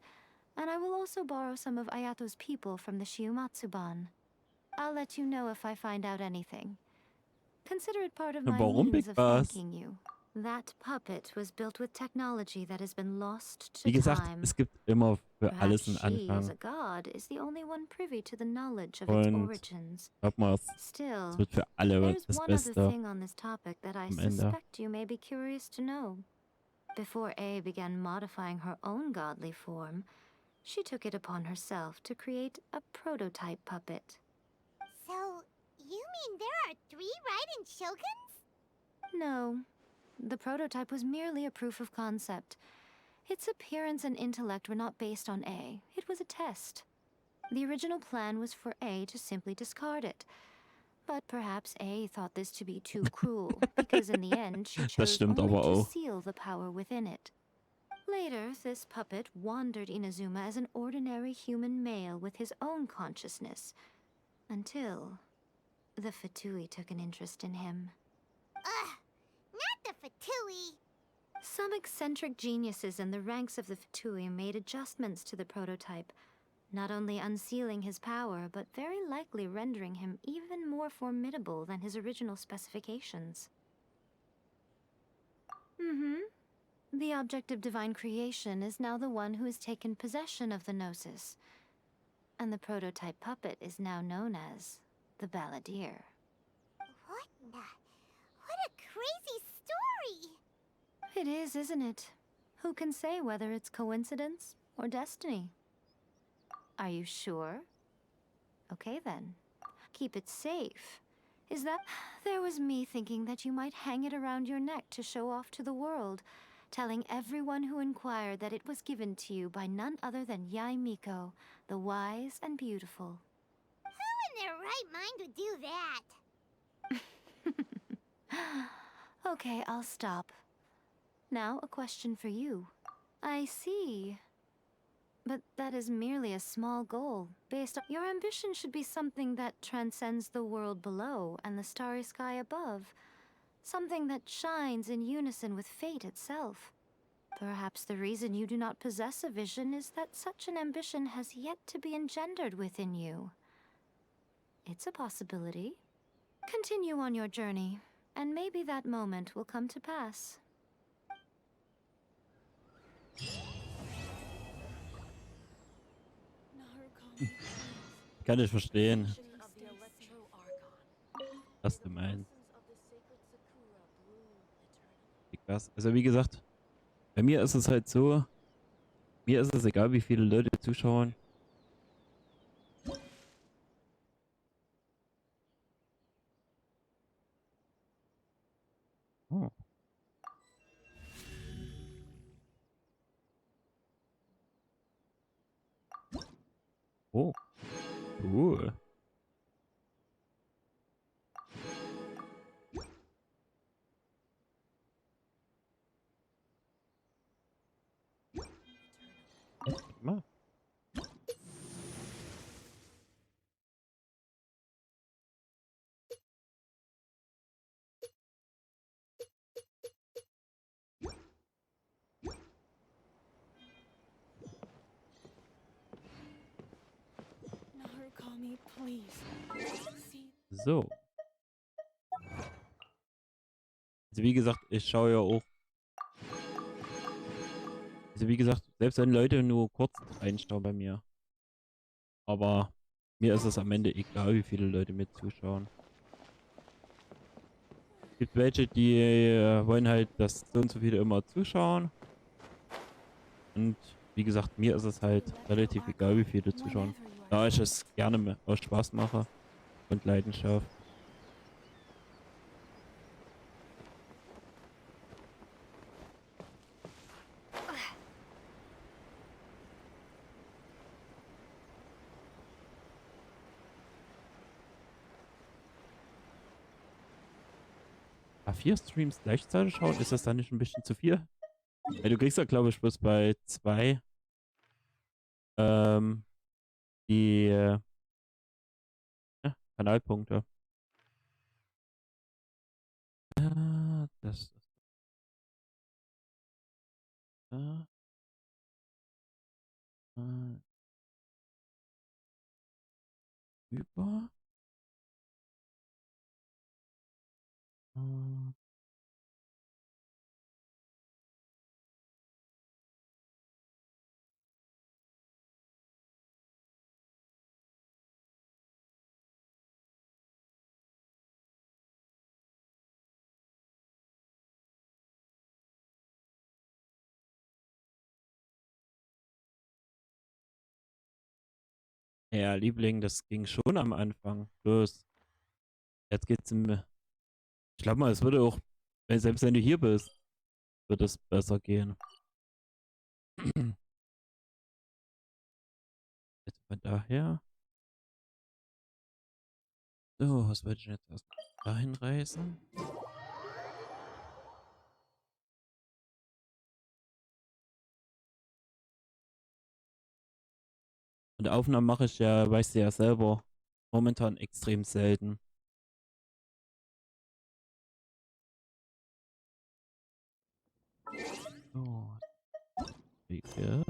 and I will also borrow some of Ayato's people from the Shiumatsuban. I'll let you know if I find out anything. Consider it part of my means of thanking you. That puppet was built with technology that has been lost to Wie gesagt, time. es gibt immer für alles Perhaps einen she, as a Anfang. god, is the only one privy to the knowledge of its Und origins. glaub mal, es Still, wird für alle there's das one other Beste thing on this topic that I am Ende. suspect you may be curious to know. Before A began modifying her own godly form, she took it upon herself to create a prototype puppet. So, you mean there are 3 Raiden Shoguns? No. The prototype was merely a proof of concept. Its appearance and intellect were not based on A. It was a test. The original plan was for A to simply discard it. But perhaps A thought this to be too cruel, because in the end she chose only to seal the power within it. Later, this puppet wandered Inazuma as an ordinary human male with his own consciousness, until the Fatui took an interest in him. Ugh, not the Fatui. Some eccentric geniuses in the ranks of the Fatui made adjustments to the prototype, not only unsealing his power, but very likely rendering him even more formidable than his original specifications. The object of divine creation is now the one who has taken possession of the Gnosis, and the prototype puppet is now known as the Balladeer. What a crazy story! It is, isn't it? Who can say whether it's coincidence or destiny? Are you sure? Okay then. Keep it safe. Is that... There was me thinking that you might hang it around your neck to show off to the world, telling everyone who inquired that it was given to you by none other than Yae Miko, the wise and beautiful. Who in their right mind would do that? Okay, I'll stop. Now, a question for you. I see. But that is merely a small goal, based on... Your ambition should be something that transcends the world below and the starry sky above. Something that shines in unison with fate itself. Perhaps the reason you do not possess a vision is that such an ambition has yet to be engendered within you. It's a possibility. Continue on your journey, and maybe that moment will come to pass. Kann ich verstehen, was du meinst. Krass. Also wie gesagt, bei mir ist es halt so, mir ist es egal, wie viele Leute zuschauen. Oh. Oh. Cool. Mal. So. Also wie gesagt, ich schaue ja auch. Also wie gesagt, selbst wenn Leute nur kurz reinschauen bei mir. Aber mir ist es am Ende egal, wie viele Leute mit zuschauen. Es gibt welche, die wollen halt, dass so und so viele immer zuschauen. Und wie gesagt, mir ist es halt relativ egal, wie viele zuschauen. Da ich es gerne aus Spaß mache und Leidenschaft. A4 Streams gleichzeitig schauen, ist das dann nicht ein bisschen zu viel? Ja, du kriegst ja, glaube ich, bloß bei 2 die ja, Kanalpunkte. Das ist da. Über. Ja, Liebling, das ging schon am Anfang. Bloß, jetzt geht's im. Ich glaube mal, es würde auch, selbst wenn du hier bist, wird es besser gehen. Jetzt von daher. So, was wollte ich jetzt erst dahin reisen? Und Aufnahmen mache ich ja, weißt du ja selber, momentan extrem selten. So, Wege.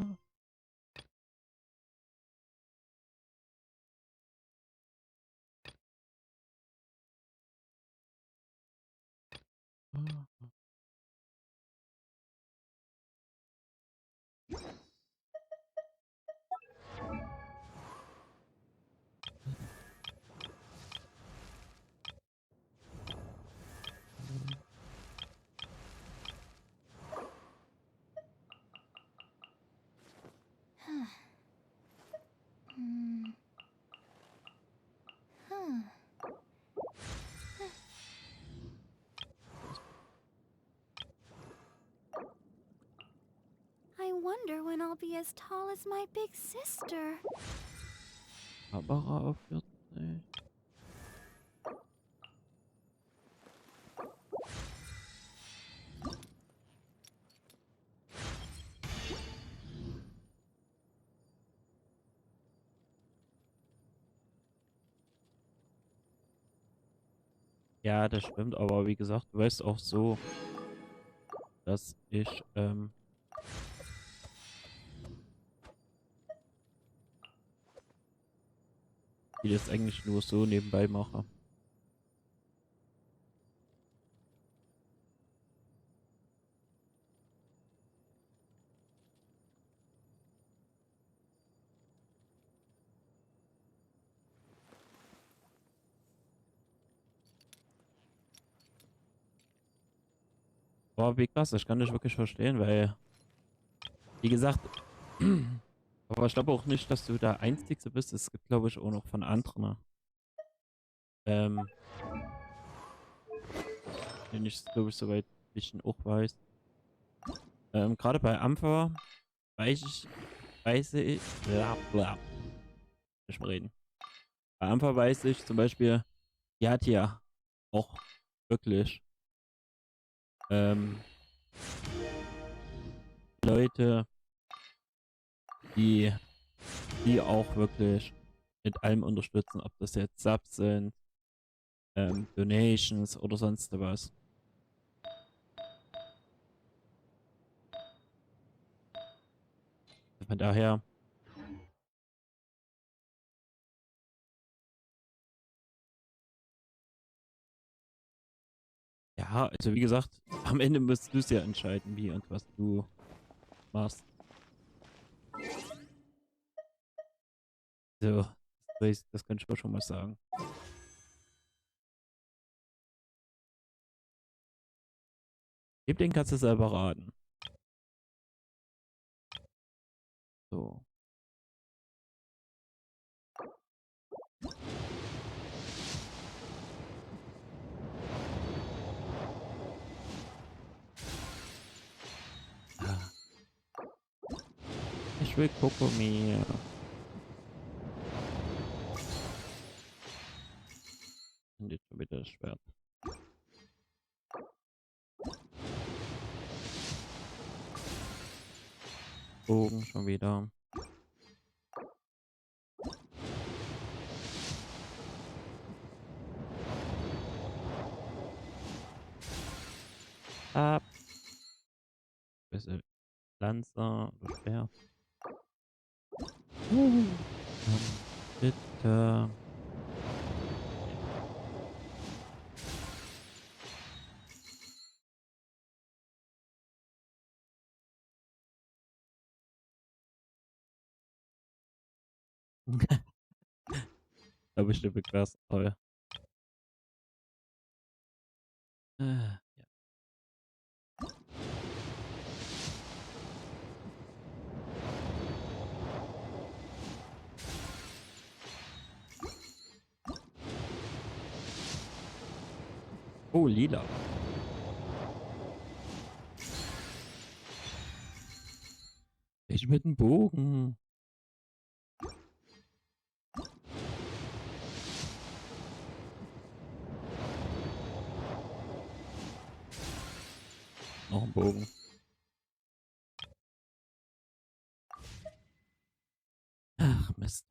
I wonder when I'll be as tall as my big sister. Kamera auf 40. Ja, das stimmt, aber wie gesagt, du weißt auch so, dass ich die das eigentlich nur so nebenbei mache. Boah, wie krass, ich kann dich wirklich verstehen, weil, wie gesagt, aber ich glaube auch nicht, dass du der Einzige bist. Es gibt, glaube ich, auch noch von anderen, ähm, den ich, glaube ich, soweit ich ihn auch weiß. Gerade bei Ampfer weiß ich, bla, bla, nicht mehr reden. Bei Ampfer weiß ich zum Beispiel, die hat ja auch wirklich, ähm, Leute, die, die auch wirklich mit allem unterstützen, ob das jetzt Subs sind, Donations oder sonst was. Von daher, ja, also wie gesagt, am Ende musst du es ja entscheiden, wie und was du machst. So, das kann ich auch schon mal sagen. Den kannst du selber raten. So. Ah. Ich will Kokomi. Und jetzt schon wieder das Schwert. Bogen schon wieder. Ab. Bisschen Lanzer oder Schwert. Bitte. Da bestimmt krass. Toll. Ja. Oh, lila. Ich mit dem Bogen. Noch ein Bogen. Ach, Mist.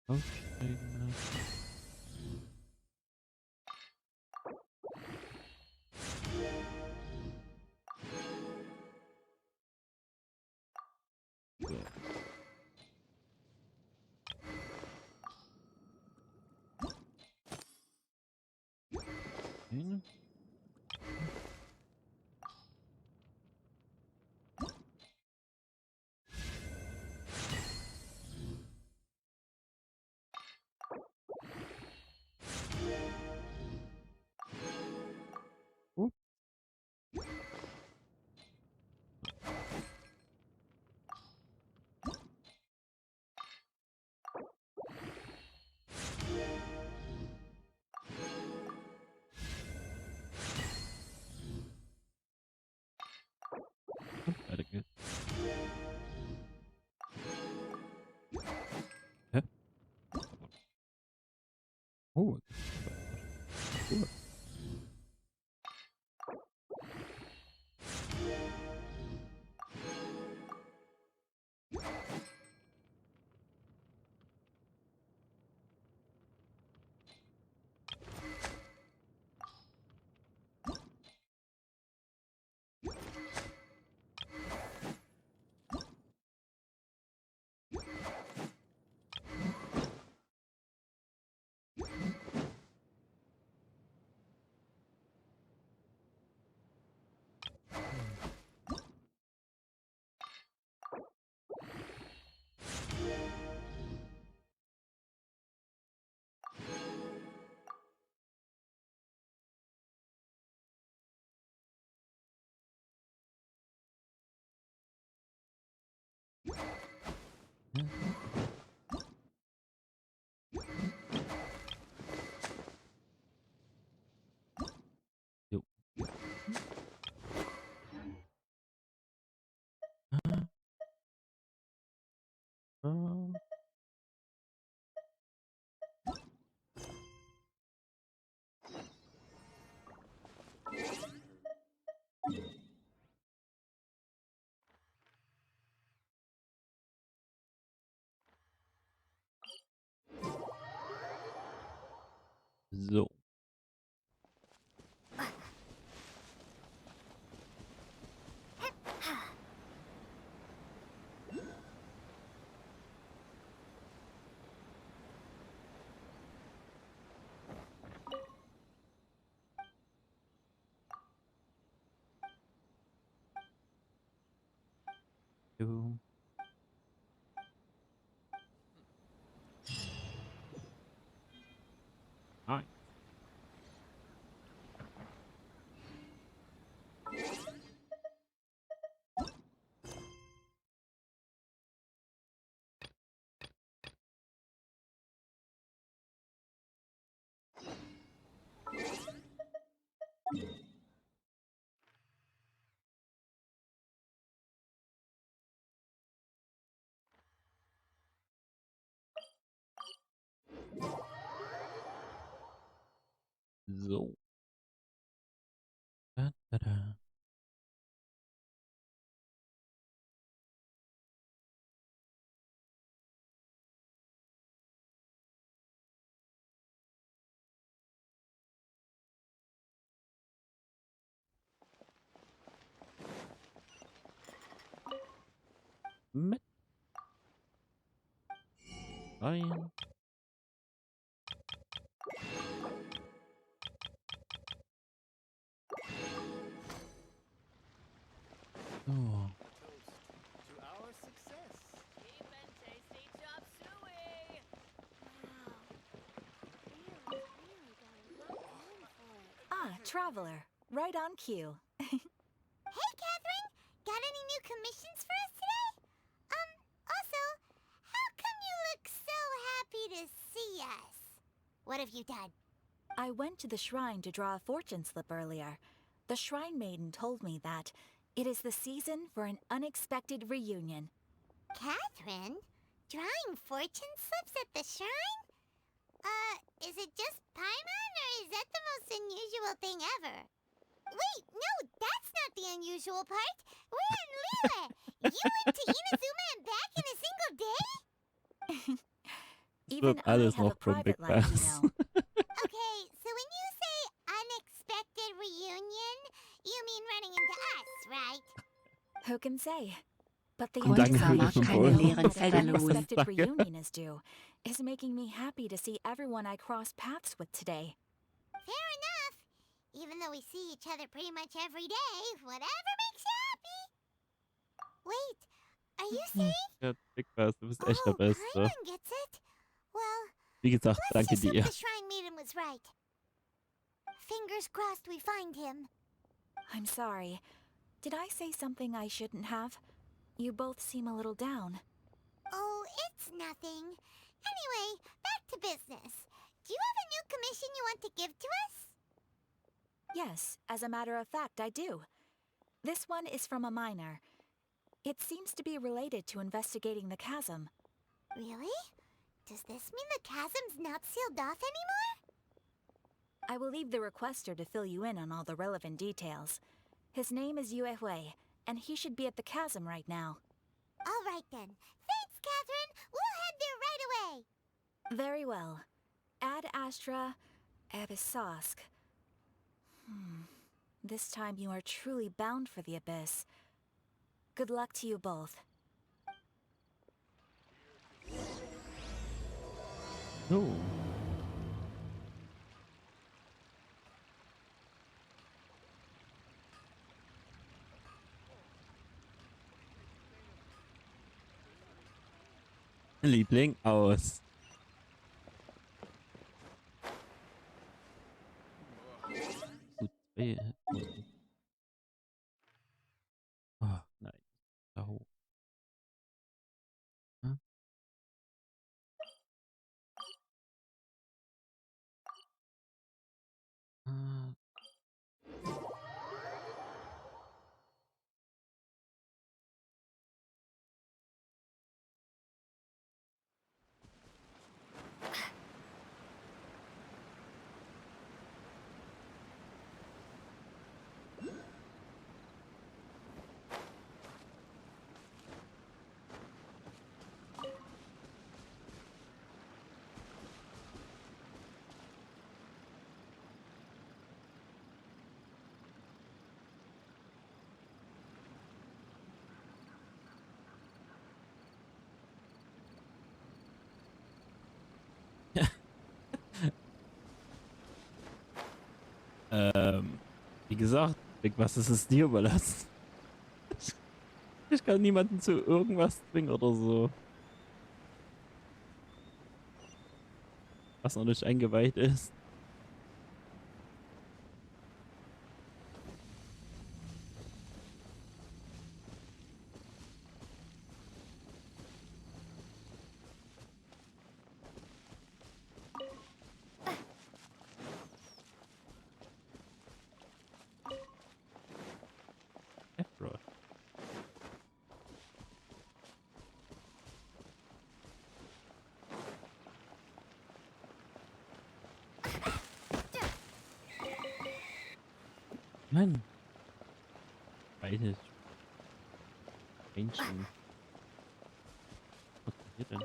Aufsteigen. So. Eine. Oh. Cool. Jo. So. Jo. Hi. So. Da, da, da. Mit rein. So. To our success. Deep and tasty chop suey. Ah, traveler. Right on cue. Hey, Catherine! Got any new commissions for us today? Also, how come you look so happy to see us? What have you done? I went to the shrine to draw a fortune slip earlier. The shrine maiden told me that it is the season for an unexpected reunion. Catherine? Drawing fortune slips at the shrine? Is it just Paimon, or is that the most unusual thing ever? Wait, no, that's not the unusual part. We're in Lille. You went to Inazuma and back in a single day? Even I Alles have a noch from Big private life, you Bass. know. Okay, so when you say unexpected reunion, you mean running into us, right? Who can say? But the Danke für die anticipation 5 of Euro. knowing that Danke, an unexpected danke. reunion is due is making me happy to see everyone I cross paths with today. Fair enough. Even though we see each other pretty much every day, whatever makes you happy. Wait, are you saying? Ja, Big Bass, du bist echt der Oh, Beste. Paimon gets it. Well, Wie gesagt, let's danke just hope dir. the shrine maiden was right. Fingers crossed we find him. I'm sorry. Did I say something I shouldn't have? You both seem a little down. Oh, it's nothing. Anyway, back to business. Do you have a new commission you want to give to us? Yes, as a matter of fact, I do. This one is from a miner. It seems to be related to investigating the chasm. Really? Does this mean the chasm's not sealed off anymore? I will leave the requester to fill you in on all the relevant details. His name is Yue Hui, and he should be at the chasm right now. All right then. Thanks, Catherine. We'll head there right away. Very well. Ad Astra Abyssosk. This time you are truly bound for the Abyss. Good luck to you both. So. Liebling aus. Gut, zwei. Oh, nein. Da hoch. Hm? Wie gesagt, was ist es dir überlassen? Ich kann niemanden zu irgendwas zwingen oder so. Was noch nicht eingeweiht ist. Mann. Beides. Genshin. Was passiert denn?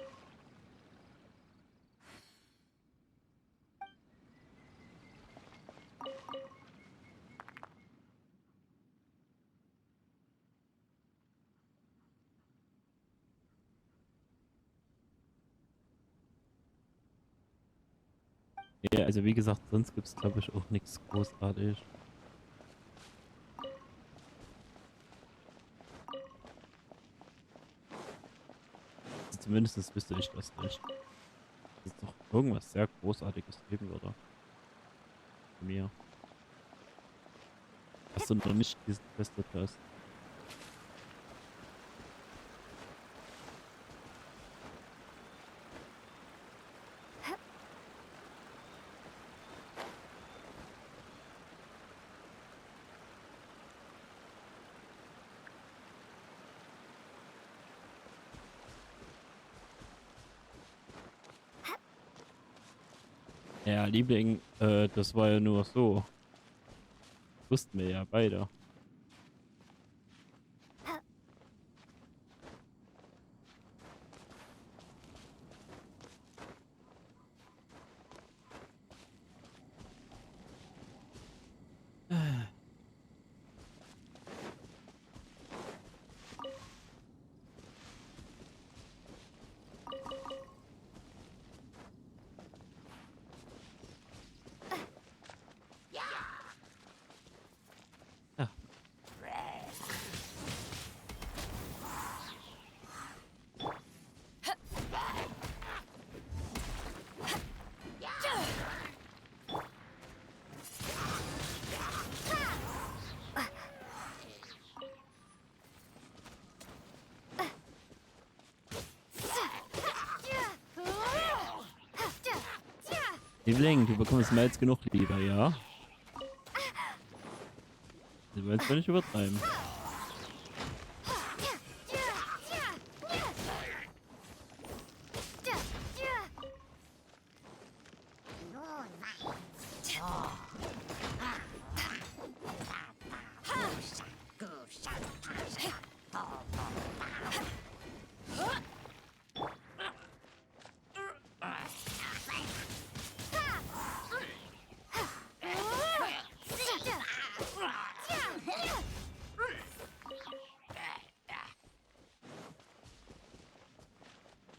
Ja, also wie gesagt, sonst gibt es glaube ich auch nichts großartig. Zumindest wüsste ich das nicht. Dass es doch irgendwas sehr Großartiges geben würde. Bei mir. Was du noch nicht getestet hast. Ja, Liebling, das war ja nur so. Wussten wir ja beide. Liebling, du bekommst mehr als genug Liebe, ja? Du willst ja nicht übertreiben.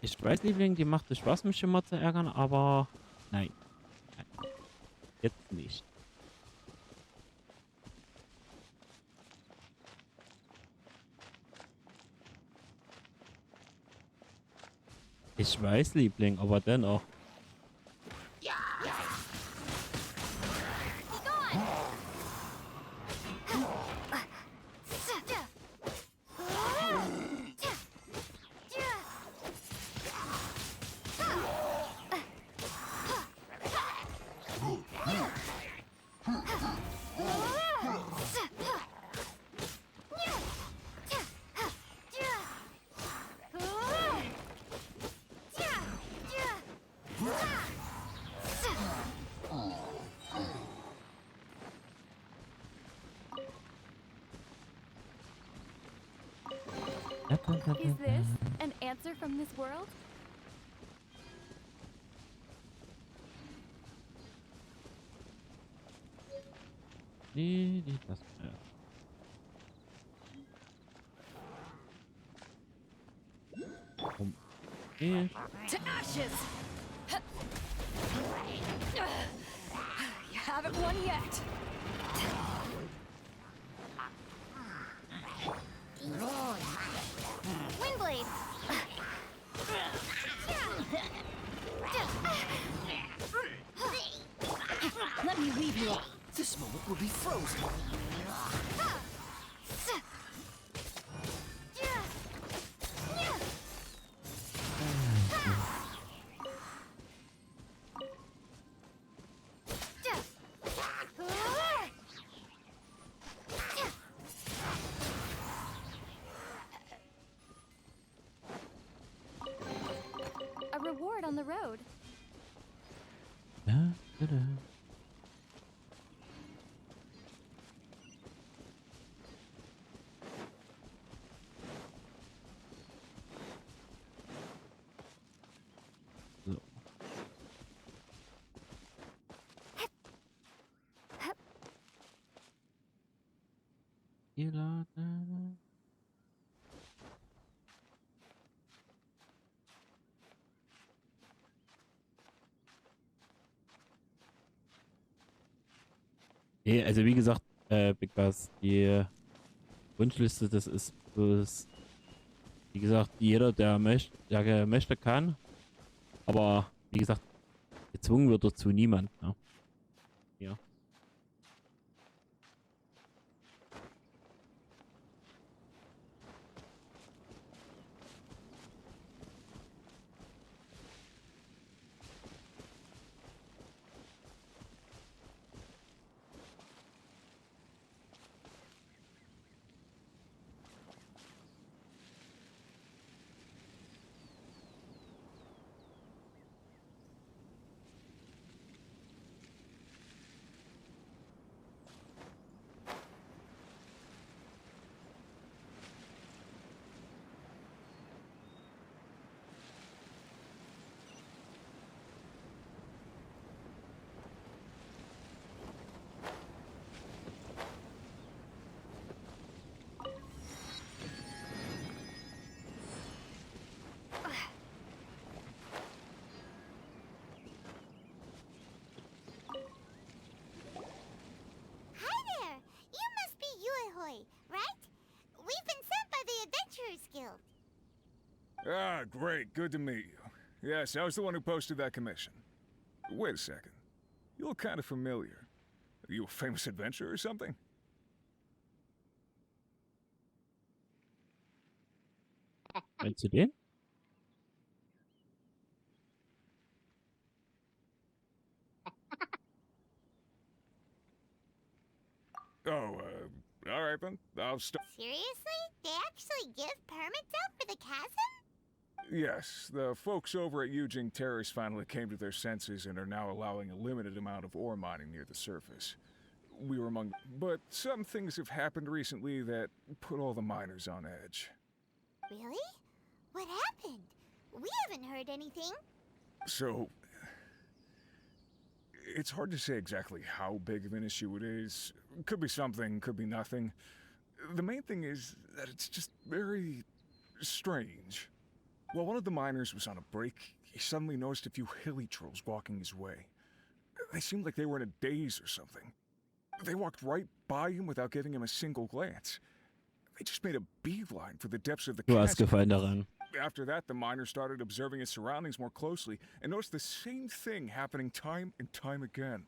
Ich weiß, Liebling, die macht es Spaß, mich immer zu ärgern, aber nein. Nein. Jetzt nicht. Ich weiß, Liebling, aber dennoch. Is this an answer from this world? Nee, das. Okay. To ashes! You haven't won yet! Windblade! Let me weave you up. This moment will be frozen. A reward on the road. Da, da, da. So. Hier, da, da. Nee, also wie gesagt, because die Wunschliste, das ist bloß, wie gesagt, jeder, der möchte, kann. Aber wie gesagt, gezwungen wird dazu niemand. Ne? Ja. Right? We've been sent by the Adventurers Guild. Ah, great. Good to meet you. Yes, I was the one who posted that commission. Wait a second. You look kind of familiar. Are you a famous adventurer or something? Meinst du den? Oh, all right then. I'll start. Seriously? They actually give permits out for the chasm? Yes, the folks over at Yujing Terrace finally came to their senses and are now allowing a limited amount of ore mining near the surface. We were among... But some things have happened recently that put all the miners on edge. Really? What happened? We haven't heard anything. So... It's hard to say exactly how big of an issue it is. Could be something, could be nothing. The main thing is that it's just very... strange. While one of the miners was on a break, he suddenly noticed a few hilly trolls walking his way. They seemed like they were in a daze or something. They walked right by him without giving him a single glance. They just made a beeline for the depths of the Du hast chasm. Gefallen daran. After that, the miner started observing his surroundings more closely and noticed the same thing happening time and time again.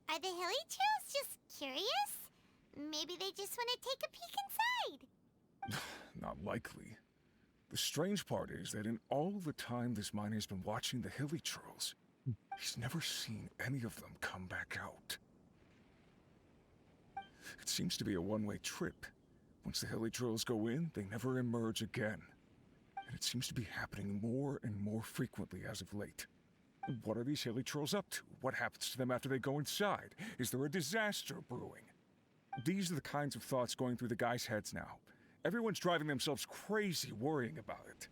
Are the hilly trolls just curious? Maybe they just want to take a peek inside. Not likely. The strange part is that in all the time this miner's been watching the hilly trolls, he's never seen any of them come back out. It seems to be a one-way trip. Once the hilly trolls go in, they never emerge again. And it seems to be happening more and more frequently as of late. What are these hilly trolls up to? What happens to them after they go inside? Is there a disaster brewing? These are the kinds of thoughts going through the guys' heads now. Everyone's driving themselves crazy worrying about it.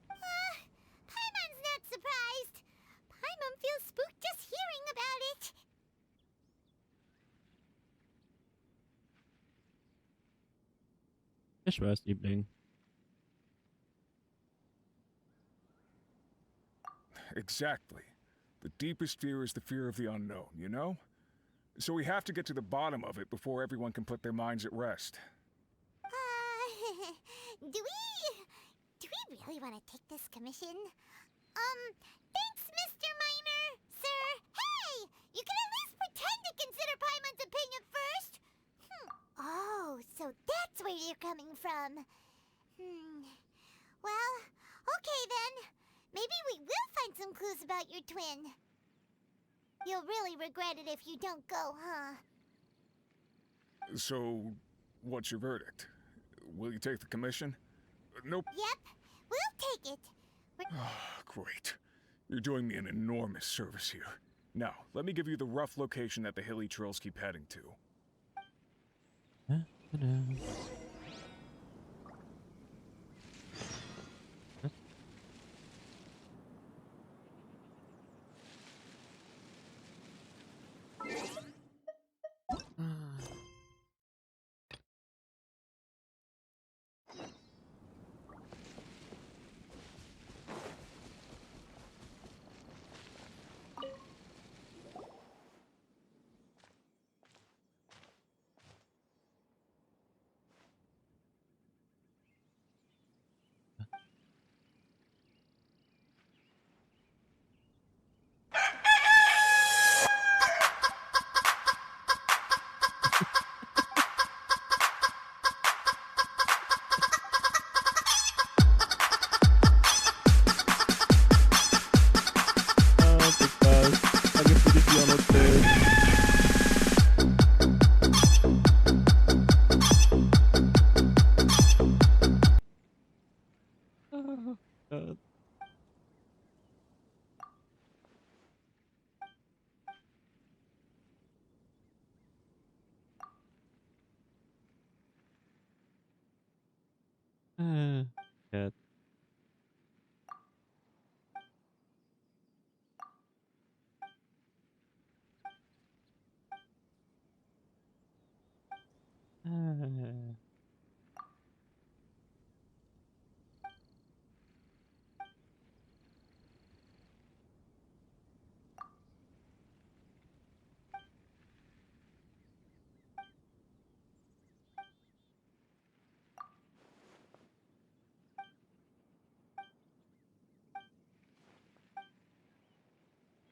Paimon's not surprised. Paimon feels spooked just hearing about it. Ich weiß, Liebling. Exactly. The deepest fear is the fear of the unknown, you know? So we have to get to the bottom of it before everyone can put their minds at rest. Do we really want to take this commission? Thanks, Mr. Miner, sir. Hey, you can at least pretend to consider Paimon's opinion first. Oh, so that's where you're coming from. Well, okay then. Maybe we will find some clues about your twin. You'll really regret it if you don't go, huh? So, what's your verdict? Will you take the commission? Nope. Yep, we'll take it. Great. You're doing me an enormous service here. Now, let me give you the rough location that the hilly trolls keep heading to. Cat.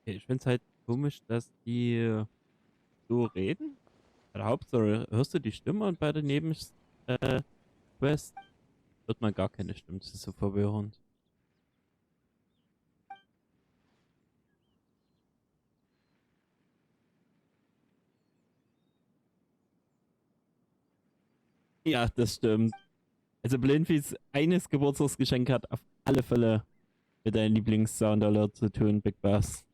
Okay, ich find's halt komisch, dass die so reden. Bei der Hauptstory hörst du die Stimme und bei der Nebenquest hört man gar keine Stimme. Das ist so verwirrend. Ja, das stimmt. Also Blindfies eines Geburtstagsgeschenk hat auf alle Fälle mit deinem Lieblings-Sound-Alert zu tun, Big Bass.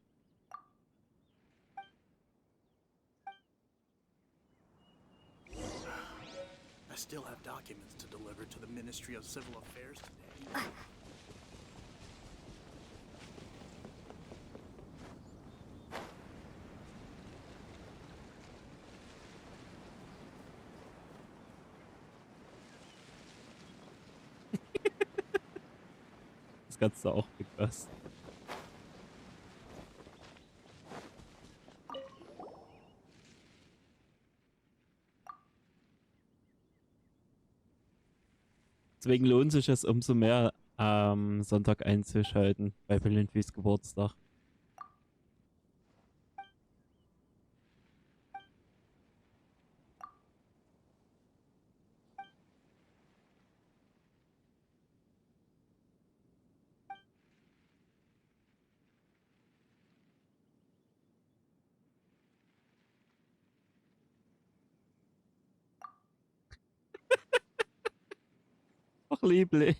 I still have documents to deliver to the Ministry of Civil Affairs today. Das kannst du auch, Big Bass. Deswegen lohnt sich es umso mehr, am Sonntag einzuschalten bei Blindfies Geburtstag. Ach, Liebling.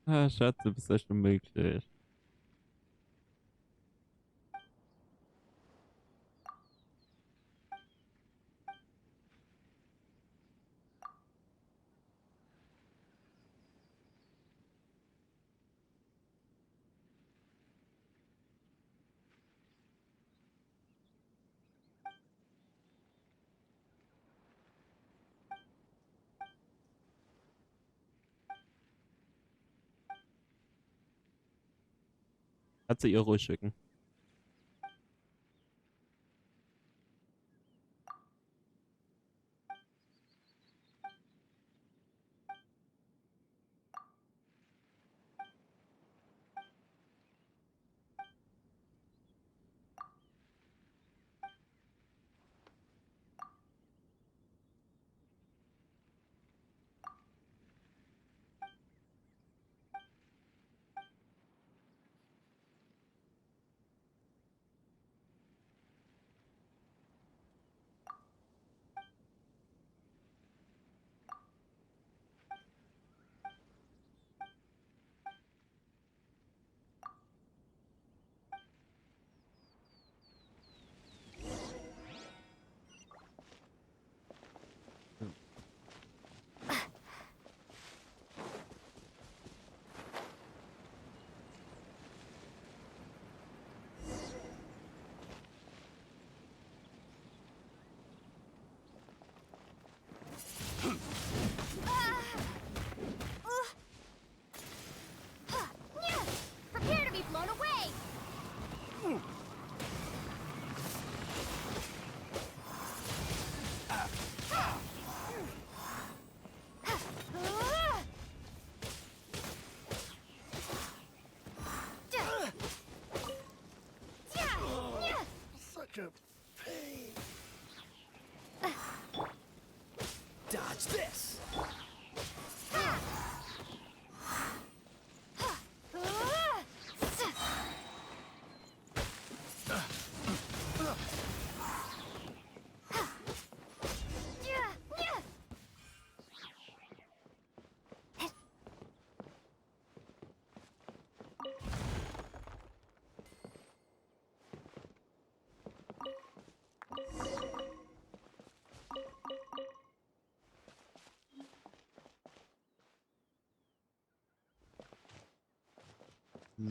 Ah, Schatz, du bist echt unmöglich. Hat sie ihr ruhig schicken. Prepare to be blown away! Such a pain. Dodge this!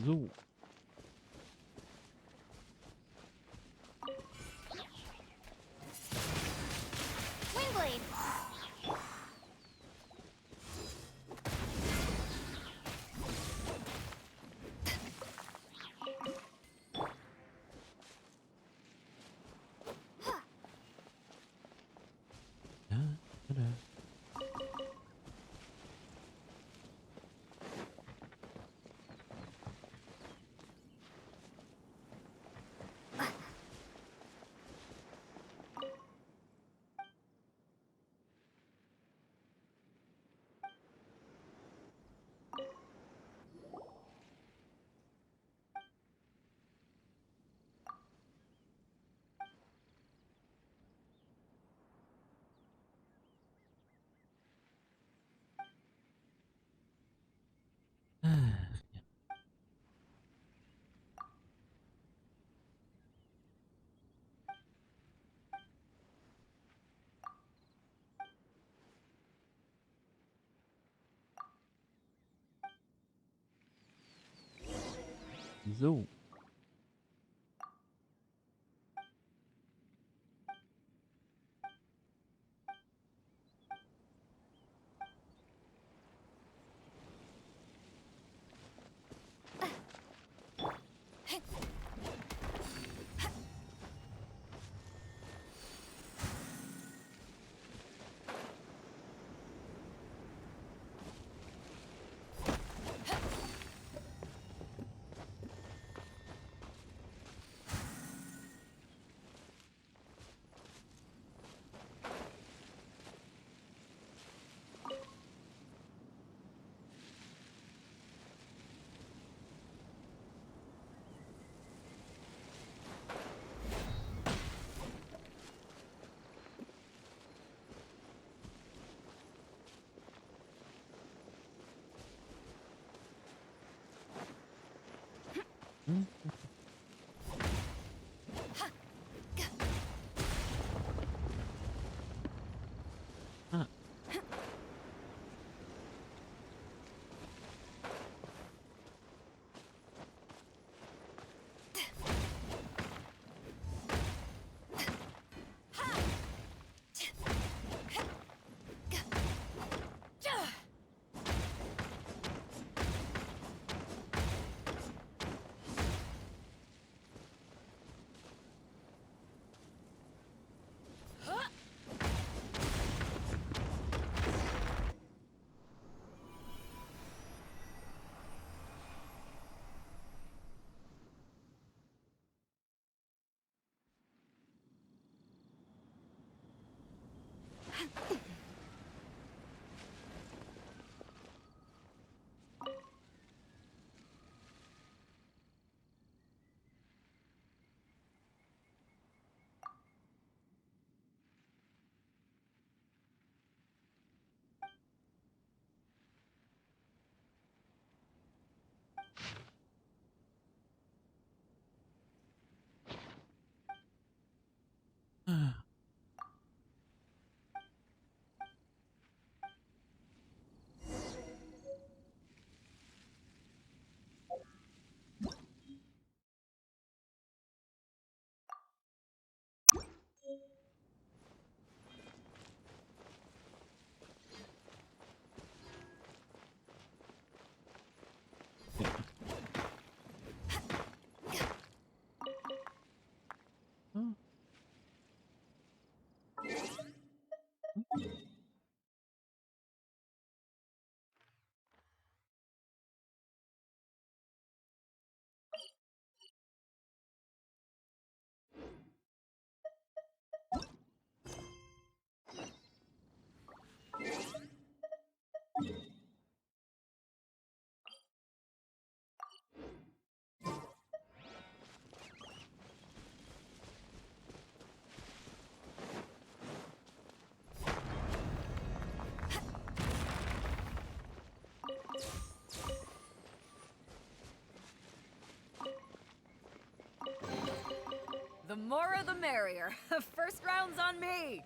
So. Windblade! So. Ah. The more the merrier. First round's on me.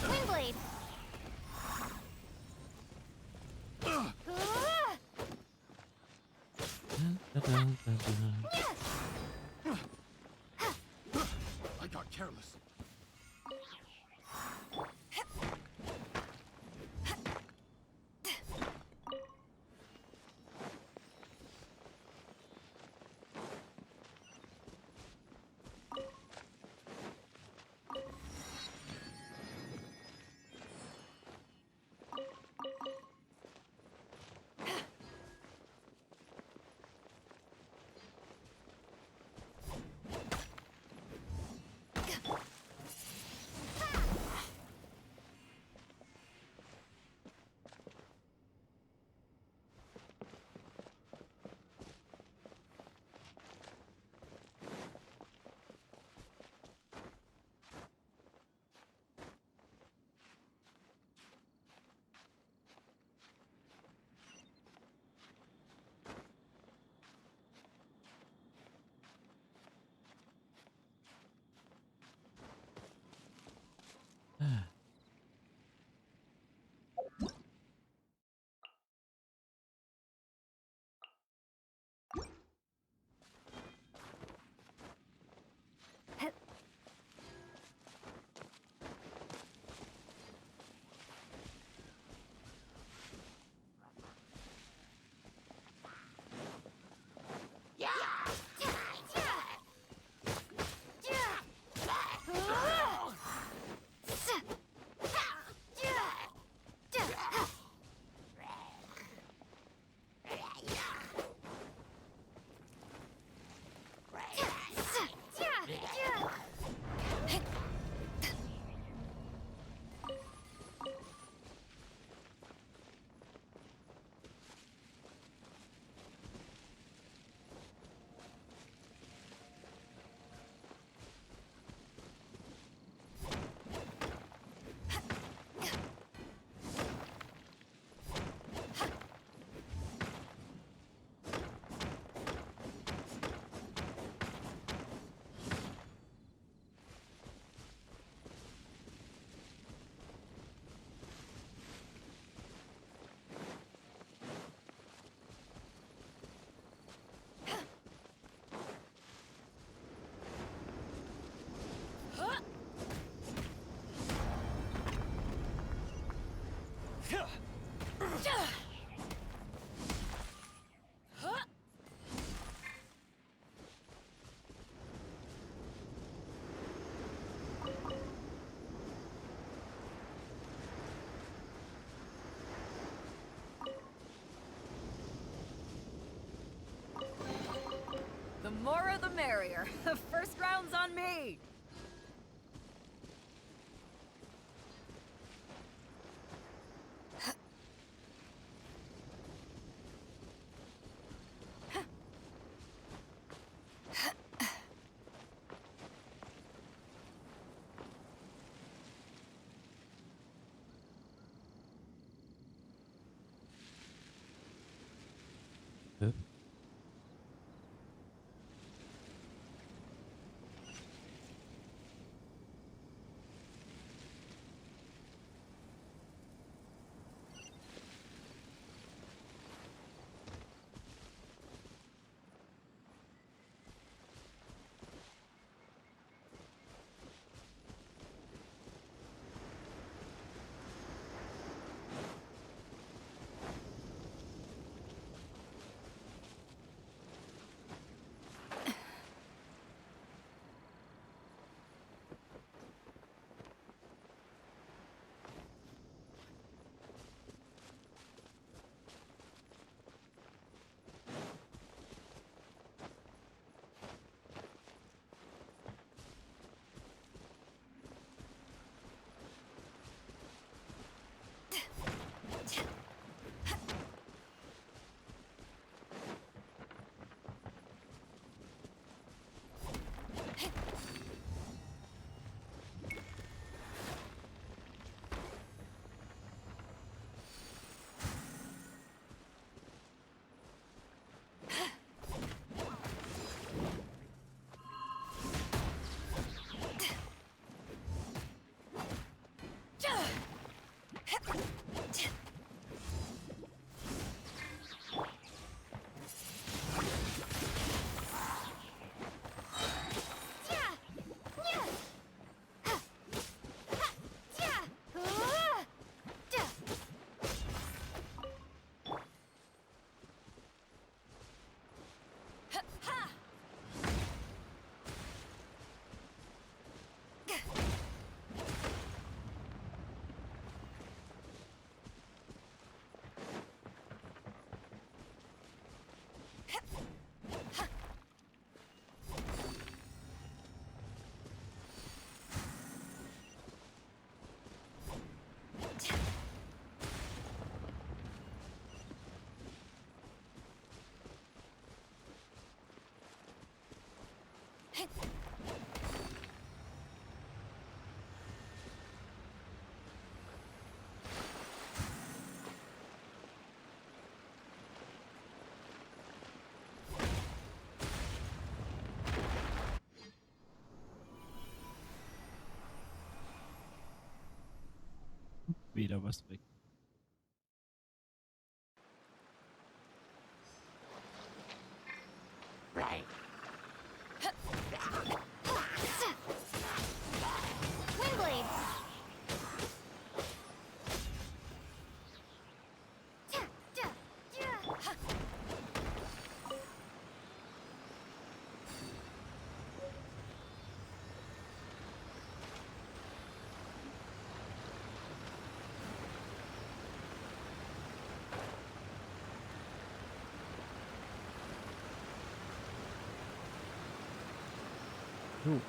Windblade! I got careless. The more the merrier. First round's on me. Wieder was weg. Right. Windblade. So.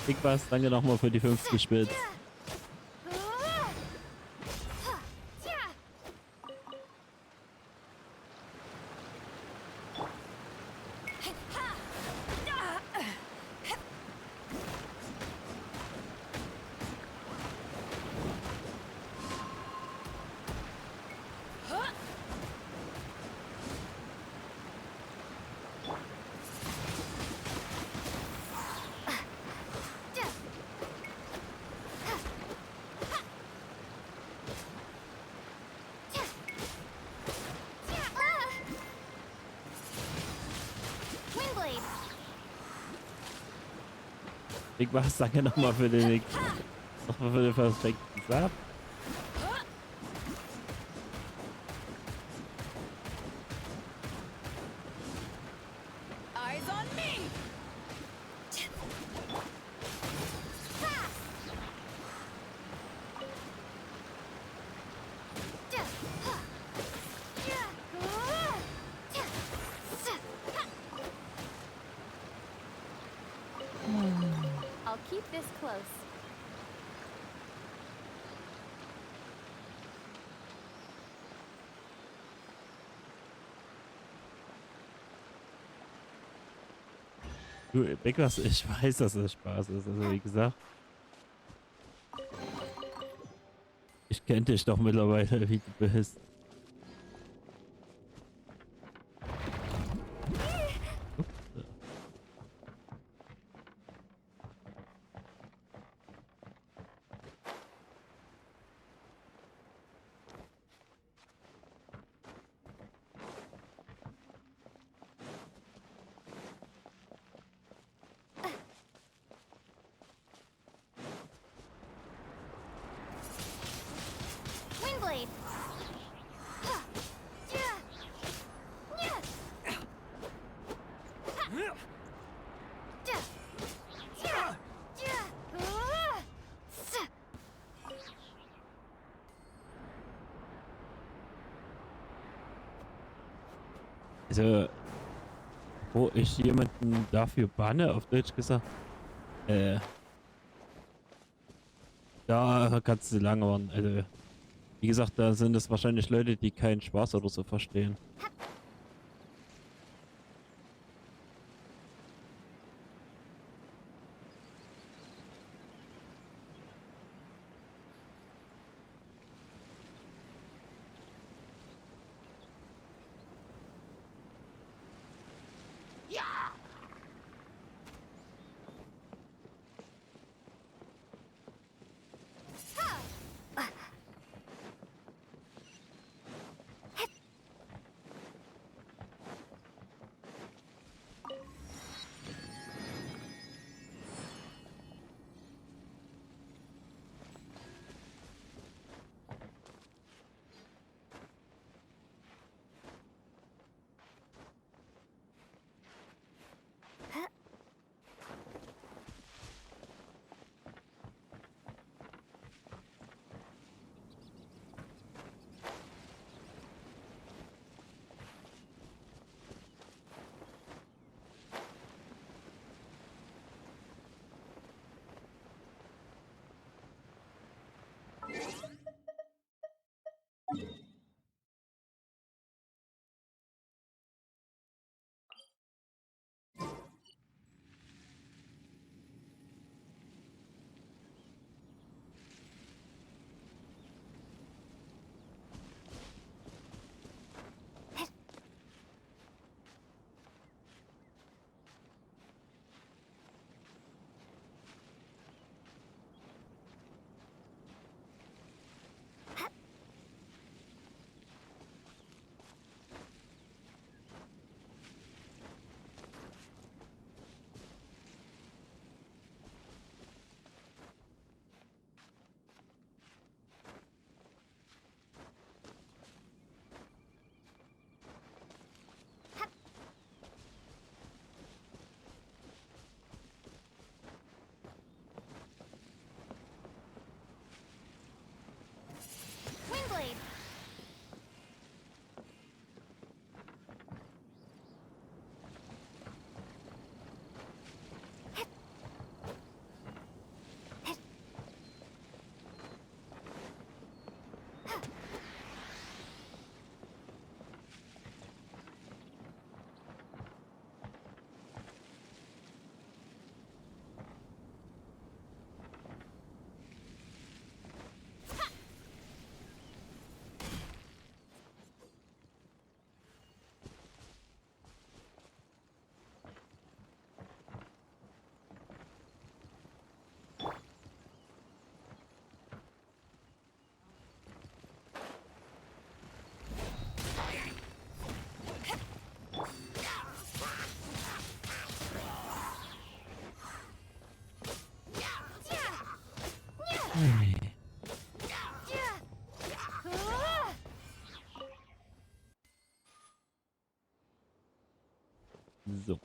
Dick was, danke nochmal für die 50 Bits. Ich mach's, danke nochmal für den perfekten Sab. Eyes on me! I'll keep this close. Du, Beckers, ich weiß, dass es Spaß ist. Also wie gesagt, ich kenne dich doch mittlerweile, wie du bist. Windblade! Also, wo ich jemanden dafür banne, auf Deutsch gesagt, da kannst du lange warten. Also, wie gesagt, da sind es wahrscheinlich Leute, die keinen Spaß oder so verstehen. So.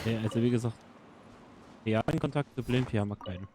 Ja, also wie gesagt, realen Kontakt zu Blindvieh haben wir keinen.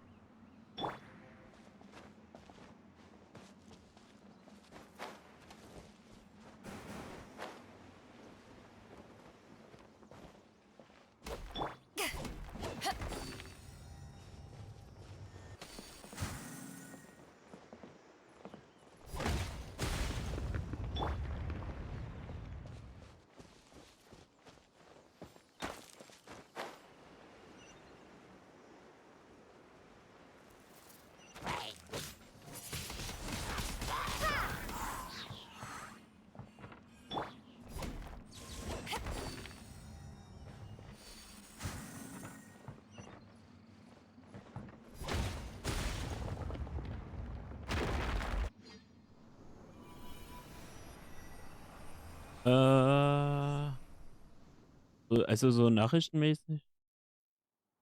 Also so nachrichtenmäßig?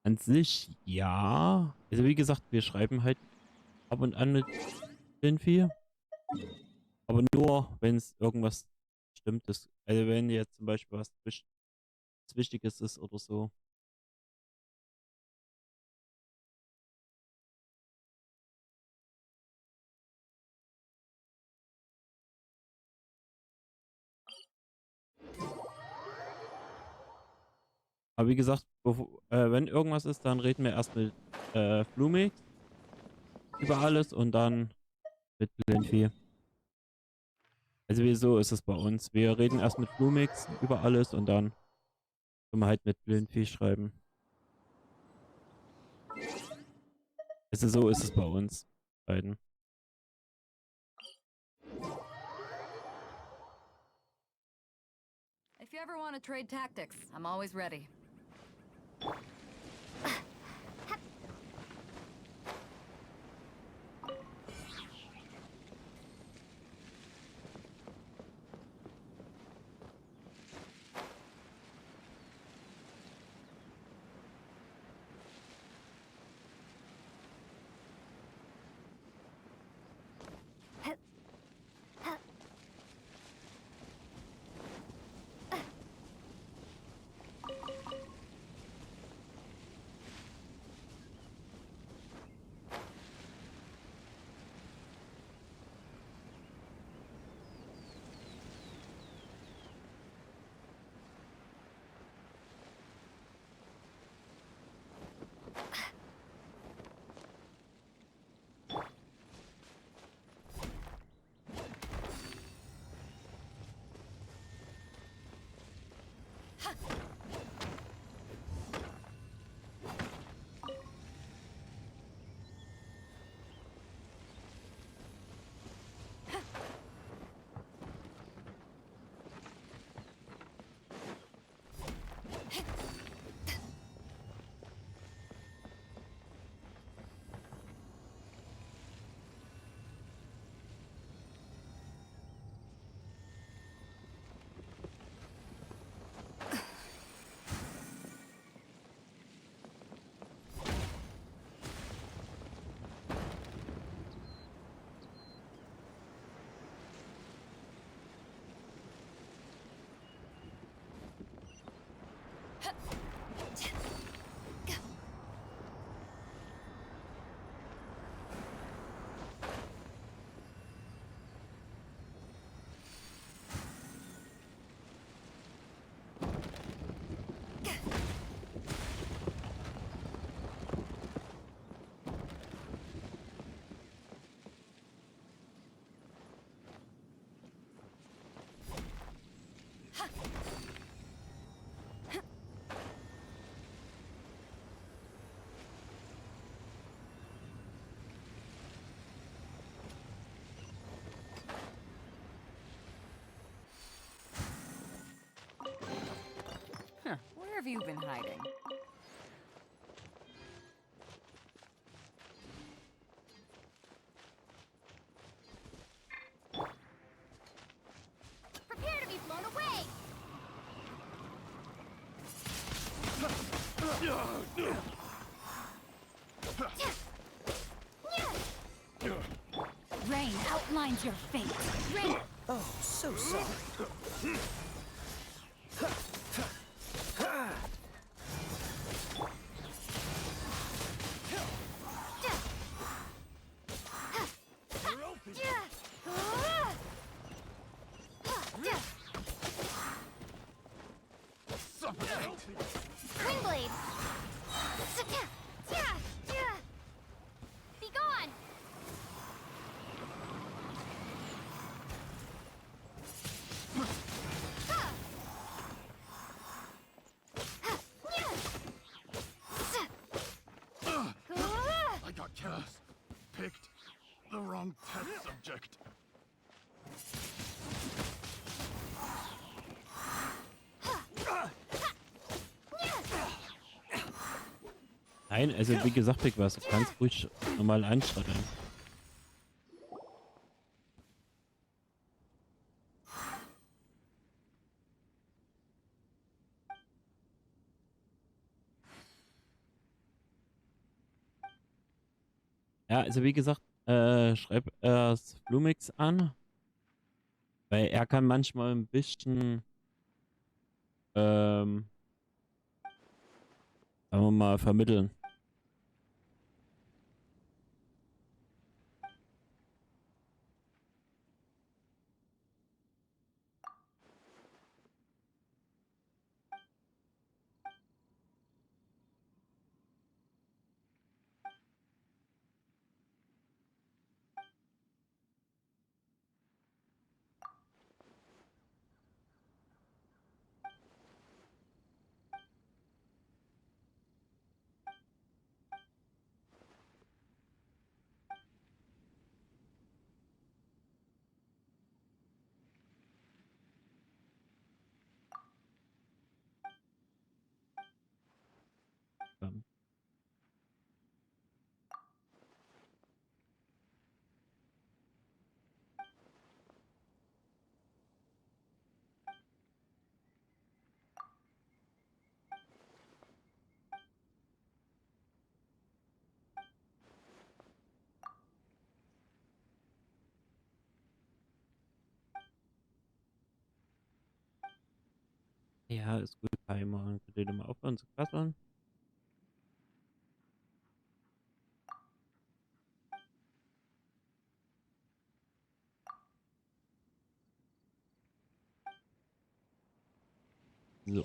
An sich ja. Also wie gesagt, wir schreiben halt ab und an mit Blindvieh. Aber nur, wenn es irgendwas Bestimmtes. Also wenn jetzt zum Beispiel was Wichtiges ist oder so. Aber wie gesagt, wenn irgendwas ist, dann reden wir erst mit Flumix über alles und dann mit Blindvieh. Also wieso ist es bei uns? Wir reden erst mit Flumix über alles und dann können wir halt mit Blindvieh schreiben. Also so ist es bei uns beiden. If you ever want to trade tactics, I'm always ready. Huh, where have you been hiding? Prepare to be blown away! Rain outlines your fate. Rain. Oh, so sorry. Wingblade. Be gone. I got careless. Picked the wrong test subject. Nein, also wie gesagt, Big was, du kannst ruhig normal anstrengen. Ja, also wie gesagt, schreib erst Blumix an, weil er kann manchmal ein bisschen, sagen wir mal, vermitteln. Ja, ist gut, Timer. Könnt ihr mal aufhören zu quasseln? So.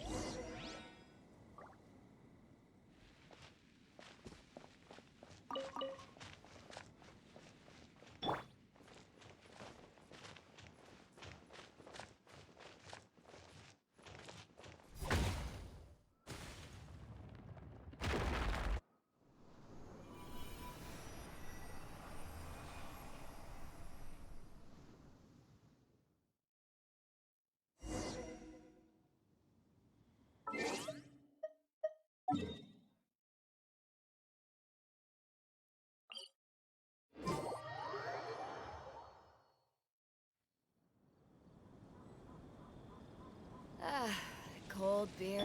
old beer.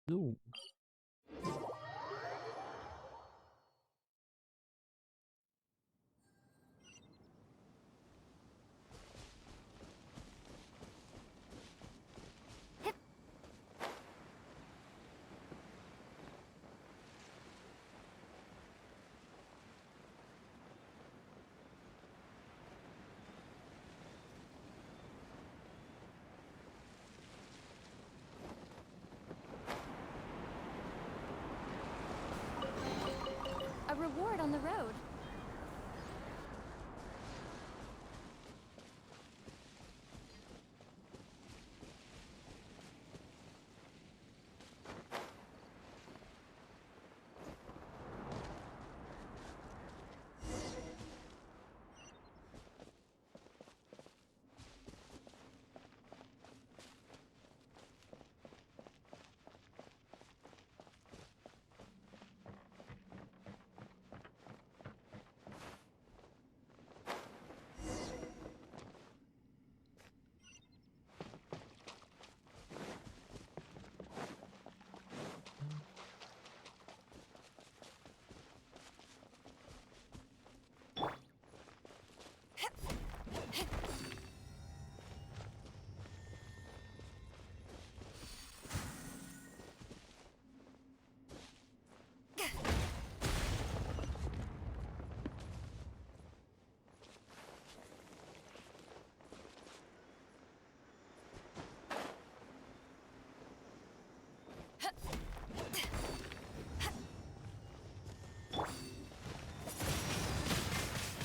So. A reward on the road.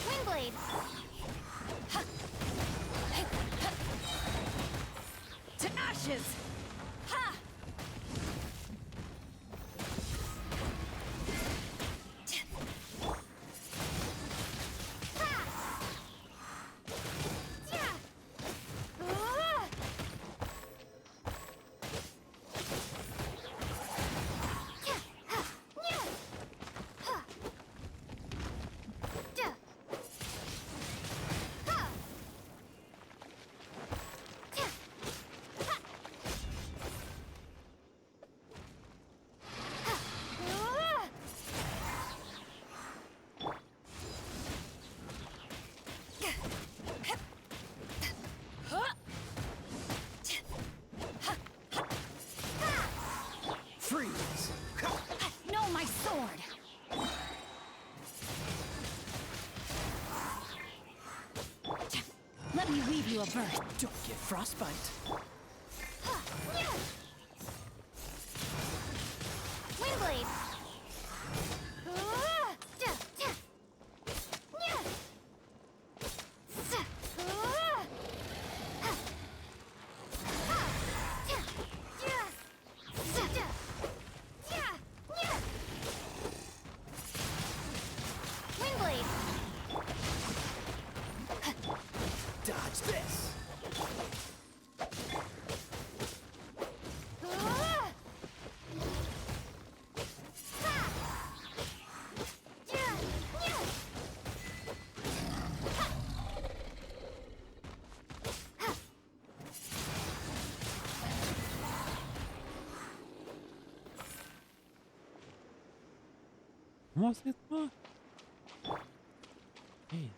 Wingblade! To ashes! Ha! Freeze! No, my sword! Let me weave you a verse. Don't get frostbite. Wingblade! Wingblade! Dodge this! Was jetzt mal? Hey.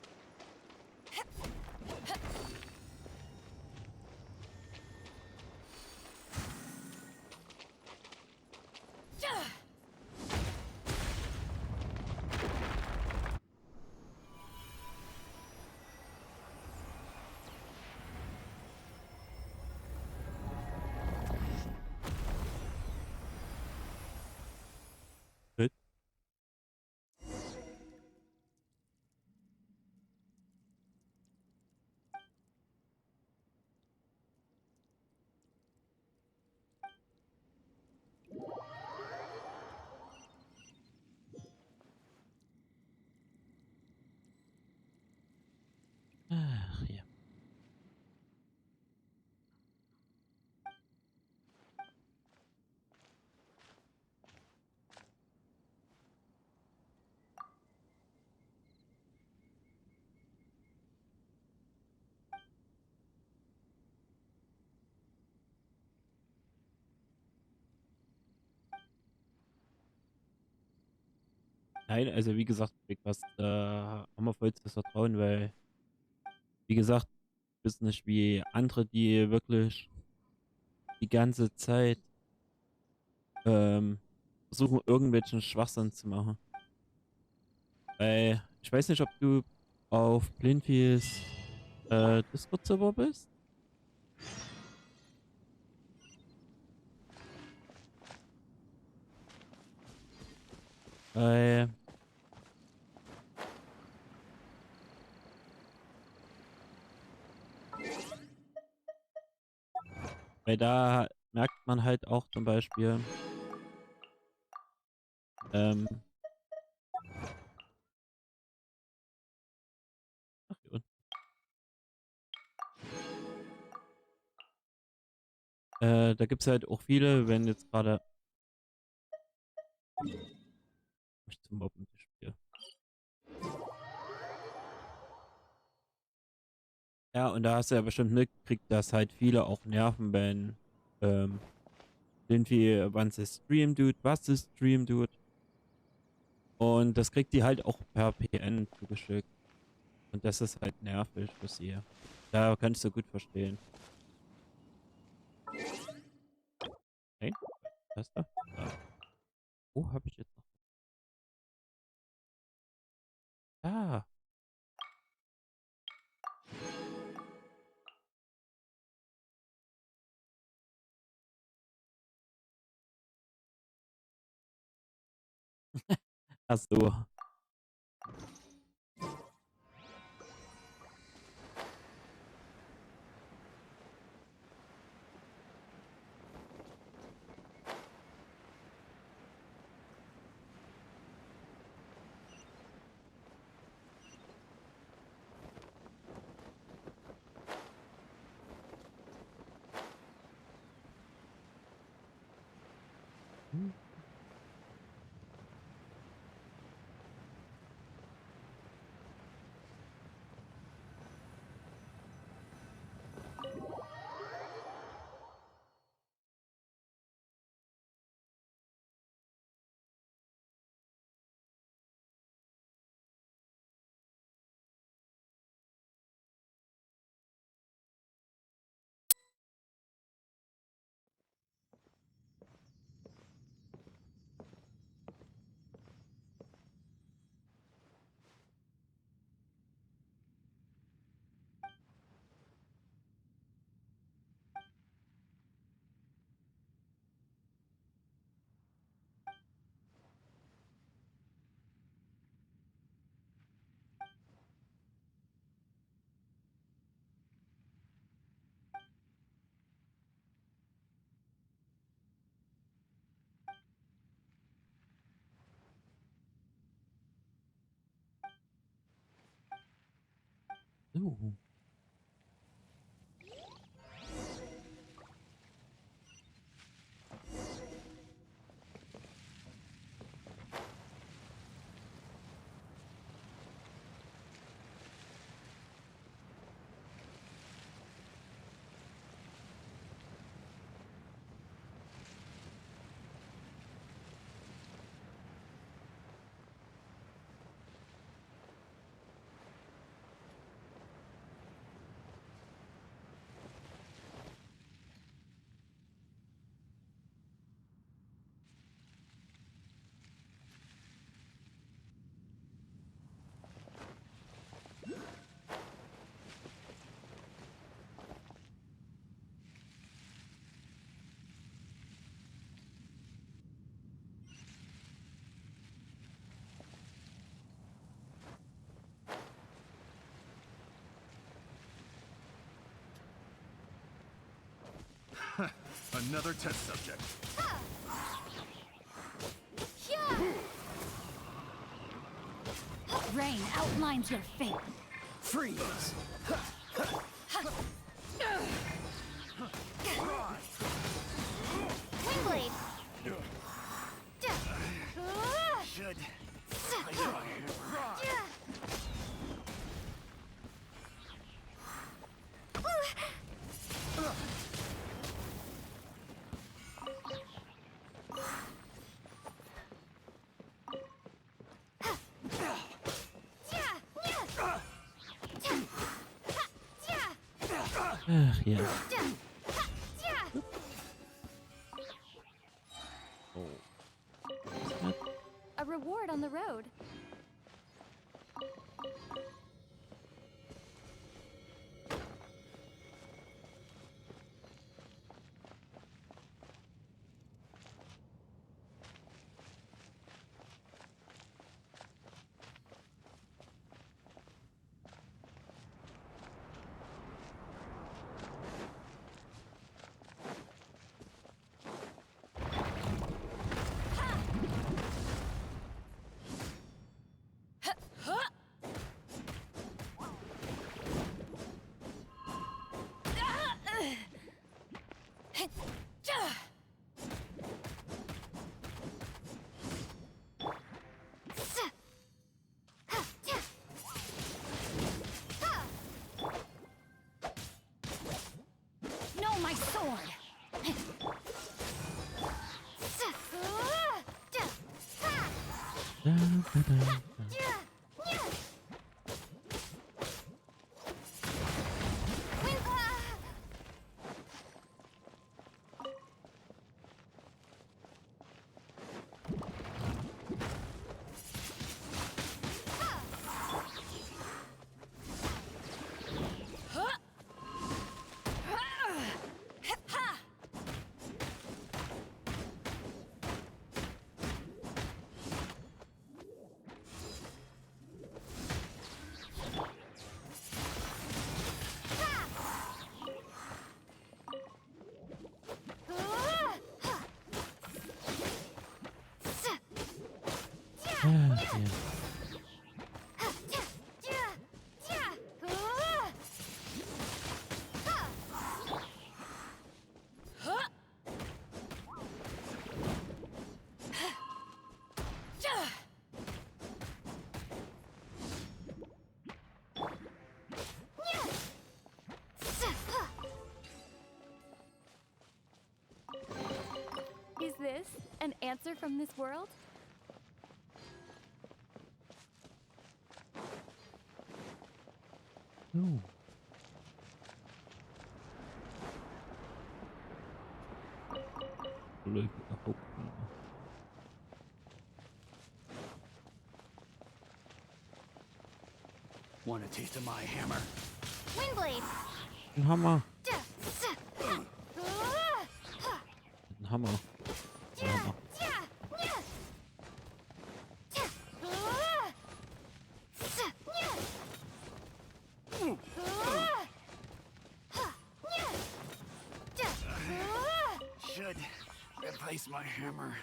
Nein, also wie gesagt, Big was, da haben wir vollstes Vertrauen, weil, wie gesagt, wir wissen nicht wie andere, die wirklich die ganze Zeit versuchen, irgendwelchen Schwachsinn zu machen. Weil, ich weiß nicht, ob du auf Blindfies Discord-Server bist. Weil, weil da merkt man halt auch zum Beispiel, ähm, ach, hier unten. Da gibt es halt auch viele, wenn jetzt gerade ich zum Mobben das Spiel. Ja, und da hast du ja bestimmt mitgekriegt, dass halt viele auch nerven, wenn irgendwie, wann sie Stream tut, was sie Stream tut. Und das kriegt die halt auch per PN zugeschickt. Und das ist halt nervig für sie. Da kannst du gut verstehen. Nein? Was ist da? Da. Wo habe ich jetzt noch? Da. Ach so. So. Another test subject. Rain outlines your fate. Freeze! Wingblade! Should. Ach ja. Oh. A reward on the road. No, my sword! Is this an answer from this world? No. Blöd behaupten. Want a taste of my hammer? Windblade! Ein Hammer. Ein Hammer. Ein Hammer. Should replace my hammer.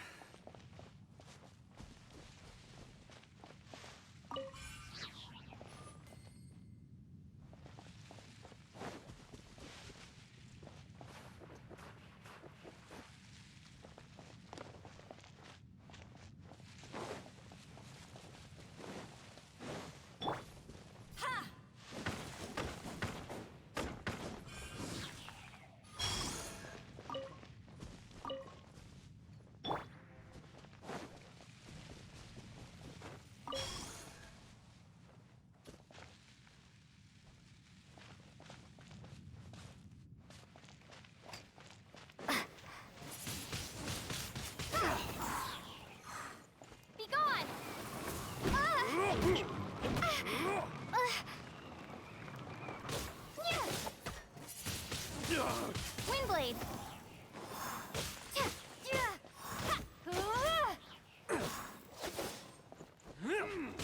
Windblade!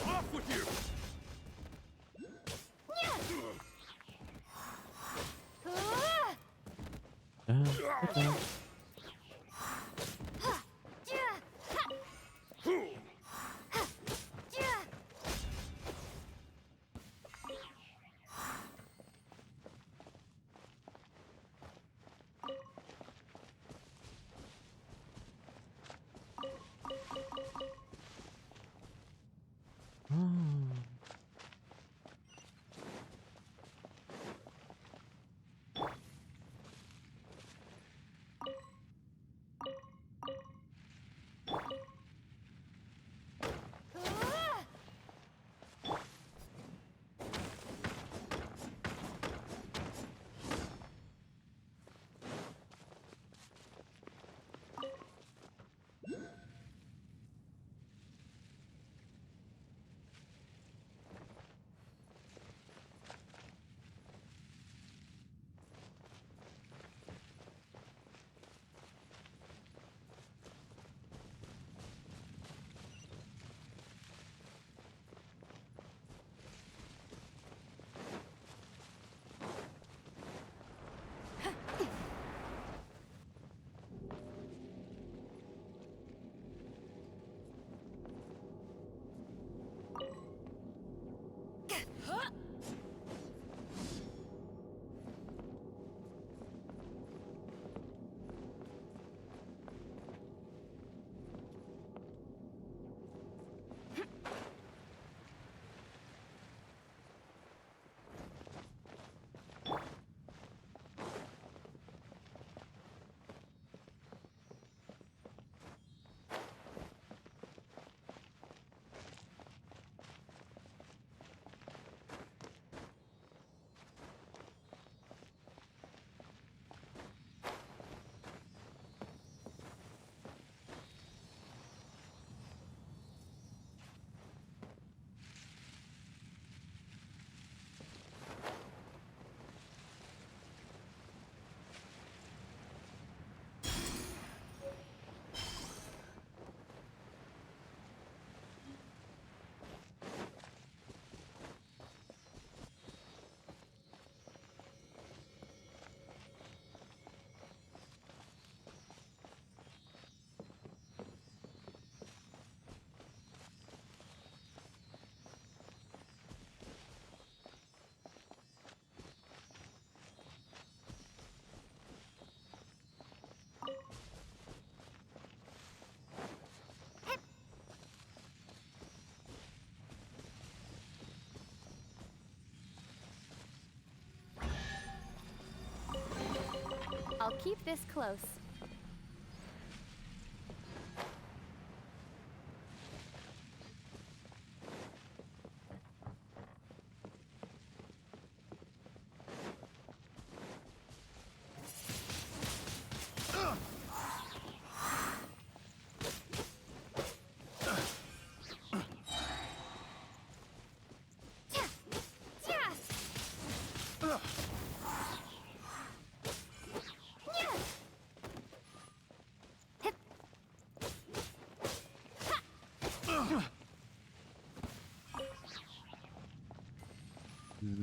Off with you! keep this close.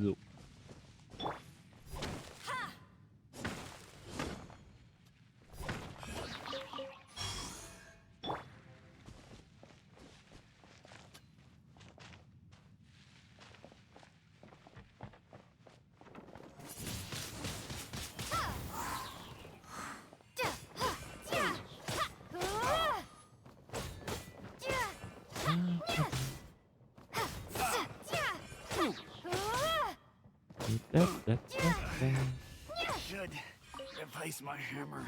So. Should replace my hammer.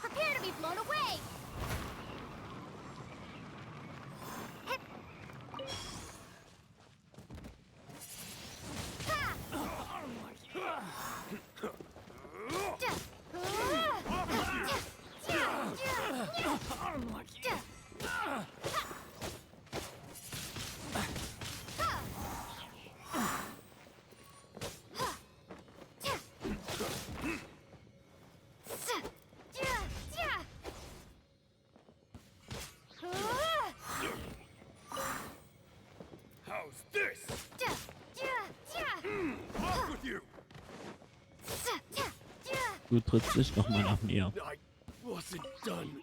Prepare to be blown away! How's this? Off with you! Du trittst dich noch mal nach mir. I wasn't done.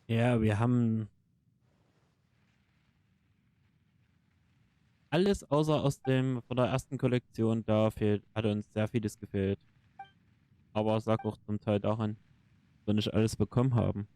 Ja, wir haben alles außer von der ersten Kollektion, hat uns sehr vieles gefehlt. Aber es lag auch zum Teil daran, dass wir nicht alles bekommen haben.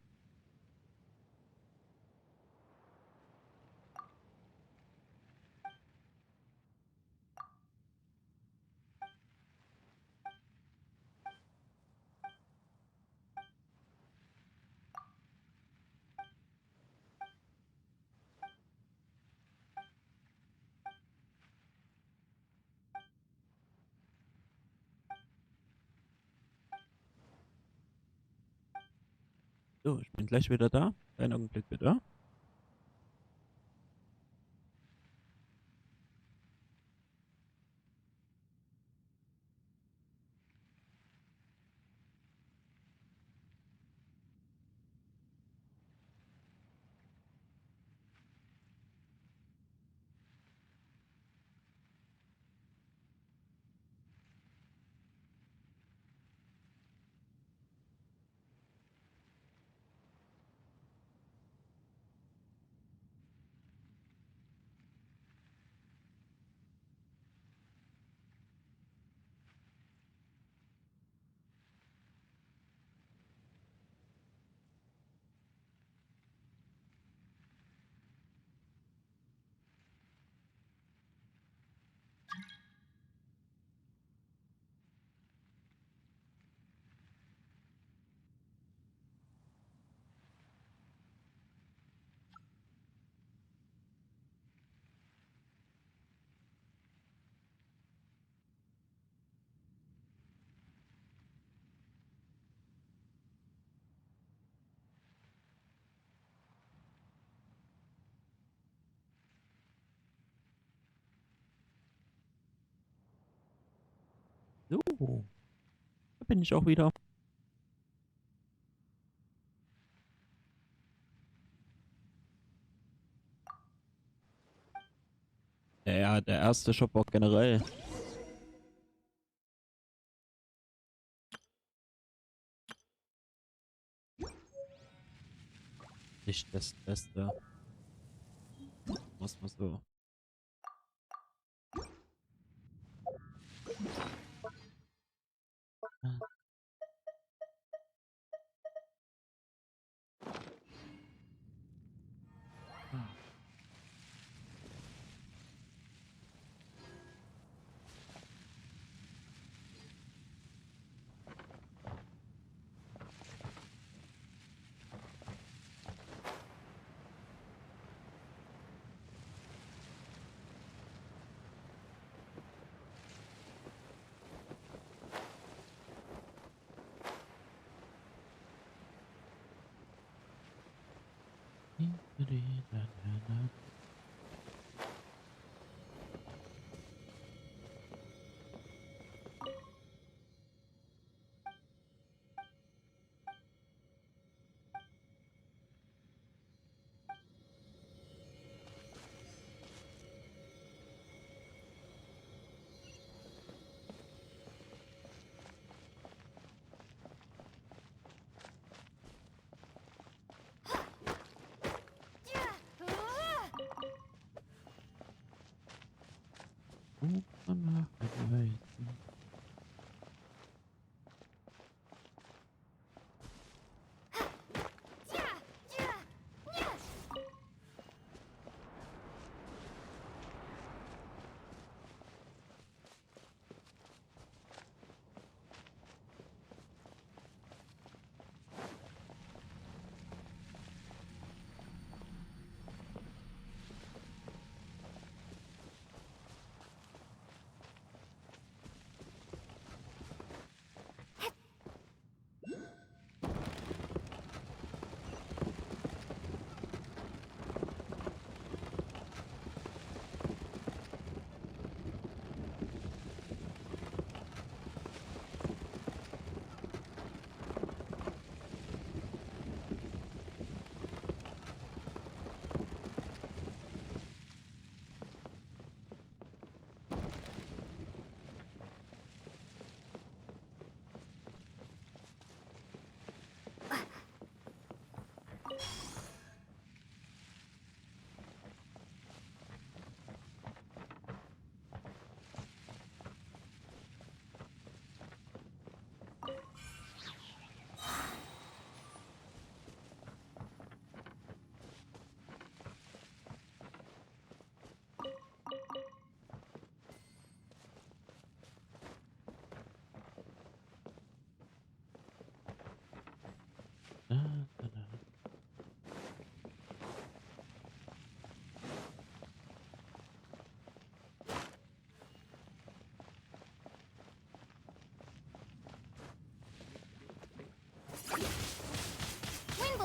So, ich bin gleich wieder da. Einen Augenblick bitte. So, da bin ich auch wieder. Ja, der erste Shop auch generell. Nicht das Beste. Muss man so.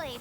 blade.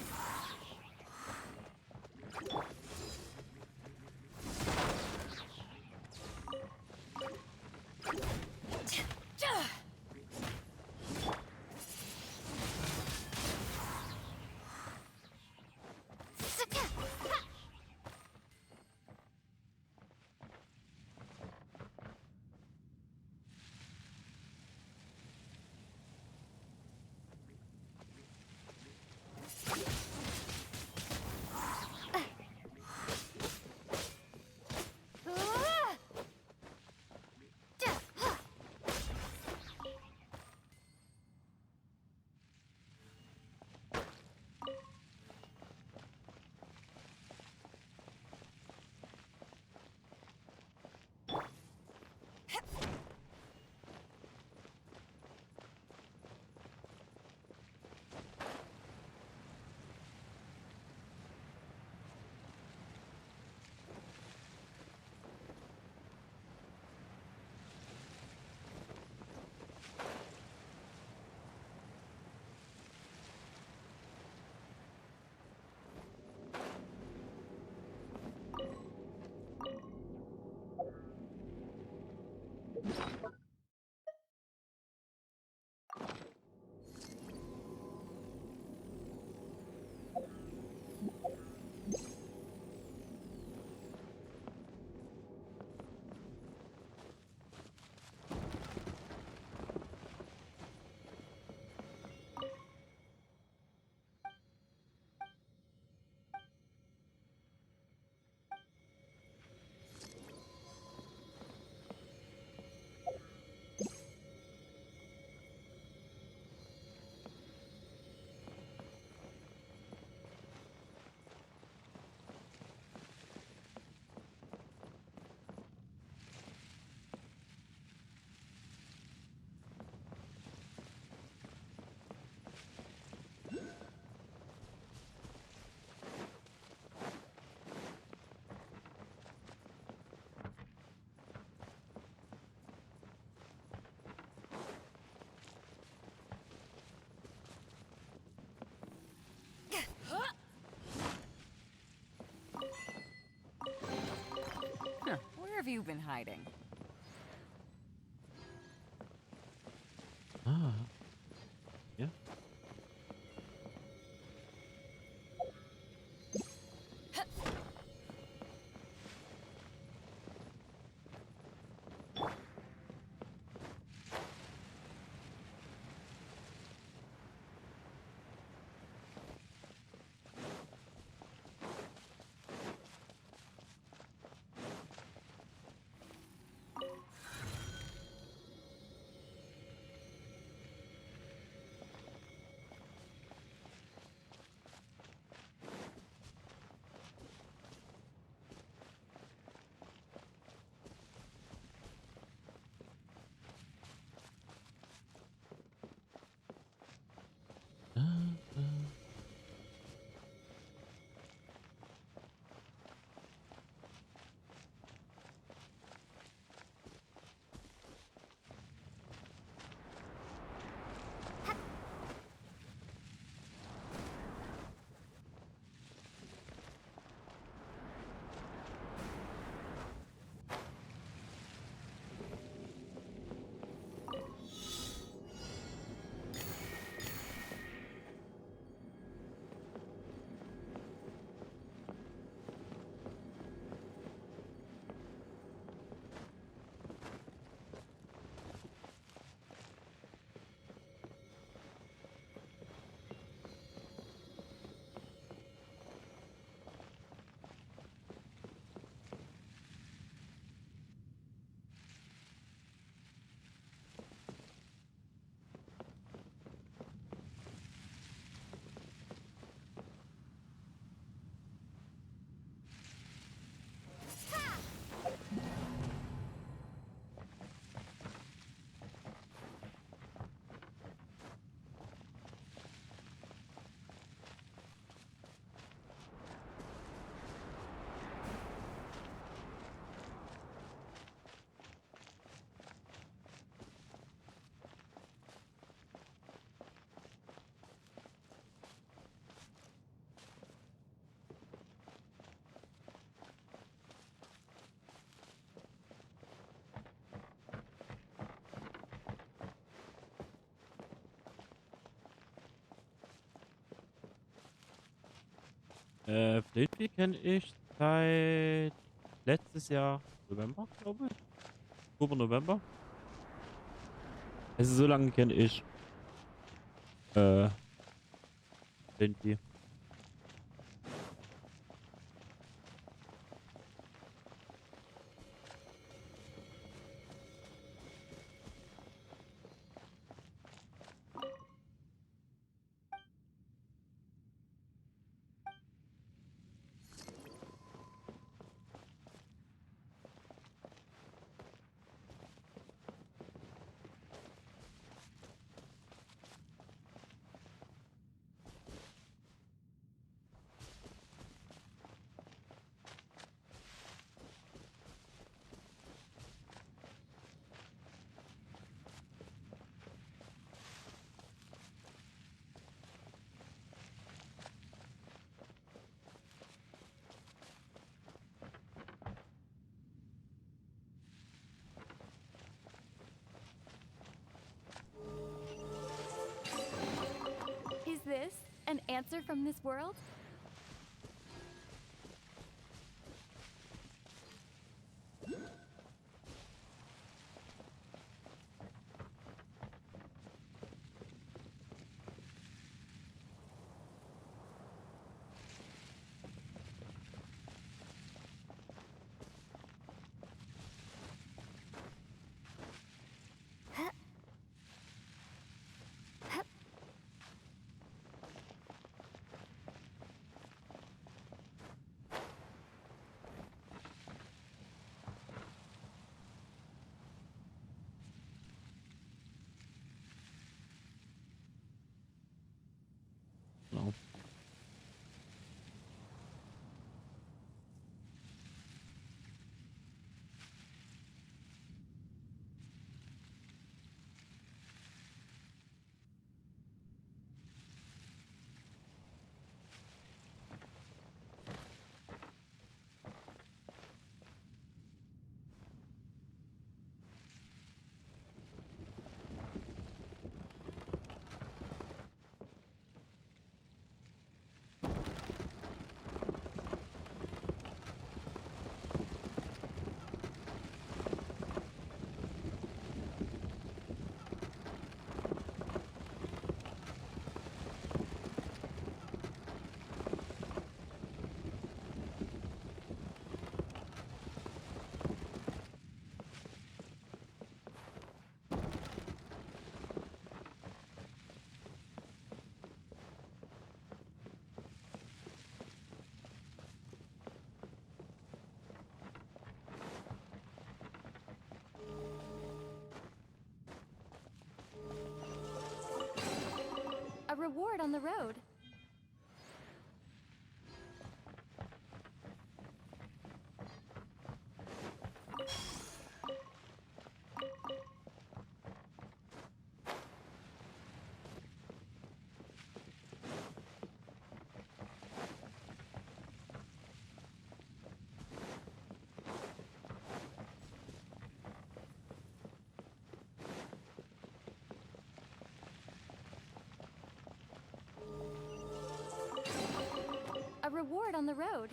Huh, where have you been hiding? Ah. Ja. Flitwick kenne ich seit letztes Jahr November, glaube ich. Oktober, November. Also so lange kenne ich Flitwick. Is this an answer from this world? Genau. A reward on the road. A reward on the road.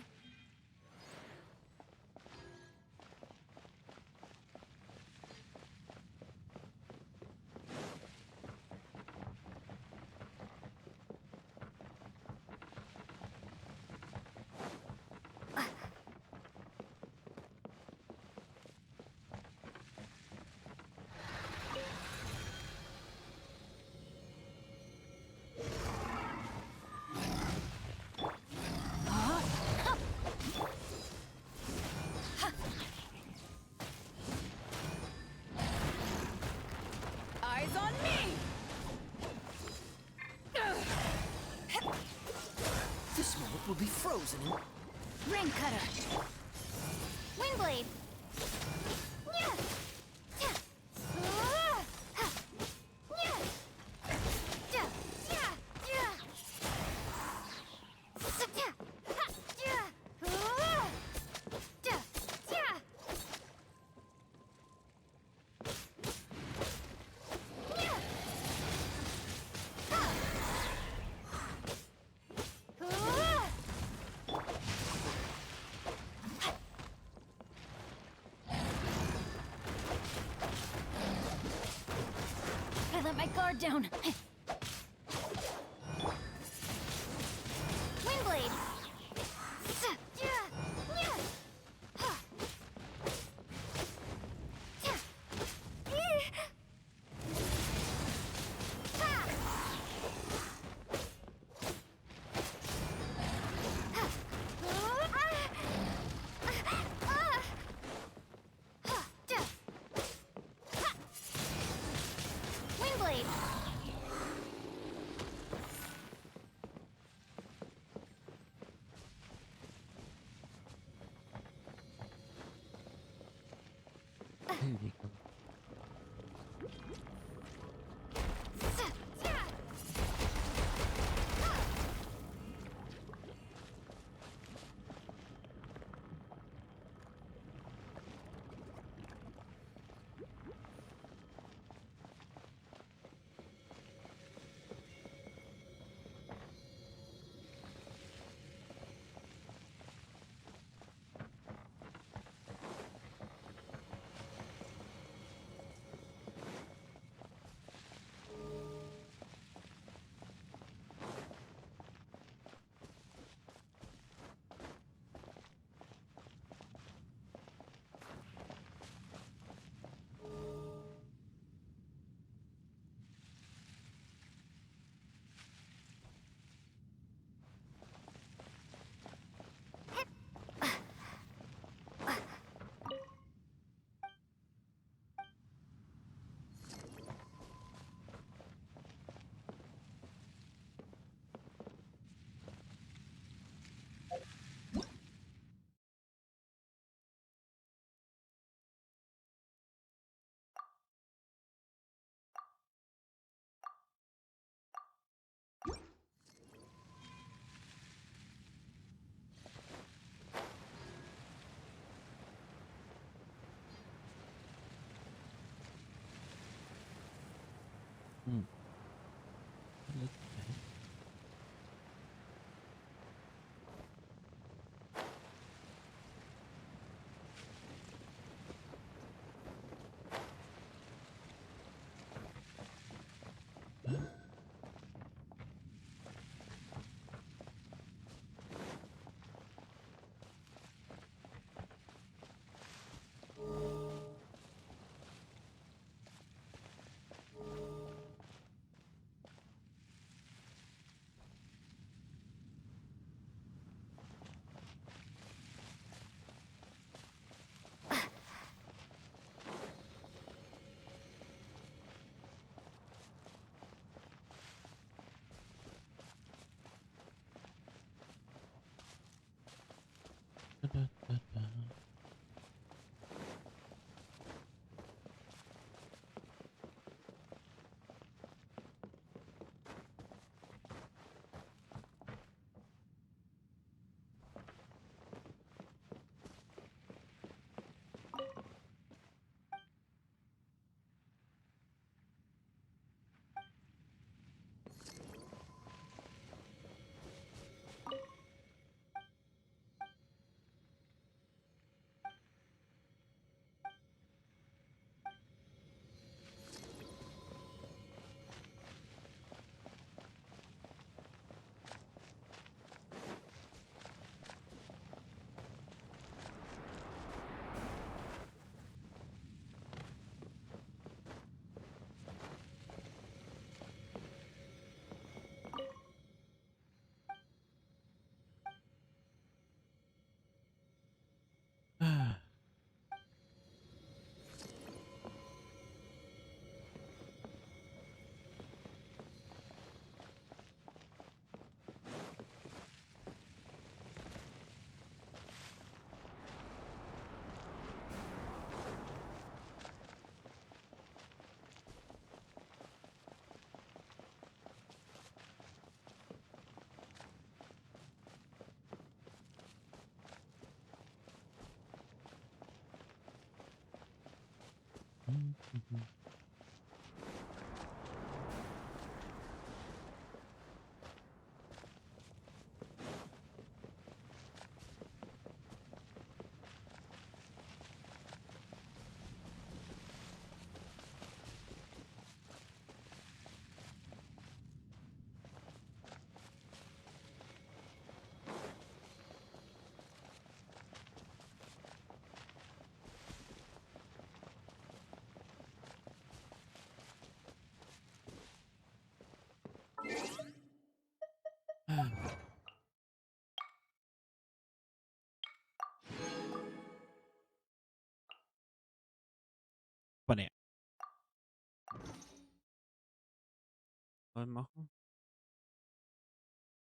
Eyes on me! This world will be frozen in... Ring cutter. Windblade. guard down. Windblade. Windblade. mal machen.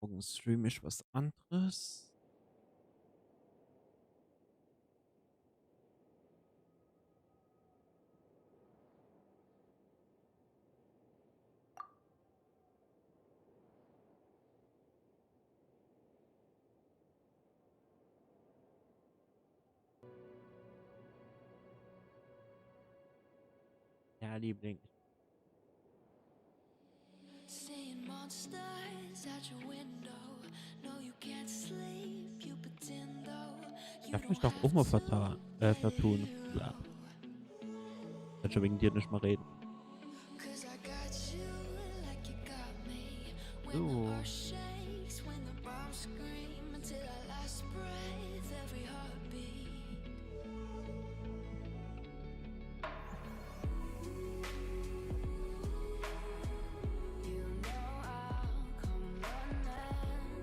Morgen streame ich was anderes. Ja, Liebling. Seeing monsters at your window. No, you can't sleep. You pretend though. Ich darf mich doch auch mal vertun. Bla. Ich kann schon wegen dir nicht mal reden. Cause I got you like you got me. When So. the earth shakes, when the bombs scream, until our last breath, every heartbeat. You know I'll come running.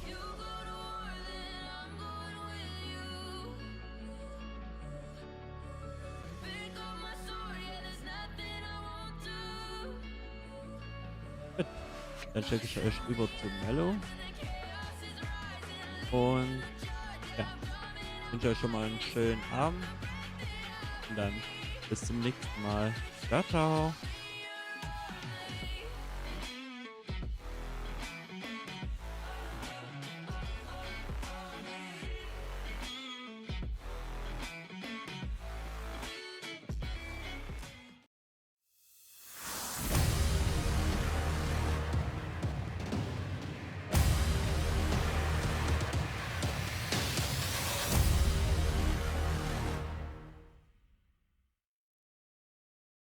You go to war, then I'm going with you. Pick up my sword, yeah, there's nothing I won't do. Dann schicke ich euch rüber zu Mello. Und ja, ich wünsche euch schon mal einen schönen Abend. Und dann bis zum nächsten Mal. Ciao, ciao.